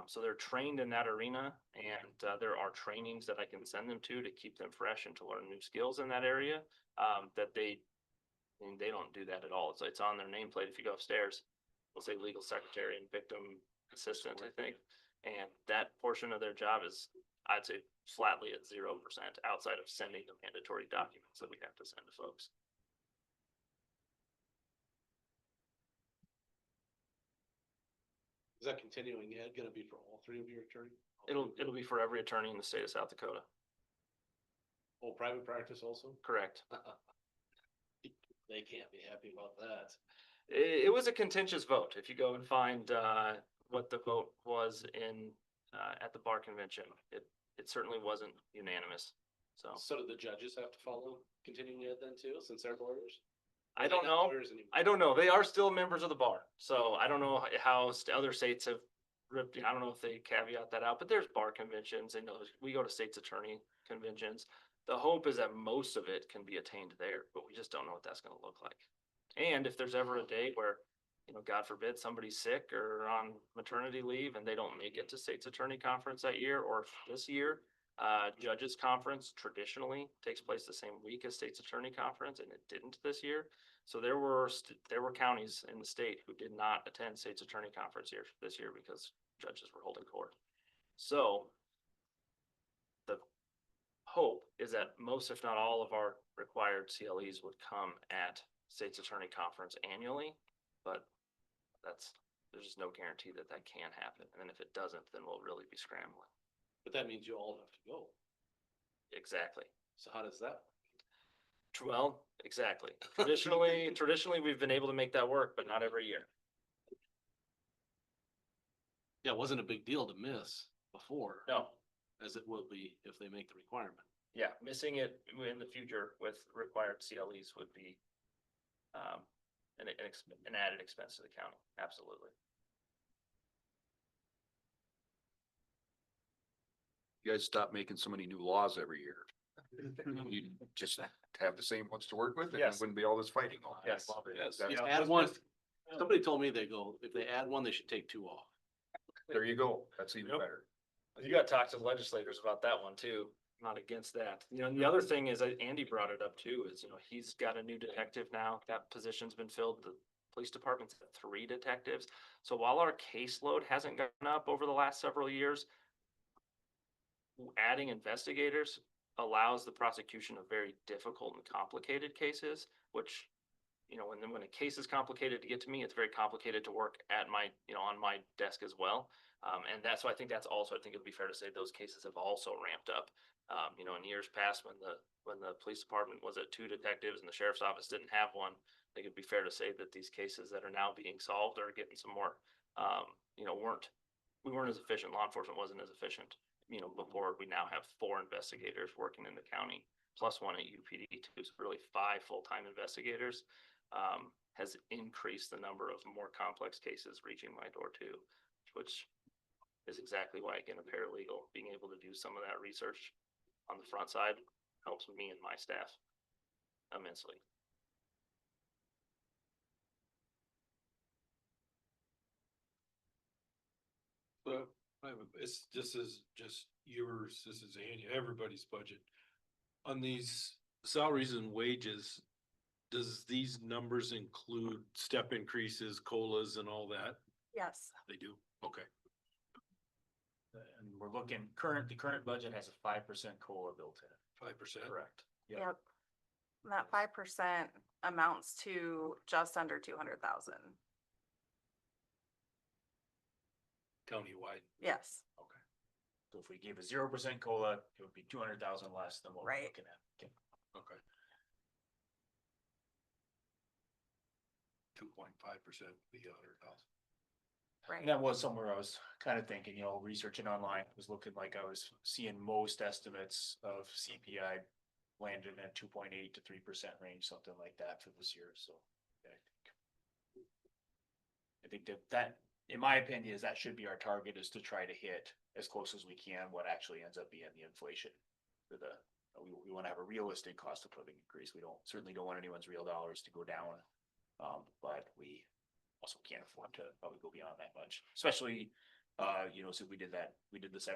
So they're trained in that arena, and there are trainings that I can send them to keep them fresh and to learn new skills in that area. That they don't do that at all. It's on their nameplate. If you go upstairs, it'll say legal secretary and victim assistant, I think. And that portion of their job is, I'd say, flatly at 0% outside of sending the mandatory documents that we have to send to folks. Is that continuing ed gonna be for all 3 of your attorneys? It'll be for every attorney in the state of South Dakota. Oh, private practice also? Correct. They can't be happy about that. It was a contentious vote. If you go and find what the vote was at the bar convention, it certainly wasn't unanimous. So do the judges have to follow continuing ed then too, since they're lawyers? I don't know. I don't know. They are still members of the bar. So I don't know how other states have ripped. I don't know if they caveat that out, but there's bar conventions, and we go to state's attorney conventions. The hope is that most of it can be attained there, but we just don't know what that's going to look like. And if there's ever a day where, God forbid, somebody's sick or on maternity leave and they don't make it to state's attorney conference that year or this year, Judges Conference traditionally takes place the same week as State's Attorney Conference, and it didn't this year. So there were counties in the state who did not attend State's Attorney Conference this year because judges were holding court. So the hope is that most, if not all, of our required CLEs would come at State's Attorney Conference annually, but there's just no guarantee that that can happen. And if it doesn't, then we'll really be scrambling. But that means you all have to go. Exactly. So how does that? Well, exactly. Traditionally, we've been able to make that work, but not every year. Yeah, it wasn't a big deal to miss before. No. As it will be if they make the requirement. Yeah, missing it in the future with required CLEs would be an added expense to the county. Absolutely. You guys stop making so many new laws every year. You just have the same ones to work with and it Yes. wouldn't be all this fighting. all the time. Yes. That's- Yeah, add one. Somebody told me if they add one, they should take two off. There you go. That's even Yep. better. You gotta talk to the legislators about that one too. I'm not against that. You know, and the other thing is, Andy brought it up too, is, you know, he's got a new detective now. That position's been filled. The police department's at 3 detectives. So while our caseload hasn't gone up over the last several years, adding investigators allows the prosecution of very difficult and complicated cases, which, you know, when a case is complicated to get to me, it's very complicated to work at my, you know, on my desk as well. And that's why I think it'd be fair to say those cases have also ramped up. You know, in years past, when the police department was at 2 detectives and the sheriff's office didn't have one, I think it'd be fair to say that these cases that are now being solved are getting some more, you know, we weren't as efficient. Law enforcement wasn't as efficient, you know, before. We now have 4 investigators working in the county, plus 1 at UPD too. So really 5 full-time investigators, has increased the number of more complex cases reaching my door too, which is exactly why, again, a paralegal being able to do some of that research on the front side helps me and my staff immensely. But this is just yours, this is everybody's budget. On these salaries and wages, does these numbers include step increases, COLAs and all that? Yes. They do, okay. And we're looking, the current budget has a 5% COLA built in. 5%? Correct. Yep. And that 5% amounts to just under 200,000. Countywide. Yes. Okay. So if we gave a 0% COLA, it would be 200,000 less than what we're Right. looking at. Okay. Okay. 2.5% would be 100,000. Right. And that was somewhere I was kind of thinking, you know, researching online, it was looking like I was seeing most estimates of CPI landed at 2.8 to 3% range, something like that for this year, so. I think that, in my opinion, is that should be our target, is to try to hit as close as we can what actually ends up being the inflation for we want to have a realistic cost of living increase. Certainly don't want anyone's real dollars to go down. But we also can't afford to probably go beyond that much, especially, you know, so we did the 7%,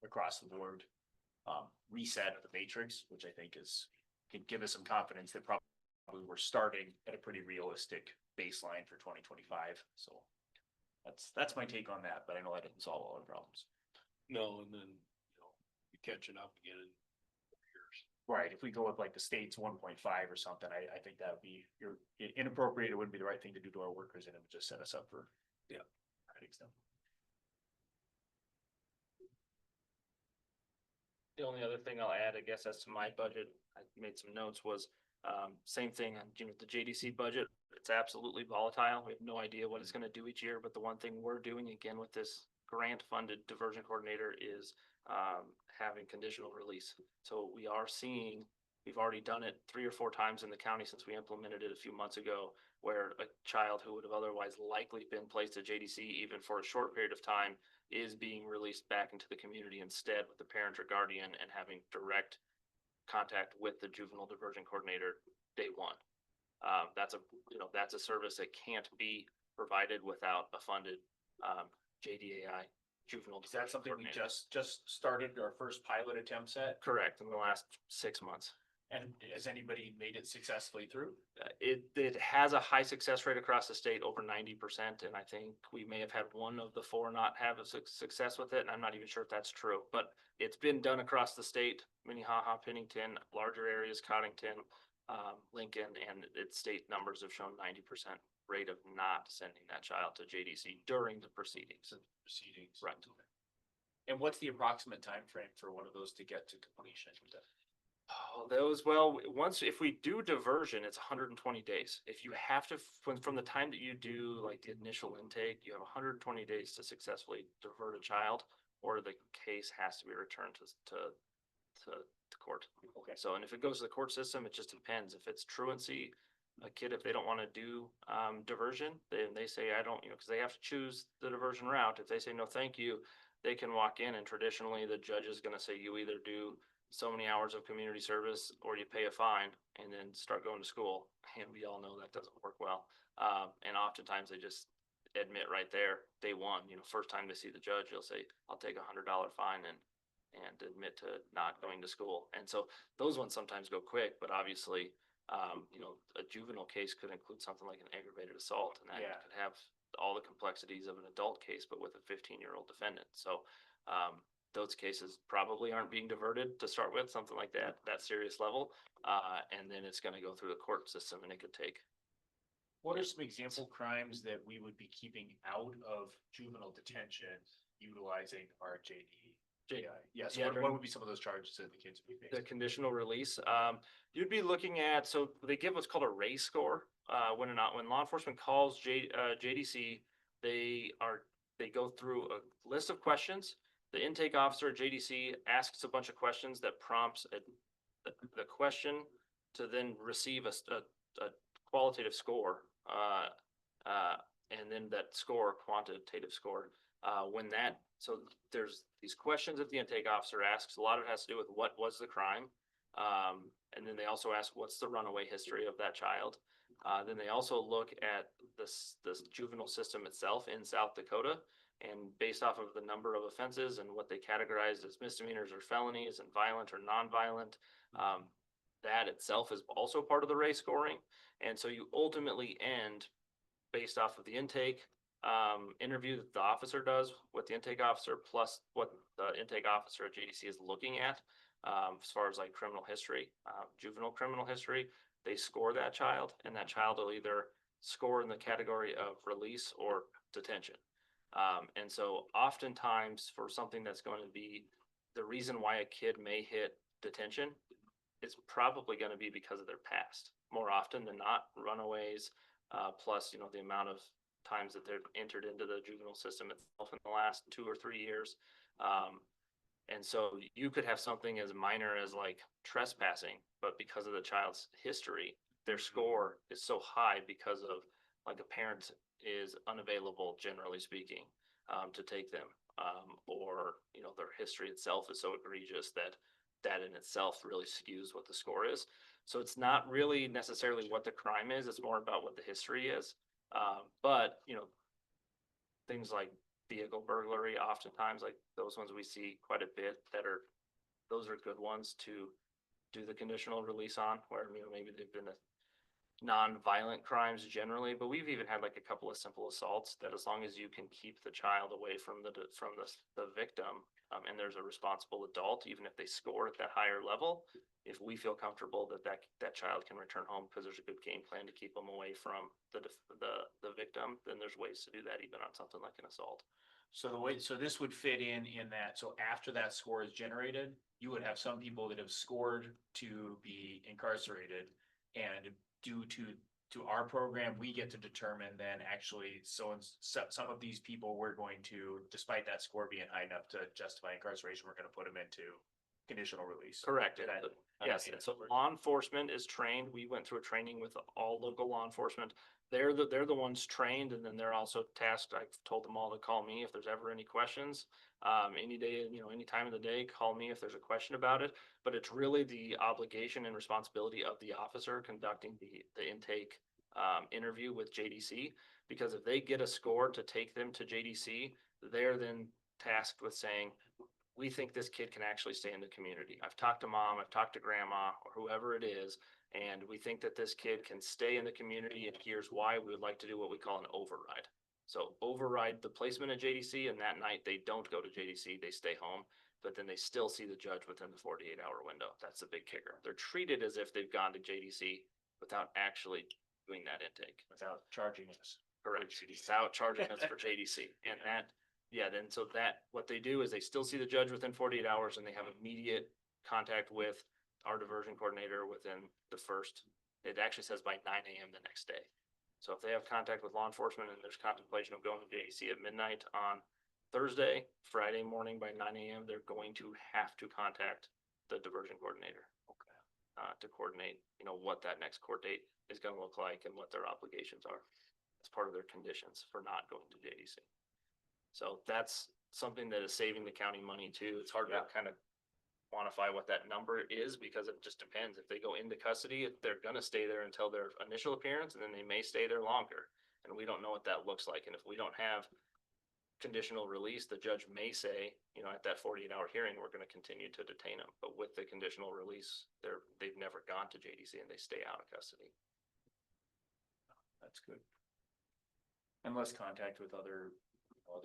across the board, reset of the matrix, which I think can give us some confidence that probably we're starting at a pretty realistic baseline for 2025. So that's my take on that, but I know that doesn't solve all the problems. No, and then, you know, you're catching up again in years. Right, if we go with like the state's 1.5 or something, I think that would be inappropriate. It wouldn't be the right thing to do to our workers, and it would just set us up for. Yeah. Headaches then. The only other thing I'll add, I guess, as to my budget, I made some notes, was same thing on, you know, the JDC budget. It's absolutely volatile. We have no idea what it's gonna do each year, but the one thing we're doing again with this grant funded diversion coordinator is having conditional release. So we are seeing, we've already done it 3 or 4 times in the county since we implemented it a few months ago, where a child who would have otherwise likely been placed at JDC even for a short period of time is being released back into the community instead with the parent or guardian and having direct contact with the juvenile diversion coordinator day one. That's a service that can't be provided without a funded JDAI. juvenile. Is that something we coordinator. just started our first pilot attempts at? Correct, in the last 6 months. And has anybody made it successfully through? It has a high success rate across the state, over 90%, and I think we may have had one of the 4 not have a success with it, and I'm not even sure if that's true, but it's been done across the state, Minnehaha, Pennington, larger areas, Cottington, Lincoln, and its state numbers have shown 90% rate of not sending that child to JDC during the proceedings. Proceedings. Right. And what's the approximate time frame for one of those to get to completion? Oh, those, well, once, if we do diversion, it's 120 days. If you have to, from the time that you do like the initial intake, you have 120 days to successfully divert a child, or the case has to be returned to court. Okay. So, and if it goes to the court system, it just depends. If it's truancy, a kid, if they don't want to do diversion, then they say, I don't, because they have to choose the diversion route. If they say, no, thank you, they can walk in, and traditionally the judge is going to say, you either do so many hours of community service or you pay a fine and then start going to school. And we all know that doesn't work well. And oftentimes they just admit right there, day one, first time they see the judge, they'll say, I'll take $100 fine and admit to not going to school. And so those ones sometimes go quick, but obviously, a juvenile case could include something like an aggravated assault, and that Yeah. could have all the complexities of an adult case, but with a 15-year-old defendant. So, those cases probably aren't being diverted to start with, something like that serious level. And then it's gonna go through the court system, and it could take. What are some example crimes that we would be keeping out of juvenile detention utilizing our JD? Yeah, so what would be some of those charges that the kids would be The facing? conditional release, you'd be looking at, so they give what's called a RACE score. When law enforcement calls JDC, they go through a list of questions. The intake officer at JDC asks a bunch of questions that prompts the question to then receive a qualitative score. And then that score, quantitative score, so there's these questions that the intake officer asks. A lot of it has to do with what was the crime. And then they also ask, what's the runaway history of that child? Then they also look at this juvenile system itself in South Dakota. And based off of the number of offenses and what they categorize as misdemeanors or felonies and violent or nonviolent, that itself is also part of the RACE scoring. And so you ultimately end based off of the intake interview that the officer does with the intake officer, plus what the intake officer at JDC is looking at as far as like criminal history, juvenile criminal history. They score that child, and that child will either score in the category of release or detention. And so oftentimes for something that's going to be the reason why a kid may hit detention, it's probably going to be because of their past more often than not. Runaways, plus, the amount of times that they've entered into the juvenile system itself in the last 2 or 3 years. And so you could have something as minor as like trespassing, but because of the child's history, their score is so high because of like a parent is unavailable, generally speaking, to take them, or their history itself is so egregious that in itself really skews what the score is. So it's not really necessarily what the crime is; it's more about what the history is. But things like vehicle burglary, oftentimes like those ones we see quite a bit those are good ones to do the conditional release on, where maybe they've been non-violent crimes generally, but we've even had like a couple of simple assaults that as long as you can keep the child away from the victim, and there's a responsible adult, even if they score at that higher level, if we feel comfortable that child can return home because there's a good game plan to keep them away from the victim, then there's ways to do that even on something like an assault. So this would fit in that, so after that score is generated, you would have some people that have scored to be incarcerated, and due to our program, we get to determine then actually, some of these people we're going to, despite that score being high enough to justify incarceration, we're gonna put them into conditional release. Correct. Did I Yes, understand and so that? law enforcement is trained. We went through a training with all local law enforcement. They're the ones trained, and then they're also tasked. I've told them all to call me if there's ever any questions. Any day, any time of the day, call me if there's a question about it. But it's really the obligation and responsibility of the officer conducting the intake interview with JDC, because if they get a score to take them to JDC, they're then tasked with saying, we think this kid can actually stay in the community. I've talked to mom, I've talked to grandma, or whoever it is, and we think that this kid can stay in the community, and here's why. We would like to do what we call an override. So override the placement at JDC, and that night they don't go to JDC, they stay home, but then they still see the judge within the 48-hour window. That's the big kicker. They're treated as if they've gone to JDC without actually doing that intake. Without charging us. Correct. Without charging us for JDC. And that, yeah, then so that, what they do is they still see the judge within 48 hours and they have immediate contact with our diversion coordinator within the first, it actually says by 9 a.m. the next day. So if they have contact with law enforcement and there's contemplation of going to JDC at midnight on Thursday, Friday morning by 9 a.m., they're going to have to contact the diversion coordinator. To coordinate, what that next court date is gonna look like and what their obligations are as part of their conditions for not going to JDC. So that's something that is saving the county money too. It's hard to kind of quantify what that number is because it just depends. If they go into custody, they're gonna stay there until their initial appearance and then they may stay there longer. And we don't know what that looks like. And if we don't have conditional release, the judge may say, at that 48-hour hearing, we're going to continue to detain them. But with the conditional release, they've never gone to JDC and they stay out of custody. That's good. And less contact with other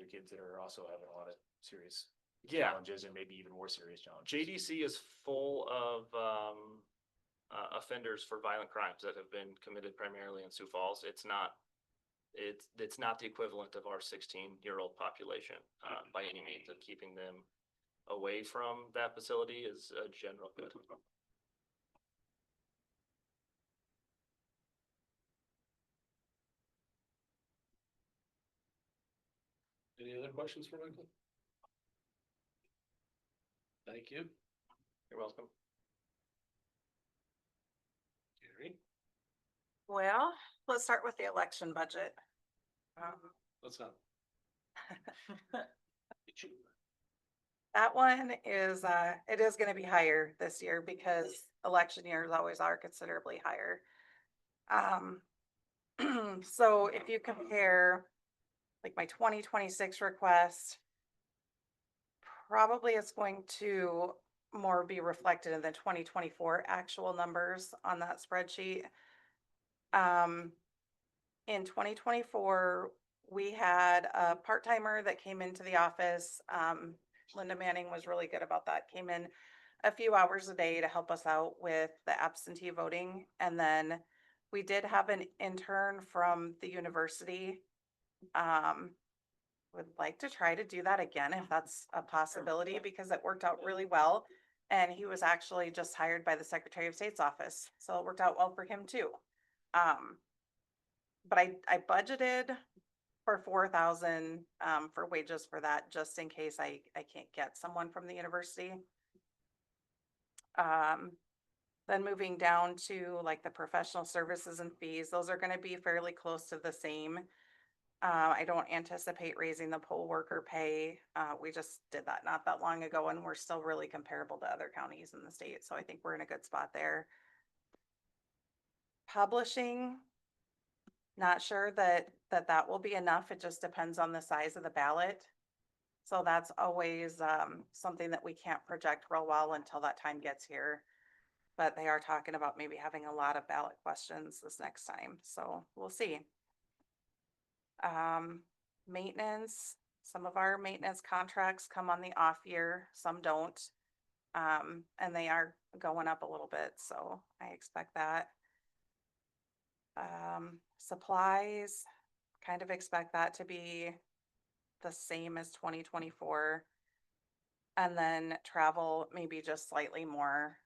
kids that are also having a lot of serious challenges and maybe even more serious challenges. JDC is full of offenders for violent crimes that have been committed primarily in Sioux Falls. It's not the equivalent of our 16-year-old population by any means, and keeping them away from that facility is a general good. Any other questions for Michael? Thank you. You're welcome. Gary, Well, let's start with the election budget. let's not. That one is, it is gonna be higher this year because election years always are considerably higher. So if you compare like my 2026 request, probably it's going to more be reflected in the 2024 actual numbers on that spreadsheet. In 2024, we had a part-timer that came into the office. Linda Manning was really good about that. Came in a few hours a day to help us out with the absentee voting. And then we did have an intern from the university. Would like to try to do that again if that's a possibility because it worked out really well. And he was actually just hired by the Secretary of State's office. So it worked out well for him too. But I budgeted for 4,000 for wages for that, just in case I can't get someone from the university. Then moving down to like the professional services and fees, those are gonna be fairly close to the same. I don't anticipate raising the poll worker pay. We just did that not that long ago and we're still really comparable to other counties in the state. So I think we're in a good spot there. Publishing, not sure that will be enough. It just depends on the size of the ballot. So that's always something that we can't project real well until that time gets here. But they are talking about maybe having a lot of ballot questions this next time. So we'll see. Maintenance, some of our maintenance contracts come on the off year, some don't. And they are going up a little bit, so I expect that. Supplies, kind of expect that to be the same as 2024. And then travel, maybe just slightly more.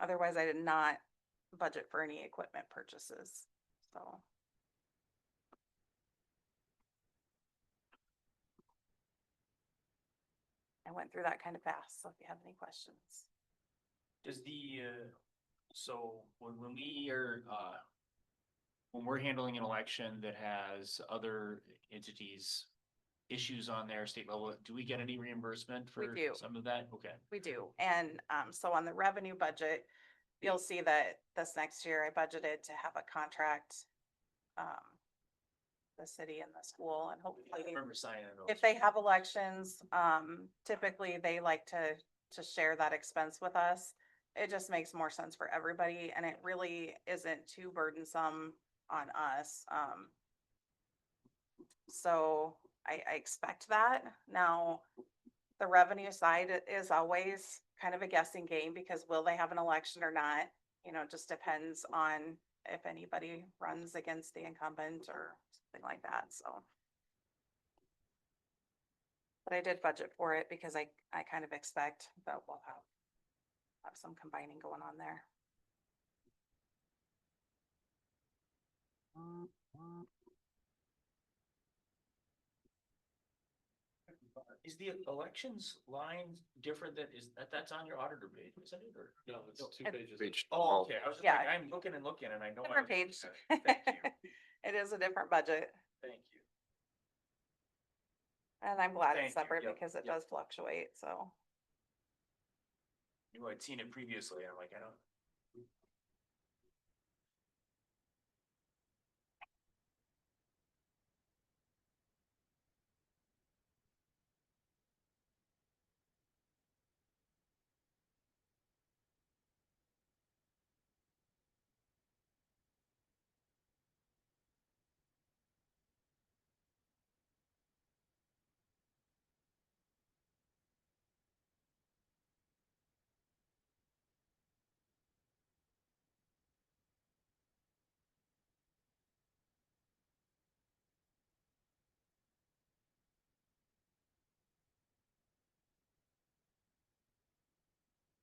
Otherwise, I did not budget for any equipment purchases, so. I went through that kind of fast, so if you have any questions. Does so when we are, when we're handling an election that has other entities issues on their state level, do we get any reimbursement for We do. some of that? Okay. We do, and so on the revenue budget, you'll see that this next year I budgeted to have a contract the city and the school and I hopefully remember signing those. if they have elections, typically they like to share that expense with us. It just makes more sense for everybody and it really isn't too burdensome on us. So I expect that. Now, the revenue side is always kind of a guessing game because will they have an election or not? You know, it just depends on if anybody runs against the incumbent or something like that, so. But I did budget for it because I kind of expect that we'll have some combining going on there. Is the elections line different that's on your auditor page, isn't it, or? No, it's two It- pages. Page Oh, okay, I was just Yeah. like, I'm looking and I know. I Different was looking page. at it. Thank you, It is a different budget thank you. and I'm glad Thank it's you. separate Yep, because it yep. does fluctuate, so. Knew I'd seen it previously, and I'm like, I don't.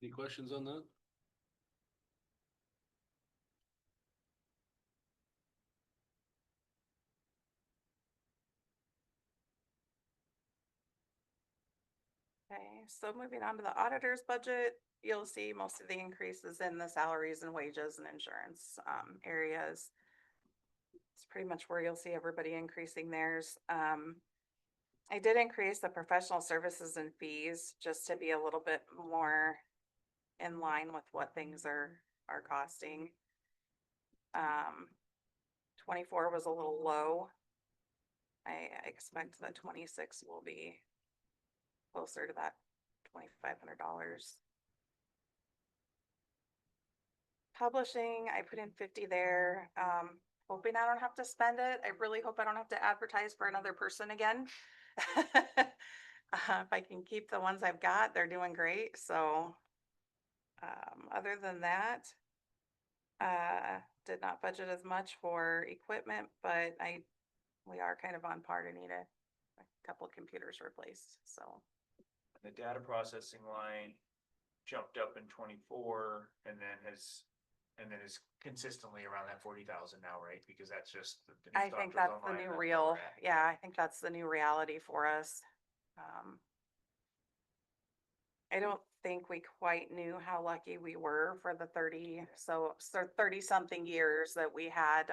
Any questions on that? Okay, so moving on to the auditor's budget, you'll see most of the increases in the salaries and wages and insurance areas. It's pretty much where you'll see everybody increasing theirs. I did increase the professional services and fees just to be a little bit more in line with what things are costing. 24 was a little low. I expect that 26 will be closer to that $2,500. Publishing, I put in 50 there, hoping I don't have to spend it. I really hope I don't have to advertise for another person again. If I can keep the ones I've got, they're doing great, so. Other than that, did not budget as much for equipment, but we are kind of on par to need a couple of computers replaced, so. The data processing line jumped up in 24 and then is consistently around that 40,000 now, right? Because that's just. the new I think software's that's the online, new that's where real, we're at. yeah, I think that's the new reality for us. I don't think we quite knew how lucky we were for the 30 something years that we had,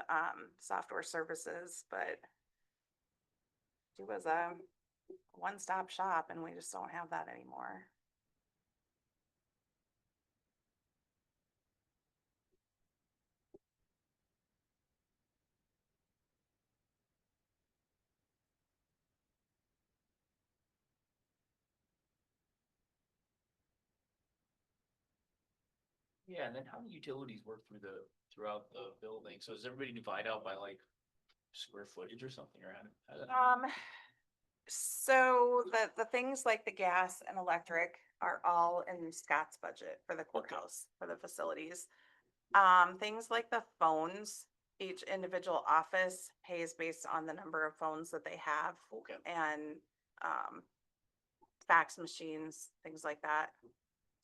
software services, but it was a one-stop shop and we just don't have that anymore. Yeah, and then how do utilities work throughout the building? So does everybody divide out by like square footage or something around it? So the things like the gas and electric are all in Scott's budget for the courthouse, for the facilities. Things like the phones, each individual office pays based on the number of phones that they have. Okay. And, fax machines, things like that.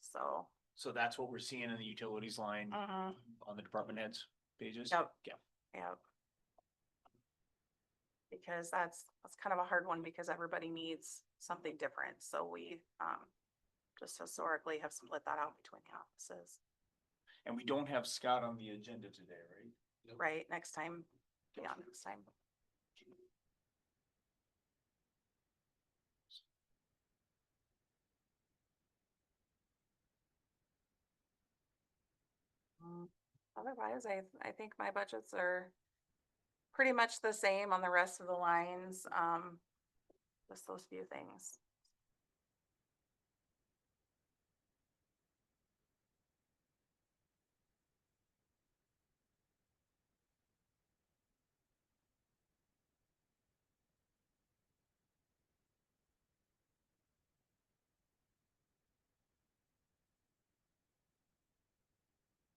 So. So that's what we're seeing in the utilities line Mhm. on the department heads pages? Yep. Yeah. Yep. Because that's kind of a hard one because everybody needs something different. So we, just historically have split that out between the offices. And we don't have Scott on the agenda today, right? Right, next time, yeah, next time. Otherwise, I think my budgets are pretty much the same on the rest of the lines, just those few things.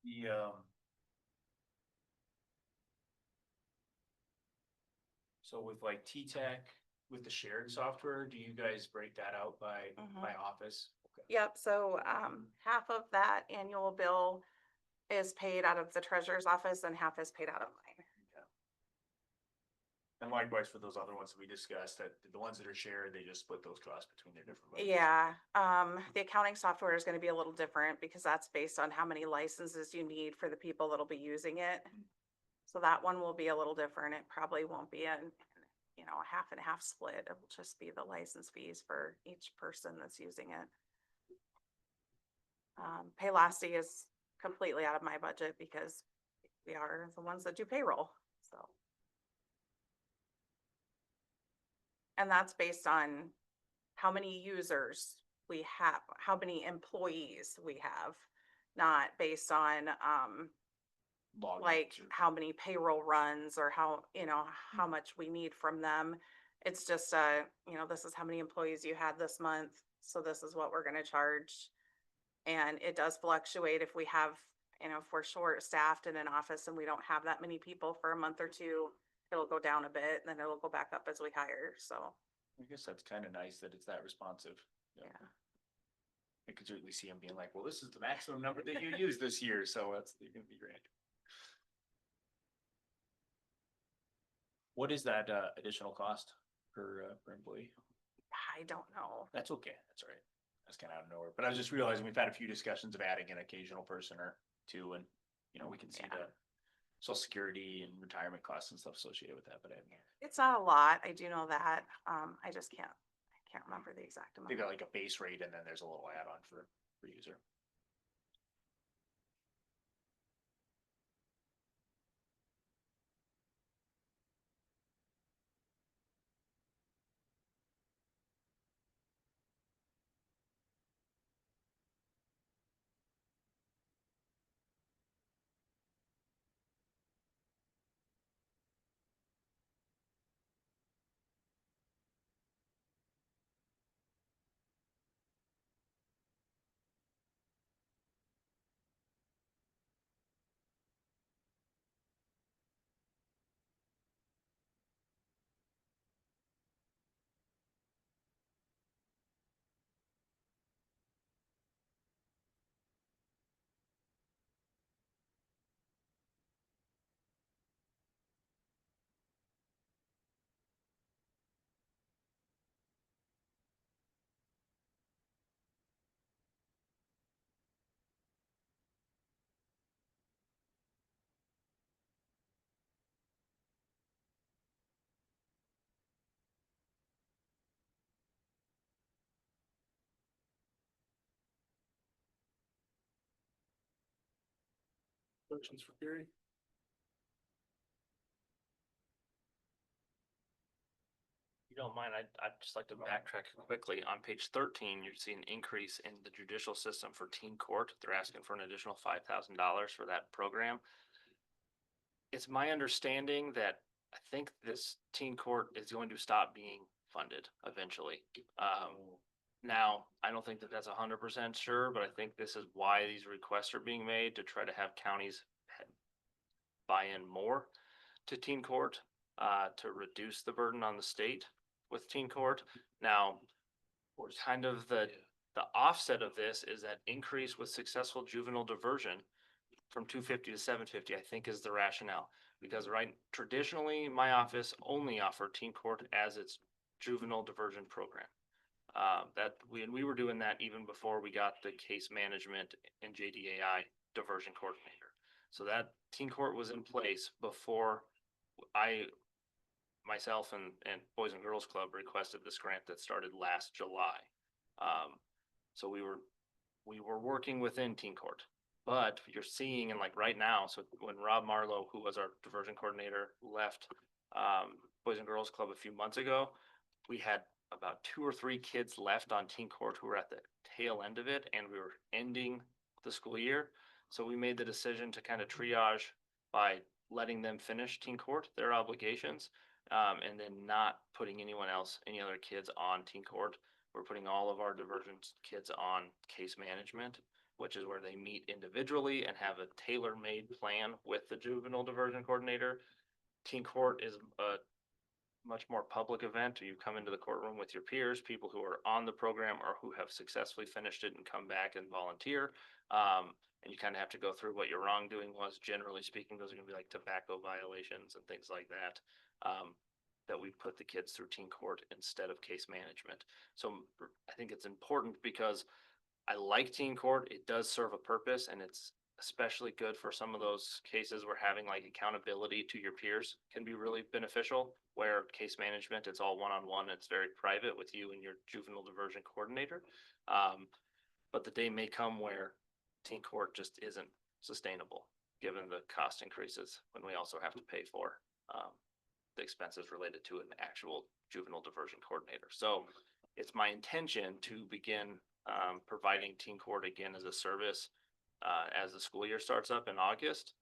The, so with like T-Tech, with the shared software, do you guys break that out by, by office? Okay. Yep, so, half of that annual bill is paid out of the treasurer's office and half is paid out of mine. And likewise for those other ones that we discussed, that the ones that are shared, they just split those costs between their different. budgets. Yeah, the accounting software is gonna be a little different because that's based on how many licenses you need for the people that'll be using it. So that one will be a little different. It probably won't be a, you know, a half and half split. It will just be the license fees for each person that's using it. Paylocity is completely out of my budget because we are the ones that do payroll, so. And that's based on how many users we have, how many employees we have, not based on, Login like to- how many payroll runs or how, you know, how much we need from them. It's just, you know, this is how many employees you had this month, so this is what we're gonna charge. And it does fluctuate if we have, you know, if we're short staffed in an office and we don't have that many people for a month or two, it'll go down a bit and then it'll go back up as we hire, so, I guess that's kind of nice that it's that responsive. yeah. I could certainly see them being like, well, this is the maximum number that you use this year, so that's, you're gonna be great. What is that, additional cost per employee? I don't know. That's okay, that's all right. That's kind of out of nowhere, but I was just realizing we've had a few discussions of adding an occasional person or two, and, you know, we can see Yeah. the social security and retirement costs and stuff associated with that, but I It's not a lot, I do know that, I just can't remember the exact they amount. got like a base rate and then there's a little add-on for user. Questions for Gary? You don't mind, I'd just like to backtrack quickly. On page 13, you see an increase in the judicial system for teen court. They're asking for an additional $5,000 for that program. It's my understanding that I think this teen court is going to stop being funded eventually. Now, I don't think that that's 100% sure, but I think this is why these requests are being made, to try to have counties buy in more to teen court, to reduce the burden on the state with teen court. Now, kind of the offset of this is that increase with successful juvenile diversion from 250 to 750, I think is the rationale. Because traditionally, my office only offered teen court as its juvenile diversion program. We were doing that even before we got the case management and JDAI diversion coordinator. So that teen court was in place before myself and Boys and Girls Club requested this grant that started last July. So we were working within teen court. But you're seeing, and like right now, so when Rob Marlowe, who was our diversion coordinator, left Boys and Girls Club a few months ago, we had about 2 or 3 kids left on teen court who were at the tail end of it, and we were ending the school year. So we made the decision to kind of triage by letting them finish teen court, their obligations, and then not putting anyone else, any other kids on teen court. We're putting all of our diversion kids on case management, which is where they meet individually and have a tailor-made plan with the juvenile diversion coordinator. Teen court is a much more public event. You come into the courtroom with your peers, people who are on the program or who have successfully finished it and come back and volunteer. And you kind of have to go through what your wrongdoing was. Generally speaking, those are gonna be like tobacco violations and things like that. That we put the kids through teen court instead of case management. So I think it's important because I like teen court. It does serve a purpose, and it's especially good for some of those cases where having like accountability to your peers can be really beneficial, where case management, it's all one-on-one, it's very private with you and your juvenile diversion coordinator. But the day may come where teen court just isn't sustainable, given the cost increases, when we also have to pay for the expenses related to an actual juvenile diversion coordinator. So it's my intention to begin providing teen court again as a service as the school year starts up in August.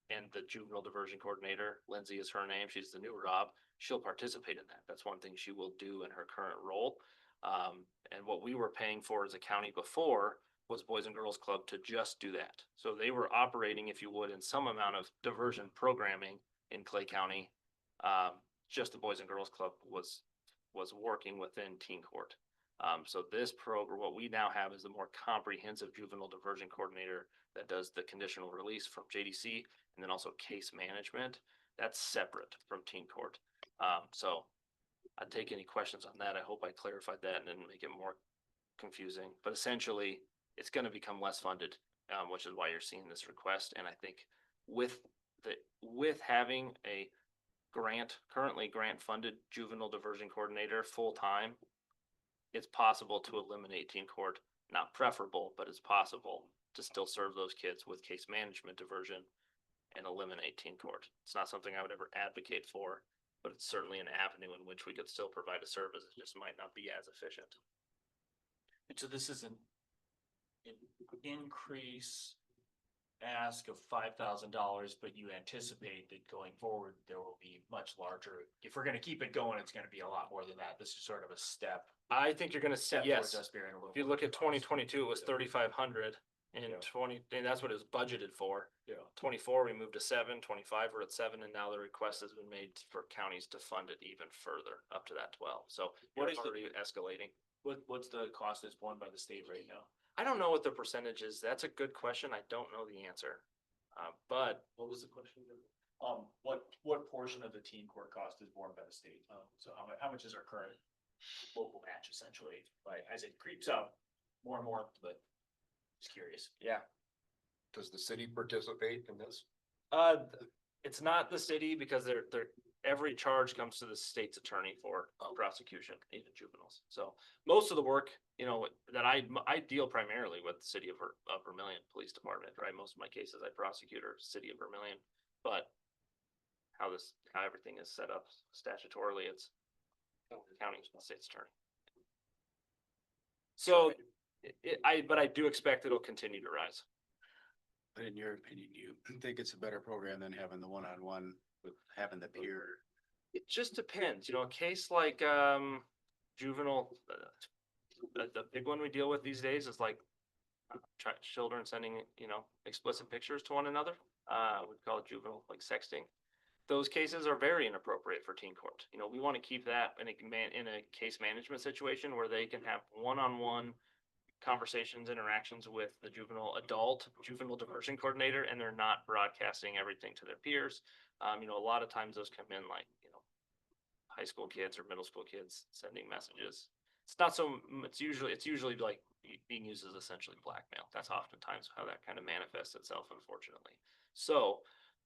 And the juvenile diversion coordinator, Lindsay is her name, she's the new Rob, she'll participate in that. That's one thing she will do in her current role. And what we were paying for as a county before was Boys and Girls Club to just do that. So they were operating, if you would, in some amount of diversion programming in Clay County. Just the Boys and Girls Club was working within teen court. So this program, what we now have is a more comprehensive juvenile diversion coordinator that does the conditional release from JDC and then also case management. That's separate from teen court. So I'd take any questions on that. I hope I clarified that and didn't make it more confusing, but essentially it's going to become less funded, which is why you're seeing this request. And I think with having a currently grant funded juvenile diversion coordinator full-time, it's possible to eliminate teen court. Not preferable, but it's possible to still serve those kids with case management diversion and eliminate teen court. It's not something I would ever advocate for, but it's certainly an avenue in which we could still provide a service. It just might not be as efficient. And so this is an increase ask of $5,000, but you anticipate that going forward, there will be much larger. If we're gonna keep it going, it's gonna be a lot more than that. This is sort of a step. I think you're gonna see, Step yes. towards us bearing a little If you more look at cost. 2022, it was 3,500 and Yeah. 20, and that's what it was budgeted for. Yeah. 24, we moved to 7, 25, we're at 7, and now the request has been made for counties to fund it even further, up to that 12. So What we're is the- already escalating. What's the cost that's borne by the state right now? I don't know what the percentage is. That's a good question. I don't know the answer. But What was the question? What portion of the teen court cost is borne by the state? So how much is our current local match essentially, like, as it creeps up more and more, but just curious. yeah, Does the city participate in this? it's not the city because every charge comes to the state's attorney for prosecution, even juveniles. So most of the work, that I deal primarily with the city of Vermillion Police Department, right? Most of my cases I prosecute are city of Vermillion, but how everything is set up statutorily, it's county state's attorney. So but I do expect it'll continue to rise. But in your opinion, you think it's a better program than having the one-on-one with having the peer? It just depends, a case like, juvenile, the big one we deal with these days is like children sending, explicit pictures to one another. We call it juvenile, like sexting. Those cases are very inappropriate for teen court. We want to keep that in a case management situation where they can have one-on-one conversations, interactions with the juvenile diversion coordinator, and they're not broadcasting everything to their peers. A lot of times those come in like, high school kids or middle school kids sending messages. It's usually like being used as essentially blackmail. That's oftentimes how that kind of manifests itself, unfortunately. So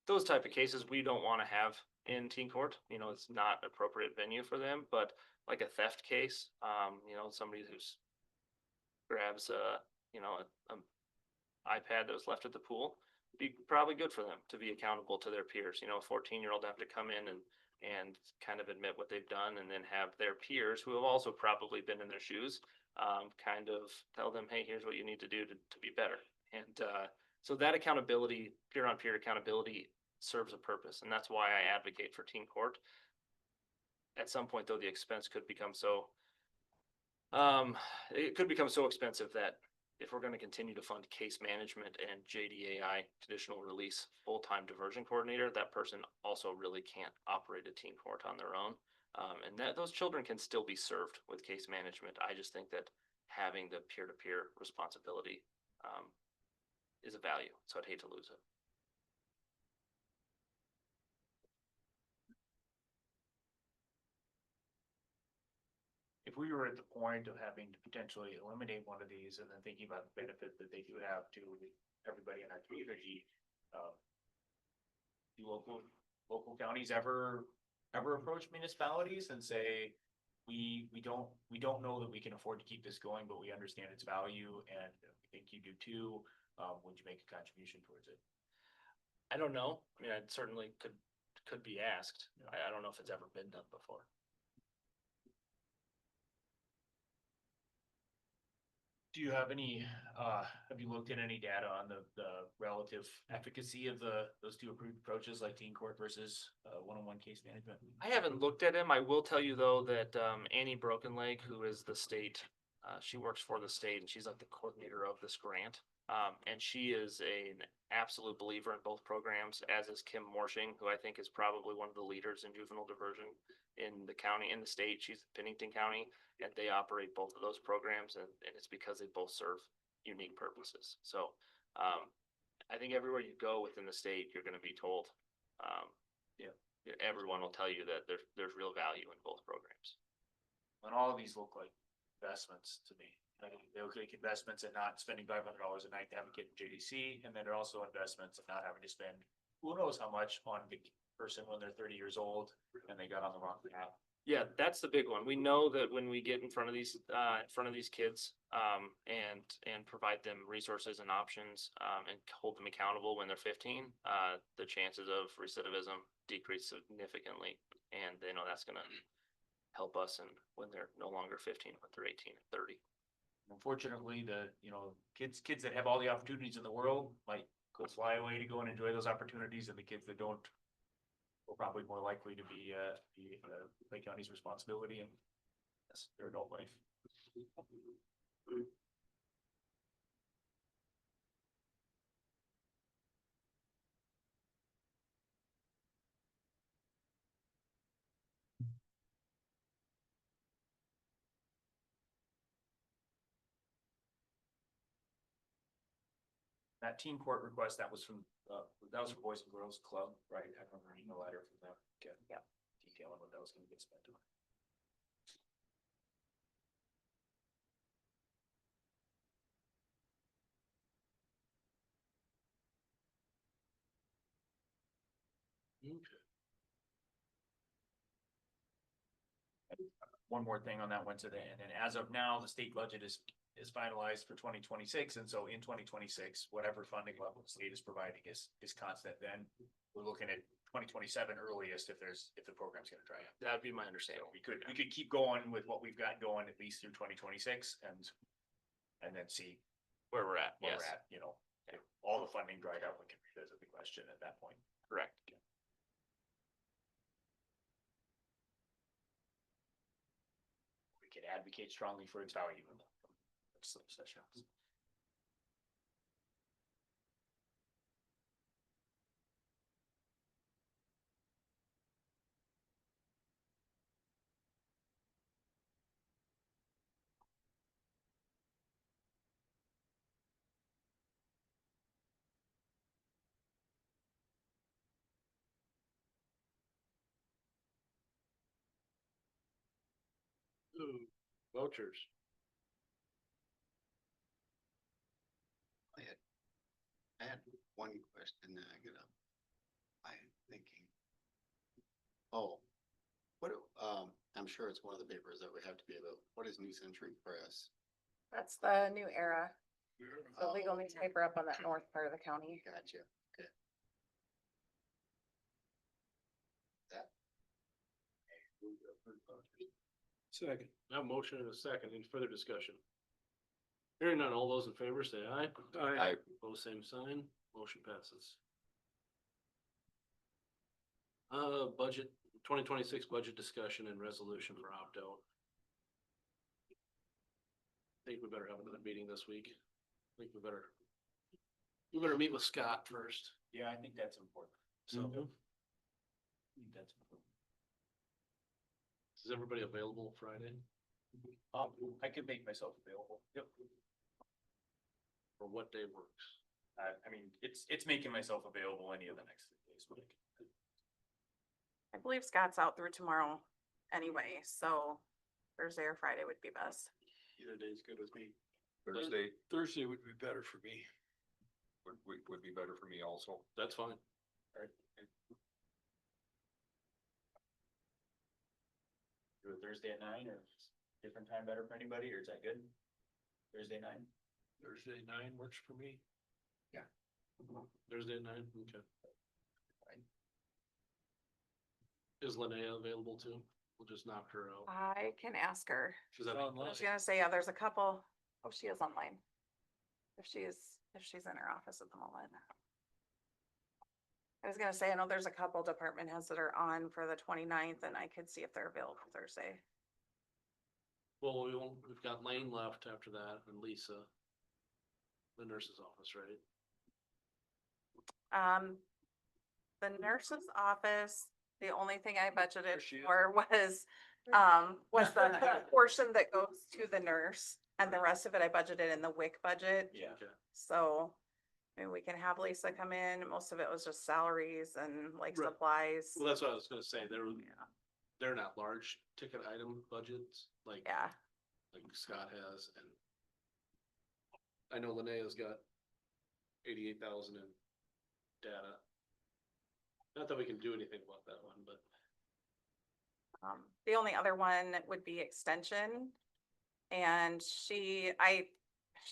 those type of cases we don't want to have in teen court. It's not appropriate venue for them, but like a theft case, somebody who's grabs a iPad that was left at the pool, be probably good for them to be accountable to their peers. You know, a 14-year-old have to come in and kind of admit what they've done, and then have their peers who have also probably been in their shoes, kind of tell them, hey, here's what you need to do to be better. And so that accountability, peer-on-peer accountability serves a purpose, and that's why I advocate for teen court. At some point, though, the expense could become so, it could become so expensive that if we're gonna continue to fund case management and JDAI, conditional release, full-time diversion coordinator, that person also really can't operate a teen court on their own. And that, those children can still be served with case management. I just think that having the peer-to-peer responsibility, is a value, so I'd hate to lose it. If we were at the point of having to potentially eliminate one of these and then thinking about the benefit that they do have to everybody in our community, do local counties ever approach municipalities and say, we don't know that we can afford to keep this going, but we understand its value and we think you do too. Would you make a contribution towards it? I don't know. I mean, it certainly could be asked. I don't know if it's ever been done before. Do you have any, have you looked at any data on the relative efficacy of those two approved approaches like teen court versus one-on-one case management? I haven't looked at him. I will tell you though that Annie Brokenleg, who is the state, she works for the state and she's like the coordinator of this grant. And she is an absolute believer in both programs, as is Kim Morshing, who I think is probably one of the leaders in juvenile diversion in the county, in the state. She's in Pennington County, and they operate both of those programs, and it's because they both serve unique purposes. So I think everywhere you go within the state, you're going to be told, everyone will tell you that there's real value in both programs. And all of these look like investments to me. They look like investments in not spending $500 a night to have a kid in JDC, and then they're also investments in not having to spend who knows how much on the person when they're 30 years old and they got on the wrong path. Yeah, that's the big one. We know that when we get in front of these kids, and provide them resources and options, and hold them accountable when they're 15, the chances of recidivism decrease significantly, and they know that's gonna help us and when they're no longer 15, when they're 18 and 30. Unfortunately, kids that have all the opportunities in the world might go fly away to go and enjoy those opportunities, and the kids that don't will probably more likely to be Lake County's responsibility and their adult life. That teen court request, that was from Boys and Girls Club, right? I remember reading a letter from them. Yeah. Detailing what that was gonna get spent on. One more thing on that one today, and then as of now, the state budget is finalized for 2026, and so in 2026, whatever funding level the state is providing is constant. Then we're looking at 2027 earliest if the program's gonna dry up. That'd be my understanding. So we could keep going with what we've got going at least through 2026 and then see Where we're at, where yes, we're at, if all the funding dried up, we can revisit the question at that point. correct. We can advocate strongly for its value in the sessions. Vouchers. I had one question that I get up. I'm thinking. Oh, I'm sure it's one of the papers that we have to be about. What is New Century Press? That's the New Era. The legal needs paper up on that north part of the county. Gotcha. Okay. Second. I have a motion and a second. Any further discussion? Hearing none, all those in favor say aye. Aye. Pose same sign, motion passes. Budget, 2026 budget discussion and resolution for opt-out. Think we better have another meeting this week. Think we better meet with Scott first. Yeah, I think that's important. So. Mhm. I think that's important. Is everybody available Friday? I could make myself available. Yep. Or what day works? I mean, it's making myself available any of the next 3 days. But I believe Scott's out through tomorrow anyway, so Thursday or Friday would be best. Either day's good with me. Thursday Thursday would be better for me. would be better for me also. That's fine. Do it Thursday at 9 or different time better for anybody, or is that good? Thursday 9? Thursday 9 works for me. Thursday at 9, okay. Is Linnea available too? We'll just knock her out. I can ask her. She's at I was gonna say, yeah, there's a couple, oh, she is online. If she's in her office at the moment. I was gonna say, I know there's a couple department heads that are on for the 29th, and I could see if they're available Thursday. Well, we've got Lane left after that and Lisa. The nurse's office, right? The nurse's office, the only thing I budgeted she is. for was the portion that goes to the nurse, and the rest of it I budgeted in the WIC budget. Yeah. Okay. So, I mean, we can have Lisa come in. Most of it was just salaries and like Right. supplies. Well, that's what I was gonna say. They're not large ticket item budgets like Yeah, Scott has, and I know Linnea's got 88,000 in data. Not that we can do anything about that one, but the only other one would be extension. And she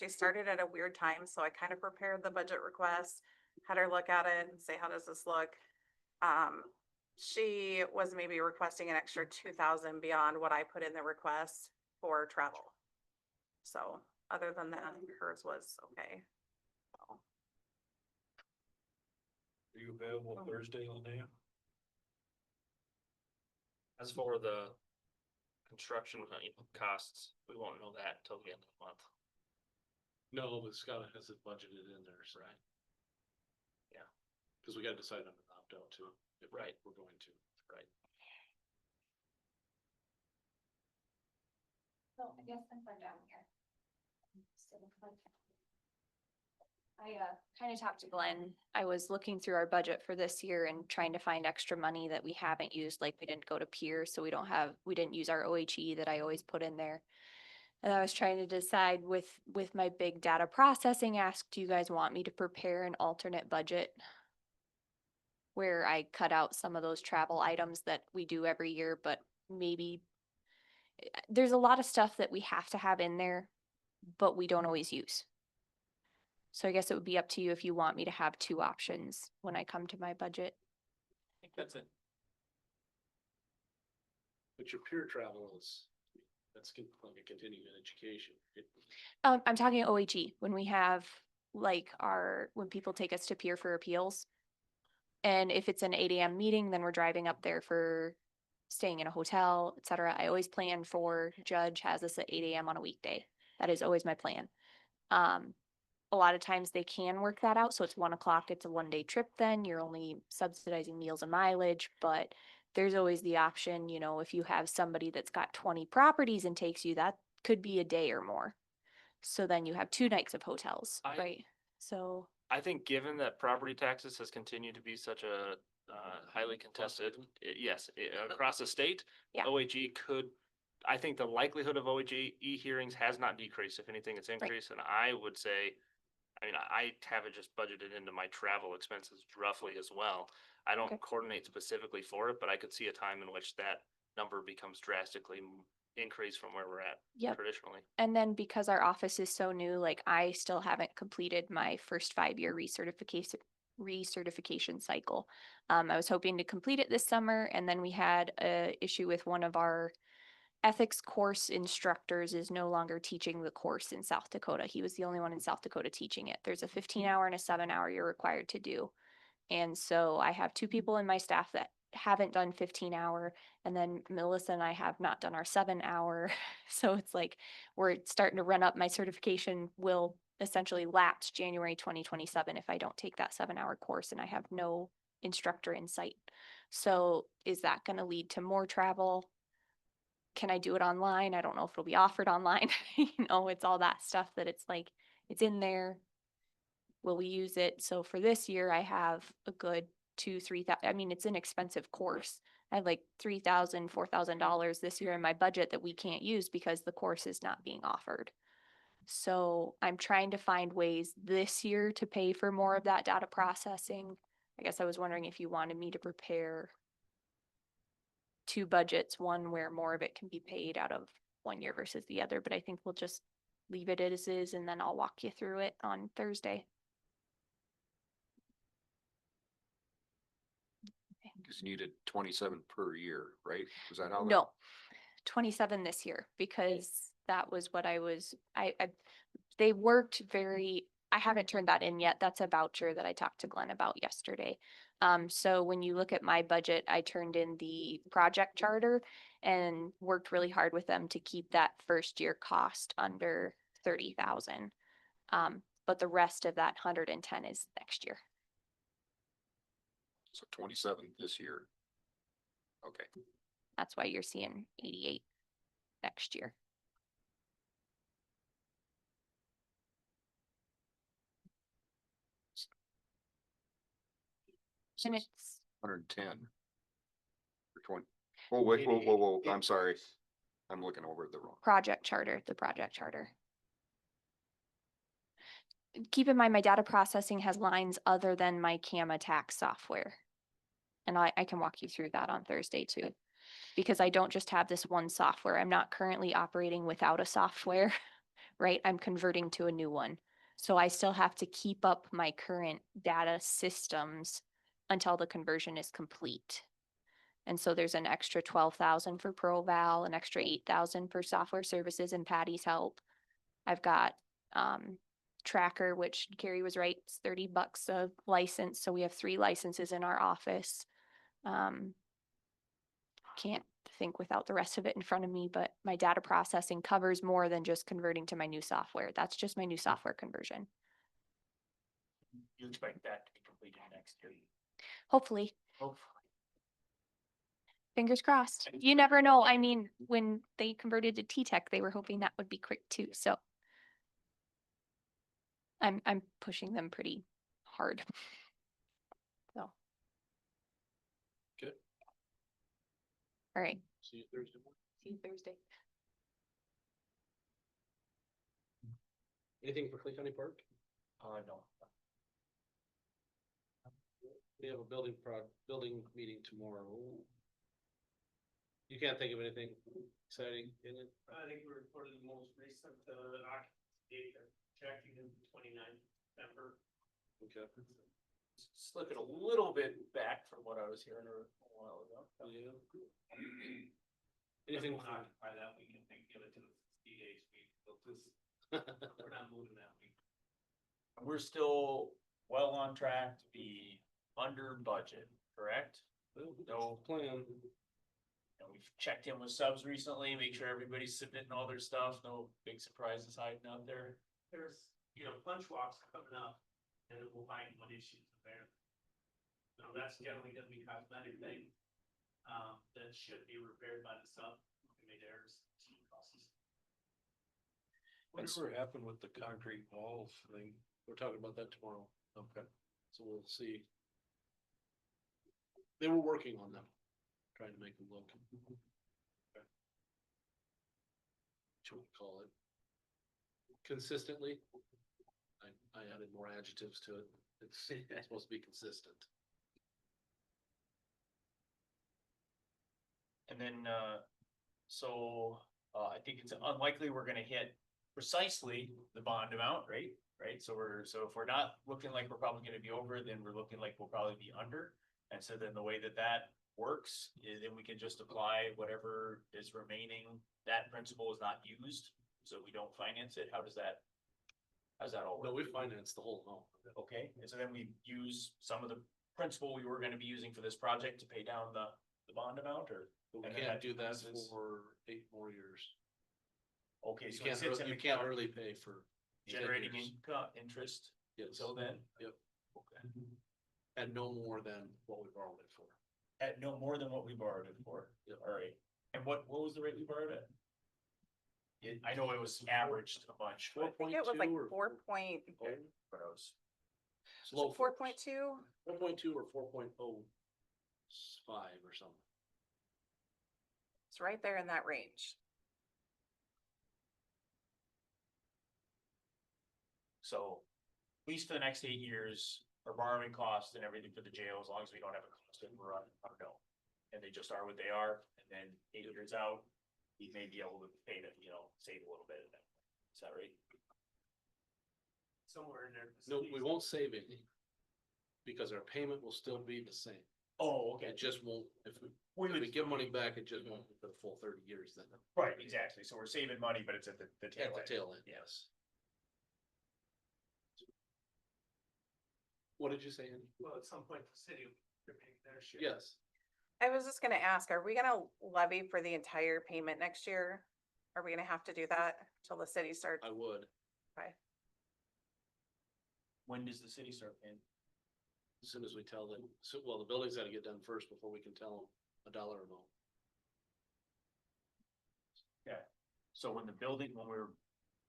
started at a weird time, so I kind of prepared the budget request, had her look at it and say, how does this look? She was maybe requesting an extra 2,000 beyond what I put in the request for travel. So other than that, hers was okay. So, Are you available Thursday, Linnea? As for the construction costs, we won't know that until the end of the month. no, but Scott has it budgeted in there, so. Right. Yeah. Cause we gotta decide on the opt-out too. If Right. We're going to. Right. So I guess since I'm down here. I kind of talked to Glenn. I was looking through our budget for this year and trying to find extra money that we haven't used, like we didn't go to Pier, so we didn't use our OHE that I always put in there. And I was trying to decide with my big data processing ask, do you guys want me to prepare an alternate budget? Where I cut out some of those travel items that we do every year, but maybe there's a lot of stuff that we have to have in there, but we don't always use. So I guess it would be up to you if you want me to have two options when I come to my budget. I think that's it. But your peer travel that's like a continuing education. I'm talking OHE, when we have like when people take us to Pier for appeals. And if it's an 8 AM meeting, then we're driving up there for staying in a hotel, et cetera. I always plan for Judge has us at 8 AM on a weekday. That is always my plan. A lot of times they can work that out. So it's 1 o'clock, it's a 1-day trip then. You're only subsidizing meals and mileage, but there's always the option, if you have somebody that's got 20 properties and takes you, that could be a day or more. So then you have 2 nights of hotels, right? So I think given that property taxes has continued to be such a highly contested, across the state, Yeah. OHE I think the likelihood of OHE hearings has not decreased. If anything, it's increased. And I would say, I have it just budgeted into my travel expenses roughly as well. I don't coordinate specifically for it, but I could see a time in which that number becomes drastically increase from where we're at Yep. traditionally. And then because our office is so new, like I still haven't completed my first 5-year recertification cycle. I was hoping to complete it this summer, and then we had a issue with one of our ethics course instructors is no longer teaching the course in South Dakota. He was the only one in South Dakota teaching it. There's a 15-hour and a 7-hour you're required to do. And so I have 2 people in my staff that haven't done 15-hour, and then Melissa and I have not done our 7-hour. So it's like we're starting to run up. My certification will essentially lapse January 2027 if I don't take that 7-hour course, and I have no instructor in sight. So is that going to lead to more travel? Can I do it online? I don't know if it'll be offered online. It's all that stuff that it's like, it's in there. Will we use it? So for this year, I have a good $2,000-3,000. I mean, it's an expensive course. I have like $3,000, $4,000 this year in my budget that we can't use because the course is not being offered. So I'm trying to find ways this year to pay for more of that data processing. I guess I was wondering if you wanted me to prepare 2 budgets, one where more of it can be paid out of one year versus the other, but I think we'll just leave it as is, and then I'll walk you through it on Thursday. Cause you needed 27 per year, right? Was that how? No, 27 this year, because that was what they worked I haven't turned that in yet. That's a voucher that I talked to Glenn about yesterday. So when you look at my budget, I turned in the project charter and worked really hard with them to keep that first year cost under 30,000. But the rest of that 110 is next year. So 27 this year. Okay. That's why you're seeing 88 next year. And it's 110. For 20. Oh, wait, whoa. I'm sorry. I'm looking over the wrong. the project charter. Keep in mind, my data processing has lines other than my CAMA tax software. And I can walk you through that on Thursday too. Because I don't just have this one software. I'm not currently operating without a software, right? I'm converting to a new one. So I still have to keep up my current data systems until the conversion is complete. And so there's an extra 12,000 for ProVal, an extra 8,000 for software services and Patty's help. I've got Tracker, which Carrie was right, it's $30 a license. So we have 3 licenses in our office. Can't think without the rest of it in front of me, but my data processing covers more than just converting to my new software. That's just my new software conversion. You expect that to be completed next year? Hopefully. Hopefully. Fingers crossed. You never know. I mean, when they converted to T-Tech, they were hoping that would be quick too. So I'm pushing them pretty hard. So. Good. All right. See you Thursday morning. See you Thursday. Anything for Clay County Park? No. We have a building meeting tomorrow. You can't think of anything exciting in it? I think we reported the most recent, occupancy data checking in 29th December. Okay. Slipping a little bit back from what I was hearing a while ago. Yeah. Anything Anything will occupy that week and then give it to the DH week. We're not moving that week. We're still well on track to be under budget, correct? No plan. And we've checked in with subs recently, make sure everybody's submitting all their stuff, no big surprises hiding out there. There's, punch walks coming up and we'll find what issues are there. So that's generally gonna be cosmetic thing. That should be repaired by the sub, made errors. Whatever happened with the concrete walls thing? We're talking about that tomorrow. Okay. So we'll see. They were working on them, trying to make them look. Okay. What we call it? Consistently. I added more adjectives to it. It's supposed to be consistent. And then, so I think it's unlikely we're gonna hit precisely the bond amount, right? Right, so if we're not looking like we're probably gonna be over, then we're looking like we'll probably be under. And so then the way that works is then we can just apply whatever is remaining, that principal is not used, so we don't finance it. How's that all work? No, we finance the whole amount. Okay, and so then we use some of the principal we were gonna be using for this project to pay down the bond amount, or? But we and then can't do that decreases? for 8 more years. Okay, You so it can't, sits in you the can't account, early pay for 10 generating years. income, interest, Yes. until then? Yep, Okay. and no more than what we borrowed it for. At no more than what we borrowed it for. Yep. Alright, and what was the rate we borrowed at? I know it was averaged a bunch, Four but. I point think it was like two or 4.2. But I was, low 4.2. 4.2 or 4.05 or something. It's right there in that range. so, at least for the next 8 years, our borrowing costs and everything for the jail, as long as we don't have a cost overrun, I don't know. And they just are what they are, and then 8 years out, we may be able to pay them, save a little bit of that. Is that right? Somewhere in there. No, we won't save any. Because our payment will still be the same. Oh, okay. It just won't, if We we would- give money back, it just won't be for the full 30 years then. Right, exactly, so we're saving money, but it's at the tail At the end. tail end. Yes. What did you say, Andy? Well, at some point, the city will pay their share. Yes, I was just gonna ask, are we gonna levy for the entire payment next year? Are we gonna have to do that till the city starts? I would. Okay. When does the city start paying? As soon as we tell them, so, well, the building's gotta get done first before we can tell them a dollar amount. Okay, so when we're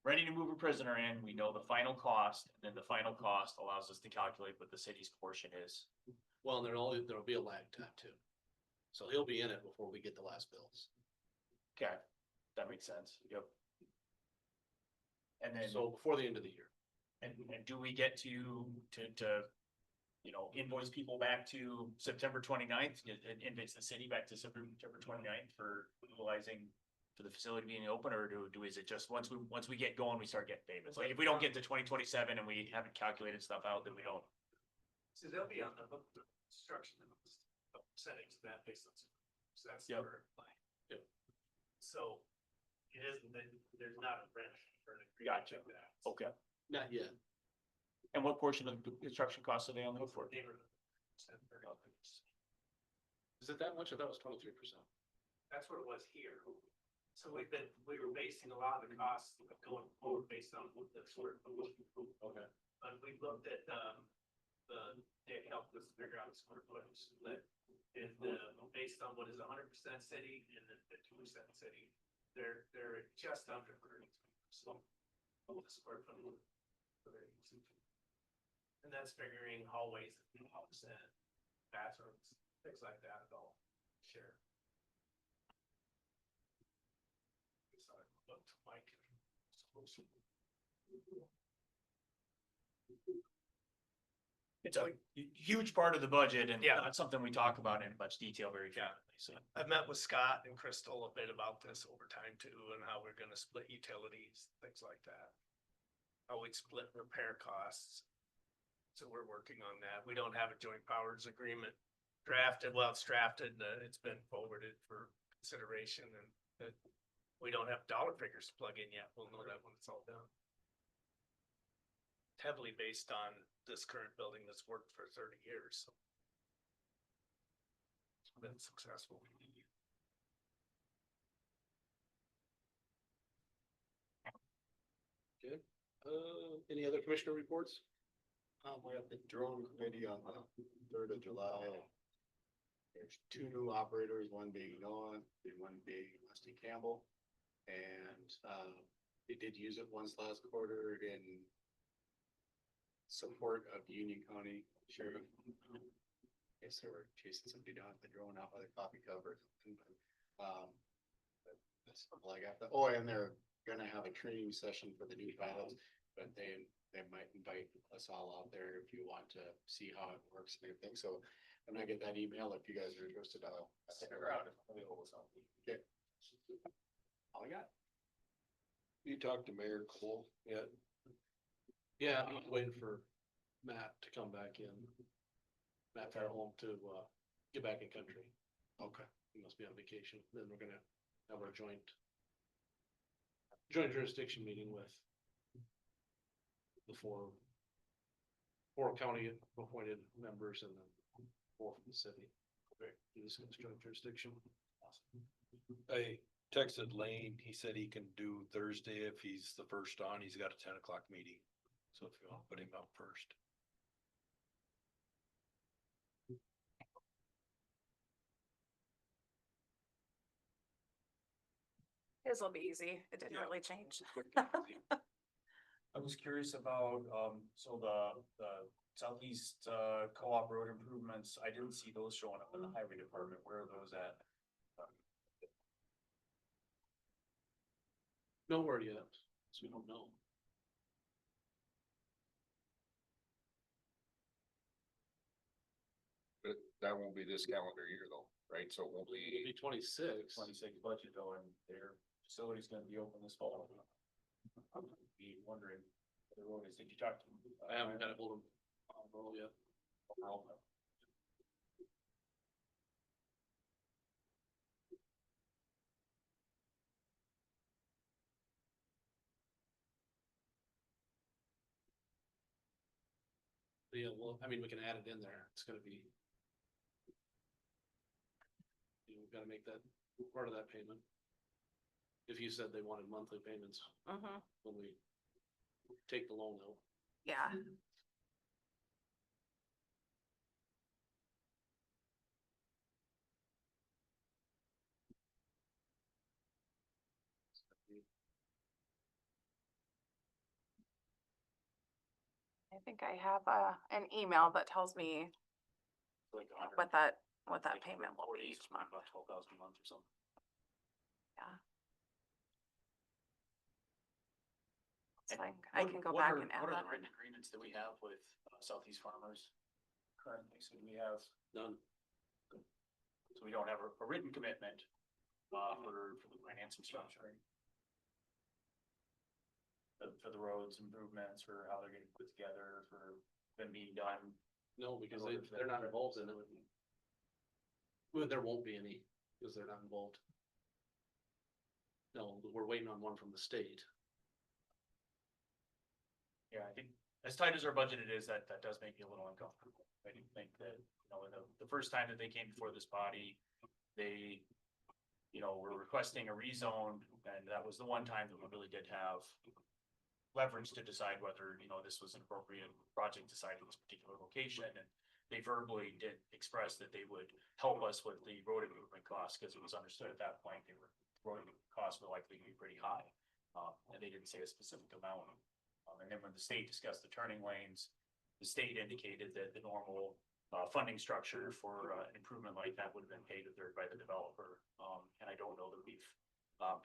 ready to move a prisoner in, we know the final cost, and then the final cost allows us to calculate what the city's portion is. Well, and there'll be a lag time too. So he'll be in it before we get the last bills. Okay, that makes sense, yep. And then, So before the end of the year. and do we get to invoice people back to September 29th, and invoice the city back to September 29th for utilizing for the facility being open, or is it just once we get going, we start getting payments? Like if we don't get to 2027 and we haven't calculated stuff out, then we don't. So they'll be on the construction settings that based on. So that's. Yep. Yep. So it isn't that there's not a rent or an agreement. Gotcha. like that. Okay. Not yet. And what portion of the construction costs are they on the hook for? Neighborhood. Is it that much? I thought it was 23%. That's what it was here. So we were basing a lot of the costs going forward based on what the sort of. Okay. But we looked at, they helped us figure out the square footage split. And, based on what is 100% city and then 50% city, they're just under 30. So, of the square footage. And that's figuring hallways, 100%, bathrooms, things like that, all share. So I looked to Mike. It's a huge part of the budget and Yeah. not something we talk about in much detail very frequently, so. I've met with Scott and Crystal a bit about this over time too, and how we're gonna split utilities, things like that. How we'd split repair costs. So we're working on that. We don't have a joint powers agreement drafted. Well, it's drafted, it's been forwarded for consideration and we don't have dollar figures to plug in yet. We'll know that when it's all done. Heavily based on this current building that's worked for 30 years. So it's been successful. Good. Any other commissioner reports? We have the drone committee on the 3rd of July. There's 2 new operators, one being Noah, and one being Rusty Campbell. And, they did use it once last quarter in support of Union County Sheriff. Guess they were chasing somebody down with the drone out by the coffee cup or something, but that's all I got. Oh, and they're gonna have a training session for the new pilots, but they might invite us all out there if you want to see how it works and everything. So when I get that email, if you guys are interested, I'll stick around if I'm available. Okay. All I got. You talked to Mayor Cole yet? Yeah, I'm waiting for Matt to come back in. Matt Fairholm to, get back in country. Okay. He must be on vacation. Then we're gonna have our joint jurisdiction meeting with the four county appointed members and then 4 from the city. Okay, this is joint jurisdiction. I texted Lane, he said he can do Thursday if he's the first on, he's got a 10 o'clock meeting. So if you want to put him out first. His will be easy. It didn't really change. I was curious about, so the southeast, co-op road improvements, I didn't see those showing up in the highway department. Where are those at? No word yet, so we don't know. But that won't be this calendar year though, right? So it won't It'll be. be 26. 26 budget though, and their facility's gonna be open this fall. I'm be wondering, what the road is, did you talk to? I haven't got a hold of Earl yet. Yeah, well, I mean, we can add it in there. It's gonna be. We've gotta make that part of that payment. If you said they wanted monthly payments when we take the loan out. Yeah. I think I have an email that tells me Like what that payment will be each month. About 12,000 a month or something. Yeah. It's fine. I can go back and add What are that the written in. agreements that we have with Southeast Farmers? Currently, so we have, None. so we don't have a written commitment, for the financing structure. For the roads improvements, for how they're getting put together, for them being done. No, because order for they're them not to- involved in it. Well, there won't be any, because they're not involved. No, we're waiting on one from the state. Yeah, I think as tight as our budget it is, that does make me a little uncomfortable. I do think that, you know, the first time that they came before this body, they, you know, were requesting a rezone, and that was the one time that we really did have leverage to decide whether, you know, this was an appropriate project decided this particular location, and they verbally did express that they would help us with the road improvement costs, because it was understood at that point, road costs were likely to be pretty high. And they didn't say a specific amount. And then when the state discussed the turning lanes, the state indicated that the normal funding structure for an improvement like that would have been paid a third by the developer. And I don't know that we've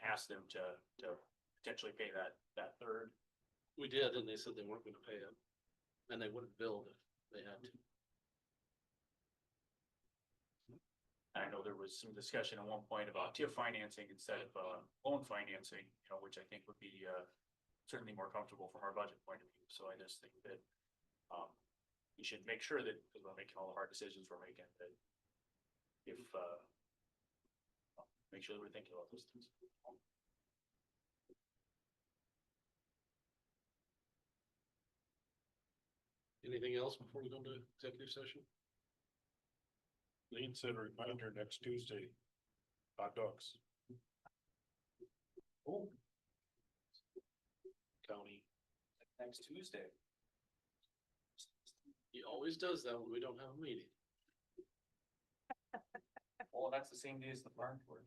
asked them to potentially pay that third. We did, and they said they weren't gonna pay it. And they wouldn't build if they had to. And I know there was some discussion at one point about TIF financing instead of loan financing, you know, which I think would be certainly more comfortable from our budget point of view. So I just think that we should make sure that, because we're making all the hard decisions we're making, that if make sure that we're thinking about those things. Anything else before we go into executive session? Lean said a reminder next Tuesday, hot dogs. Oh, County. next Tuesday. He always does that when we don't have a meeting. Oh, that's the same day as the farm tour.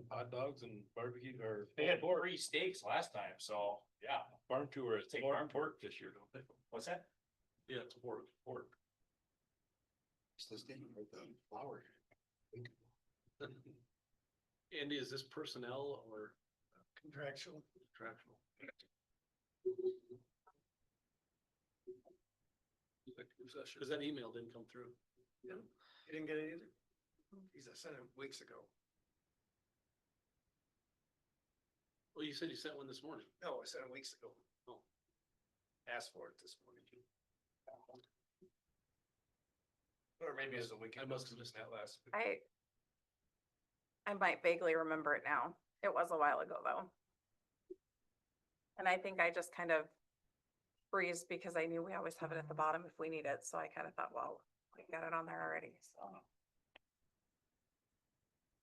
Hot dogs and barbecue or They had free steaks last time, so yeah. farm tour, it's Take more farm pork this year, don't they? What's that? Yeah, it's pork. It's this thing with the flour. Andy, is this personnel or? Contractual. Contractual. Executive session, because that email didn't come through. You didn't get it either? Geez, I sent it weeks ago. Well, you said you sent one this morning. No, I sent it weeks ago. Oh. Asked for it this morning. Or maybe it's the weekend. I must have missed that last. I might vaguely remember it now. It was a while ago though. And I think I just kind of breezed because I knew we always have it at the bottom if we need it. So I kind of thought, well, we got it on there already, so.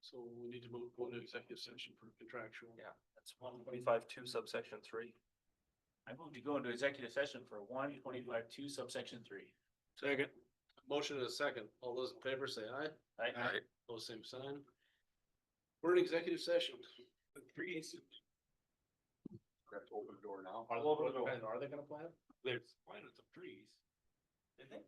So we need to go into executive session for contractual. Yeah, that's 125.2 subsection 3. I move to go into executive session for 125.2 subsection 3. Second. Motion and a second. All those in favor say aye. Aye. Pose same sign. We're in executive session. Trees. Have to open the door now. Are they gonna plant? They're planting some trees. Did they?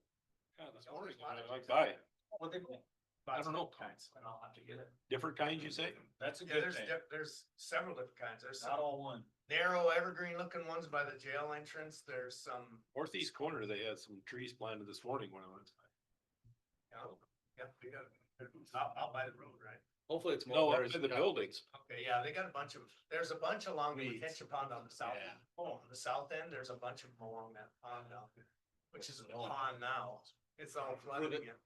Yeah, this morning, I like buy What they plant? I don't know. Kinds, and I'll have to get it. different kinds, you say? That's a Yeah, good thing. there's several different kinds. There's Not all one. narrow evergreen looking ones by the jail entrance. There's some, Northeast corner, they had some trees planted this morning when I went. yeah, they got, out by the road, right? Hopefully it's No, more. up in the buildings. Okay, yeah, they got a bunch of, there's a bunch along the Weeds. retention pond on the south. Yeah. Oh, on the south end, there's a bunch of them along that pond now, which is a pond now. It's all flooded again.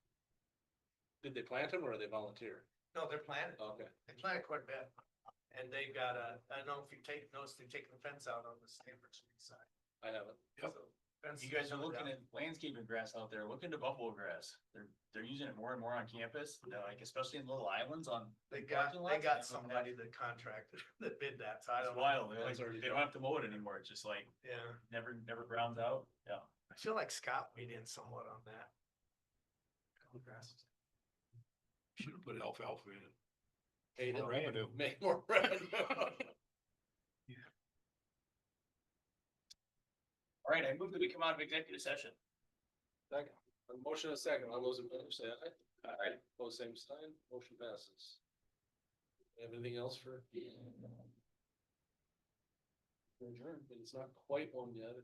Did they plant them or are they volunteer? No, they're planted. Okay. They planted quite a bit. And they've got I don't know if you noticed, they've taken the fence out on the Stanford Street side. I haven't. So, fence You guys is are looking down. at landscaping grass out there, look into buffalo grass. They're using it more and more on campus, like especially in little islands on. They parking got lots. somebody that contracted, that bid that, so I It's don't know. wild, they don't have to mow it anymore, it's just like Yeah, never grounds out, yeah. I feel like Scott weighed in somewhat on that. Grass. Should have put alfalfa in it. Hey, More revenue. Make more revenue. All right, I move that we come out of executive session. Second. A motion and a second. All those in favor say aye. Aye. Pose same sign. Motion passes. Have anything else for? Adjourn, but it's not quite one yet.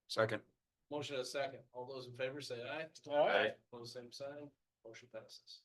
Second. Motion and a second. All those in favor say aye. Aye. Pose same sign. Motion passes.